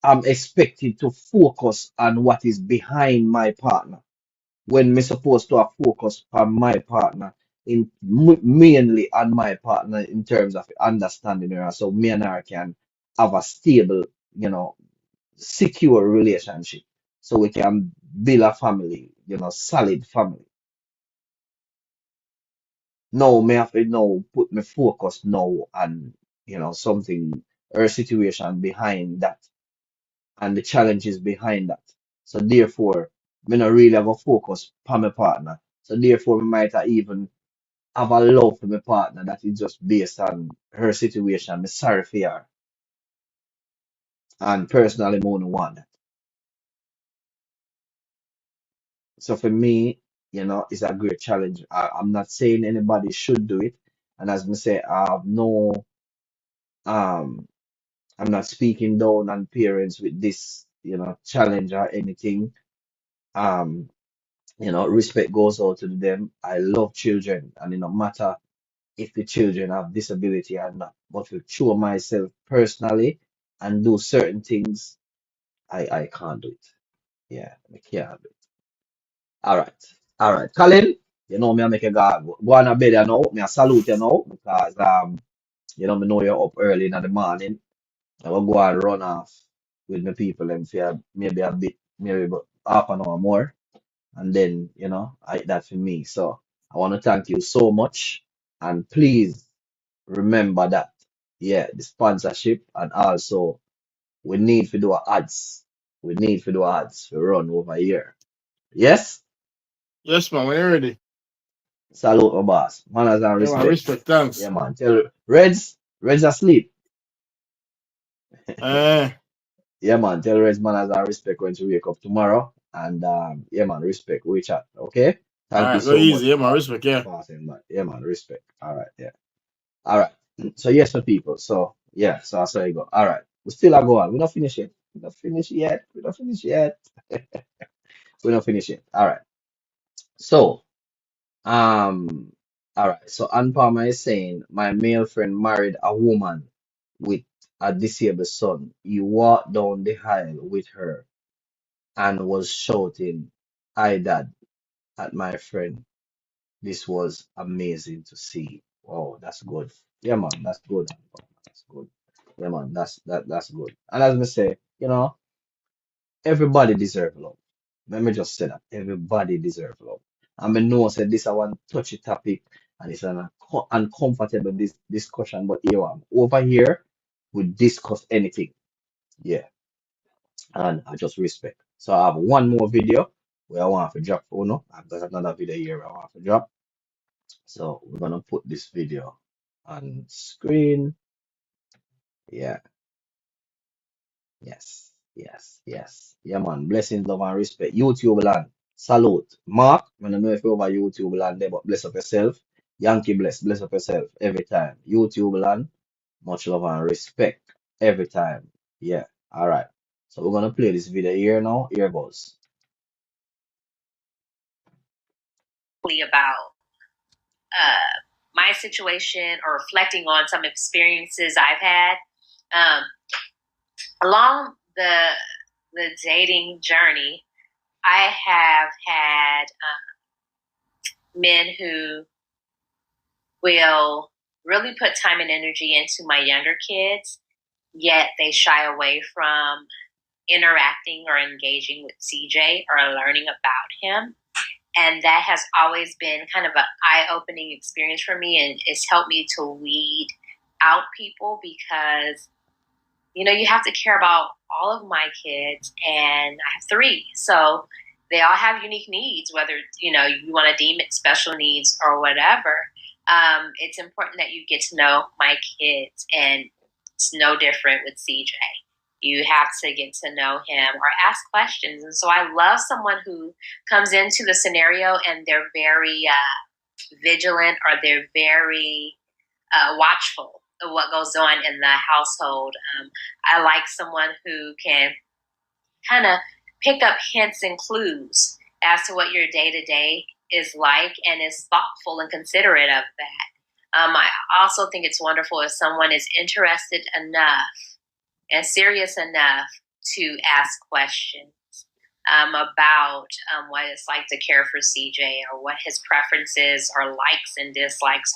I'm expected to focus on what is behind my partner. when me supposed to have focus on my partner mainly on my partner in terms of understanding her, so me and her can have a stable, secure relationship, so we can build a family, solid family. Now me have to now put my focus now on, something, her situation behind that and the challenges behind that. So therefore, me not really have a focus on my partner. So therefore, we might have even have a love for my partner that is just based on her situation. Me sorry for her. And personally, I don't want that. So for me, it's a great challenge. I'm not saying anybody should do it. And as me say, I have no, um, I'm not speaking down on parents with this, challenge or anything. Um, respect goes out to them. I love children, and it no matter if the children have disability or not. But to show myself personally and do certain things, I can't do it. Yeah, I can't do it. All right. All right. Colin, me I make a go on a bed now. Me I salute you now because me know you're up early in the morning. I will go and run off with my people and for maybe a bit, maybe about half an hour more. And then, that's for me. So I want to thank you so much. And please remember that, yeah, the sponsorship, and also we need to do our ads. We need to do our ads to run over here. Yes? Yes, man, when you're ready. Salute, my boss. Manners and Yeah, man, respect. respect, thanks. Yeah, man. Tell Reds asleep. Eh, Yeah, man. Tell Reds manners and respect when to wake up tomorrow. And yeah, man, respect. We chat. Okay? Thank you alright, go so much easy. Yeah, man, for respect, yeah. passing, man. Yeah, man, respect. All right, yeah. All right. So yes, my people. So yeah, so I saw you go. All right. We still are going. We not finished yet. We not finished yet. We not finished yet. We not finished yet. All right. So all right. So Ann Palmer is saying my male friend married a woman with a disabled son. He walked down the aisle with her and was shouting, "Hi, Dad," at my friend. This was amazing to see. Oh, that's good. Yeah, man, that's good. That's good. Yeah, man, that's good. And as I say, everybody deserve love. Let me just say that everybody deserve love. And I know said this I one touchy topic and it's an uncomfortable discussion, but here I'm over here we discuss anything. Yeah, and I just respect. So I have one more video where I want to drop. Oh no, I've got another video here where I want to drop. So we're gonna put this video on screen. Yeah, yes, yes, yes. Yeah, man. Blessings, love, and respect. YouTube land. Salute. Mark, I don't know if you're over YouTube land there, but bless up yourself. Yankee bless up yourself every time. YouTube land, much love and respect every time. Yeah, all right. So we're gonna play this video here now. Here goes. About my situation or reflecting on some experiences I've had along the dating journey. I have had men who will really put time and energy into my younger kids, yet they shy away from interacting or engaging with CJ or learning about him. And that has always been kind of an eye-opening experience for me, and it's helped me to weed out people because, you have to care about all of my kids, and I have 3. So they all have unique needs, whether, you want to deem it special needs or whatever. It's important that you get to know my kids, and it's no different with CJ. You have to get to know him or ask questions. And so I love someone who comes into the scenario and they're very vigilant, or they're very watchful of what goes on in the household. I like someone who can kind of pick up hints and clues as to what your day-to-day is like and is thoughtful and considerate of that. I also think it's wonderful if someone is interested enough and serious enough to ask questions. about what it's like to care for CJ or what his preferences or likes and dislikes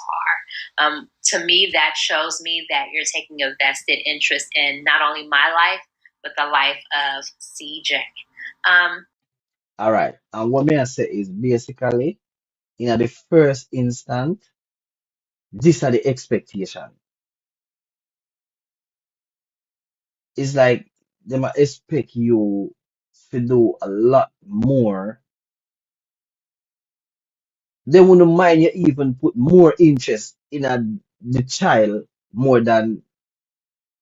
are. To me, that shows me that you're taking a vested interest in not only my life, but the life of CJ. All right. And what may I say is basically, in the first instant, these are the expectation. It's like they might expect you to do a lot more. They wouldn't mind you even put more interest in the child more than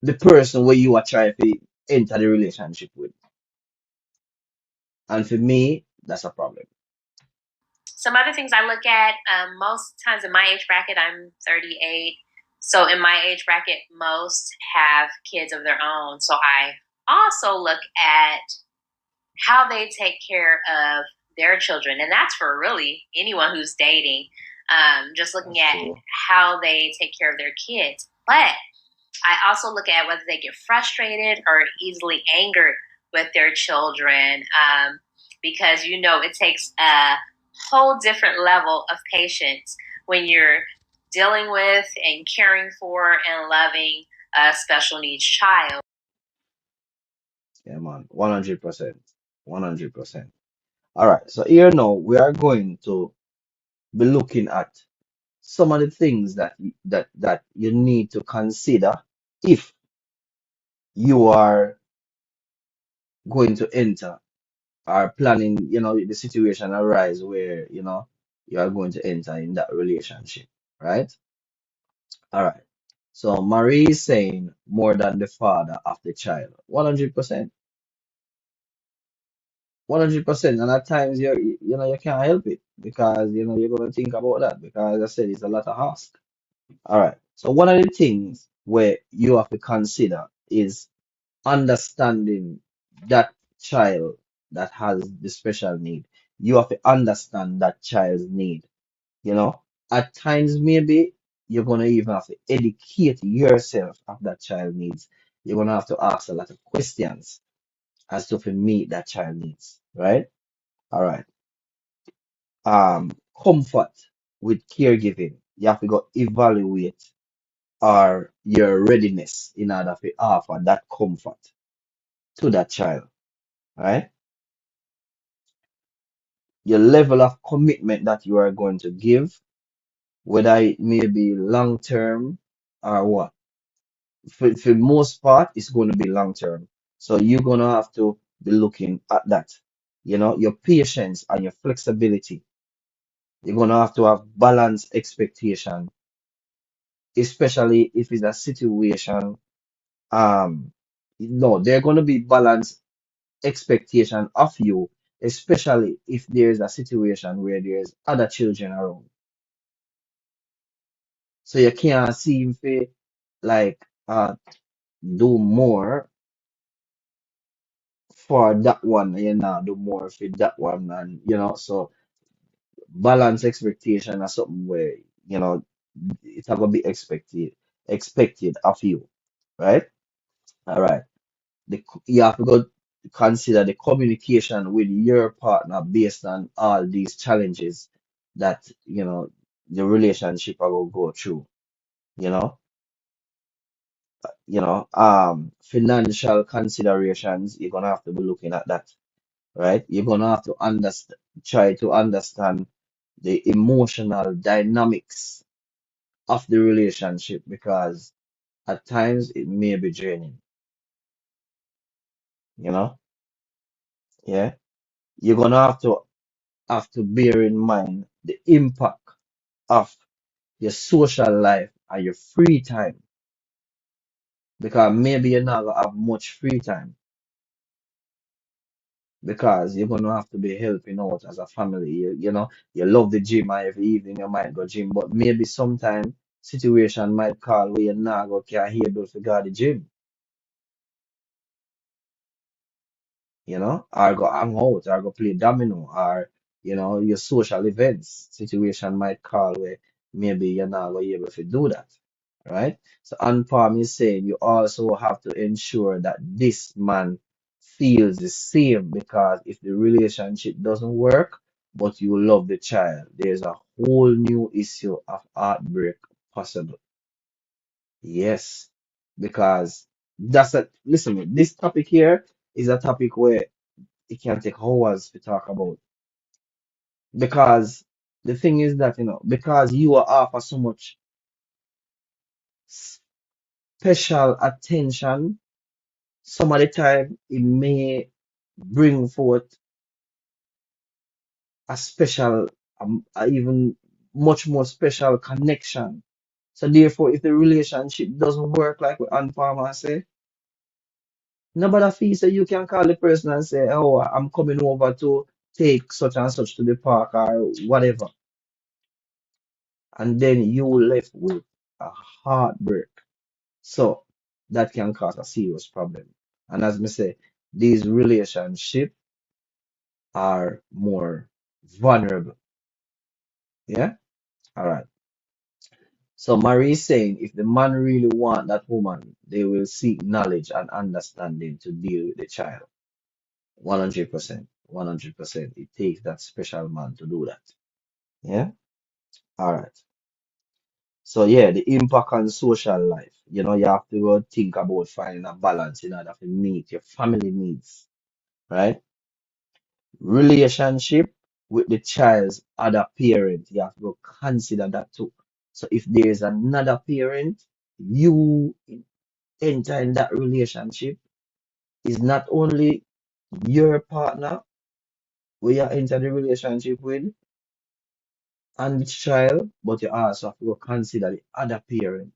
the person where you are trying to enter the relationship with. And for me, that's a problem. Some other things I look at, most times in my age bracket, I'm 38. So in my age bracket, most have kids of their own. So I also look at how they take care of their children. And that's for really anyone who's dating, just looking at how they take care of their kids. But I also look at whether they get frustrated or easily angered with their children, because, you know, it takes a whole different level of patience when you're dealing with and caring for and loving a special needs child. Yeah, man. 100%. 100%. All right. So here now we are going to be looking at some of the things that you need to consider if you are going to enter or planning, you know, the situation arise where, you know, you are going to enter in that relationship, right? All right. So Marie is saying more than the father of the child. 100%. 100%. And at times you know you can't help it because you know you're gonna think about that because I said it's a lot of ask. All right. So one of the things where you have to consider is understanding that child that has the special need. You have to understand that child's need. You know, at times maybe you're gonna even have to educate yourself of that child needs. You're gonna have to ask a lot of questions as to meet that child needs, right? All right. Comfort with caregiving. You have to go evaluate your readiness in order to offer that comfort to that child, right? Your level of commitment that you are going to give, whether it may be long term or what. For the most part, it's going to be long term. So you're going to have to be looking at that. You know, your patience and your flexibility. You're going to have balanced expectation, especially if it's a situation. No, they're going to be balanced expectation of you, especially if there's a situation where there's other children around. So you can't seem to like do more for that one, you know, do more for that one, and you know, so balance expectation or something where you know it's gonna be expected of you, right? All right. You have to go consider the communication with your partner based on all these challenges that you know the relationship will go through. You know, financial considerations. You're gonna have to be looking at that, right? You're gonna have to try to understand the emotional dynamics of the relationship because at times it may be draining. You know, yeah. You're gonna have to bear in mind the impact of your social life and your free time because maybe you're not gonna have much free time because you're gonna have to be helping out as a family. You know, you love the gym and every evening you might go gym, but maybe sometime situation might call where you're not gonna care able to go to the gym, you know, or go hang out or go play domino or you know, your social events situation might call where maybe you're not gonna be able to do that. Right? So Anpam is saying you also have to ensure that this man feels the same, because if the relationship doesn't work, but you love the child, there's a whole new issue of heartbreak possible. Yes, because listen, this topic here is a topic where it can take hours to talk about. Because the thing is that, because you are offer so much special attention, some of the time it may bring forth a special, a even much more special connection. So therefore, if the relationship doesn't work, like what Ann Palmer say, nobody feels that you can call the person and say, "Oh, I'm coming over to take such and such to the park," or whatever, and then you left with a heartbreak. So that can cause a serious problem. And as me say, these relationships are more vulnerable. Yeah? All right. So Marie is saying if the man really want that woman, they will seek knowledge and understanding to deal with the child. 100%. 100%. It takes that special man to do that. Yeah? All right. So yeah, the impact on social life. You have to go think about finding a balance in order to meet your family needs, right? Relationship with the child's other parent, you have to go consider that too. So if there is another parent, you enter in that relationship is not only your partner where you enter the relationship with and the child, but you also have to go consider the other parent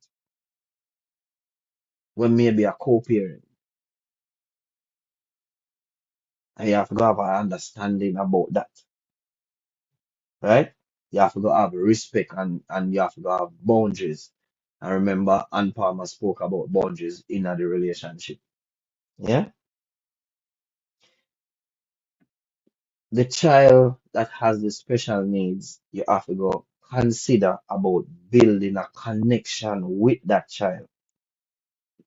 when maybe a co-parent. And you have to go have an understanding about that, right? You have to go have respect, and you have to go have boundaries. And remember, Ann Palmer spoke about boundaries in the relationship. Yeah? The child that has the special needs, you have to go consider about building a connection with that child,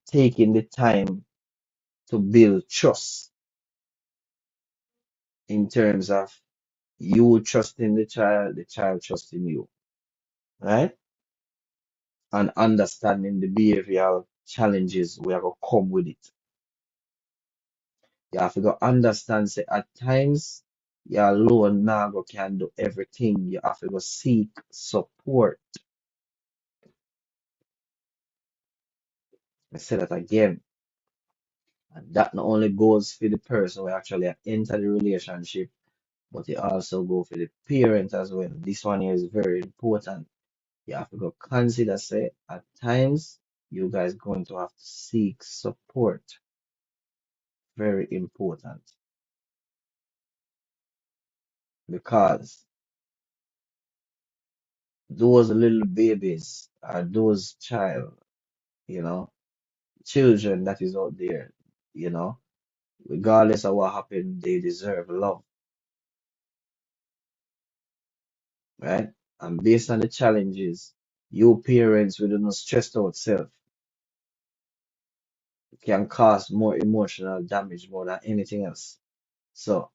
taking the time to build trust in terms of you trusting the child trusting you, right? And understanding the behavioral challenges we are going to come with it. You have to go understand, say, at times, you alone now go can do everything. You have to go seek support. I say that again. And that not only goes for the person who actually enter the relationship, but it also go for the parent as well. This one here is very important. You have to go consider, say, at times, you guys going to have to seek support. Very important. Because those little babies are those children that is out there, you know, regardless of what happened, they deserve love, right? And based on the challenges, you parents with a stressed out self can cause more emotional damage more than anything else. So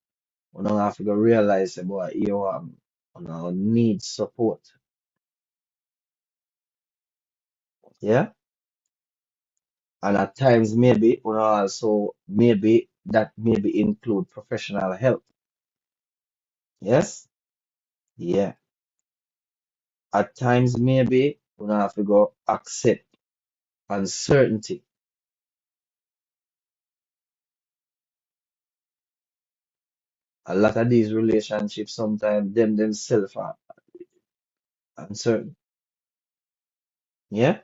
we don't have to go realize about you need support. Yeah? And at times maybe we also maybe that maybe include professional help. Yes? Yeah. At times maybe we have to go accept uncertainty. A lot of these relationships sometimes them themselves are uncertain. Yeah?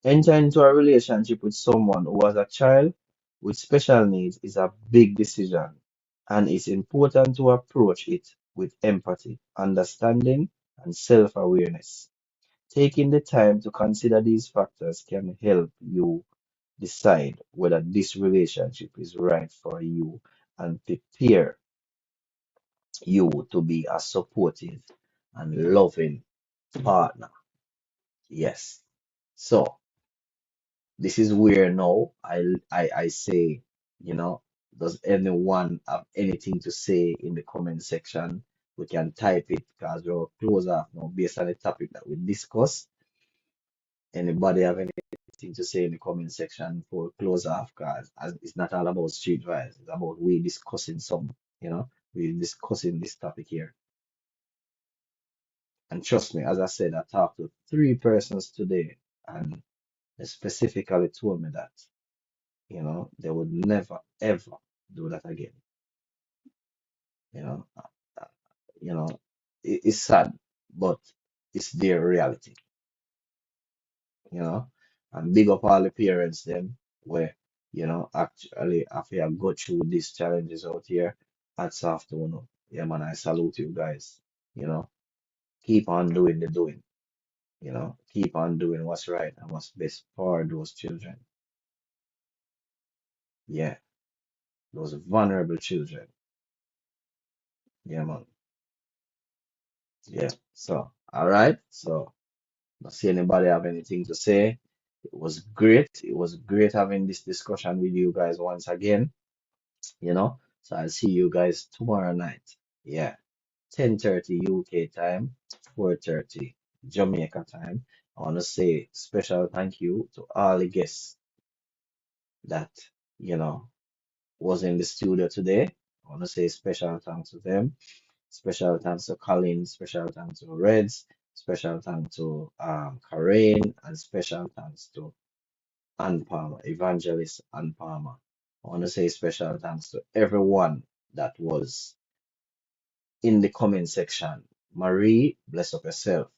Enter into a relationship with someone who has a child with special needs is a big decision, and it's important to approach it with empathy, understanding, and self-awareness. Taking the time to consider these factors can help you decide whether this relationship is right for you and prepare you to be a supportive and loving partner. Yes. So this is where now I say, you know, Does anyone have anything to say in the comment section? We can type it because we'll close off now based on the topic that we discussed. Anybody have anything to say in the comment section before we close off? Because it's not all about street vibes. It's about we discussing some, we're discussing this topic here. And trust me, as I said, I talked to 3 persons today, and they specifically told me that, they would never, ever do that again. It's sad, but it's their reality, and big up all the parents them where, actually after I go through these challenges out here, hats off to you. Yeah, man, I salute you guys, keep on doing the doing, keep on doing what's right and what's best for those children. Yeah, those vulnerable children. Yeah, man. Yeah. So, all right. So, not see anybody have anything to say. It was great. It was great having this discussion with you guys once again. So I'll see you guys tomorrow night. Yeah. 10:30 UK time, 4:30 Jamaica time. I want to say special thank you to all the guests that, was in the studio today. I want to say special thanks to them. Special thanks to Colin, special thanks to Reds, special thanks to Karen, and special thanks to Ann Palmer, Evangelist Ann Palmer. I want to say special thanks to everyone that was in the comment section. Marie, bless up yourself.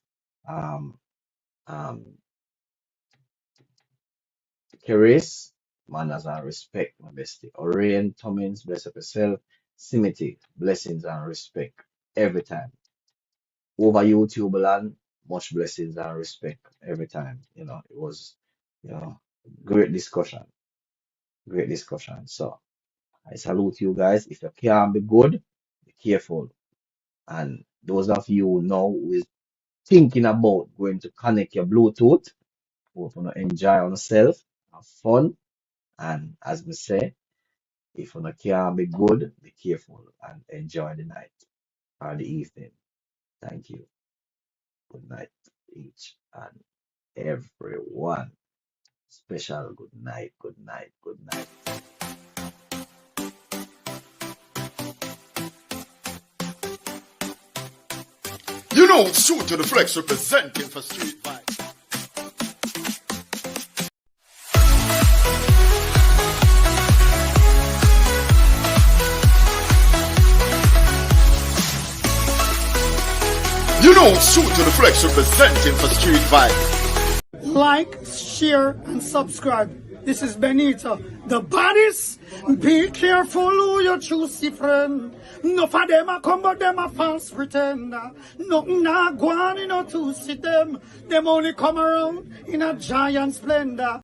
Keris, manners and respect, my bestie. Orion, Tomins, bless up yourself. Simity, blessings and respect every time. Over YouTube land, much blessings and respect every time. It was, great discussion. Great discussion. So I salute you guys. If you can't be good, be careful. And those of you now who is thinking about going to connect your Bluetooth, hope you enjoy yourself, have fun, and as we say, if you can't be good, be careful and enjoy the night or the evening. Thank you. Good night, each and everyone. Special good night, good night, good night. It's True to the Flex representing for Street Vibes. It's True to the Flex representing for Street Vibes. Like, share, and subscribe. This is Benita, the baddest. Be careful who you choose, friend. No for them a come, but them a false pretender. Nothing not go on, to see them. Them only come around in a giant splendor.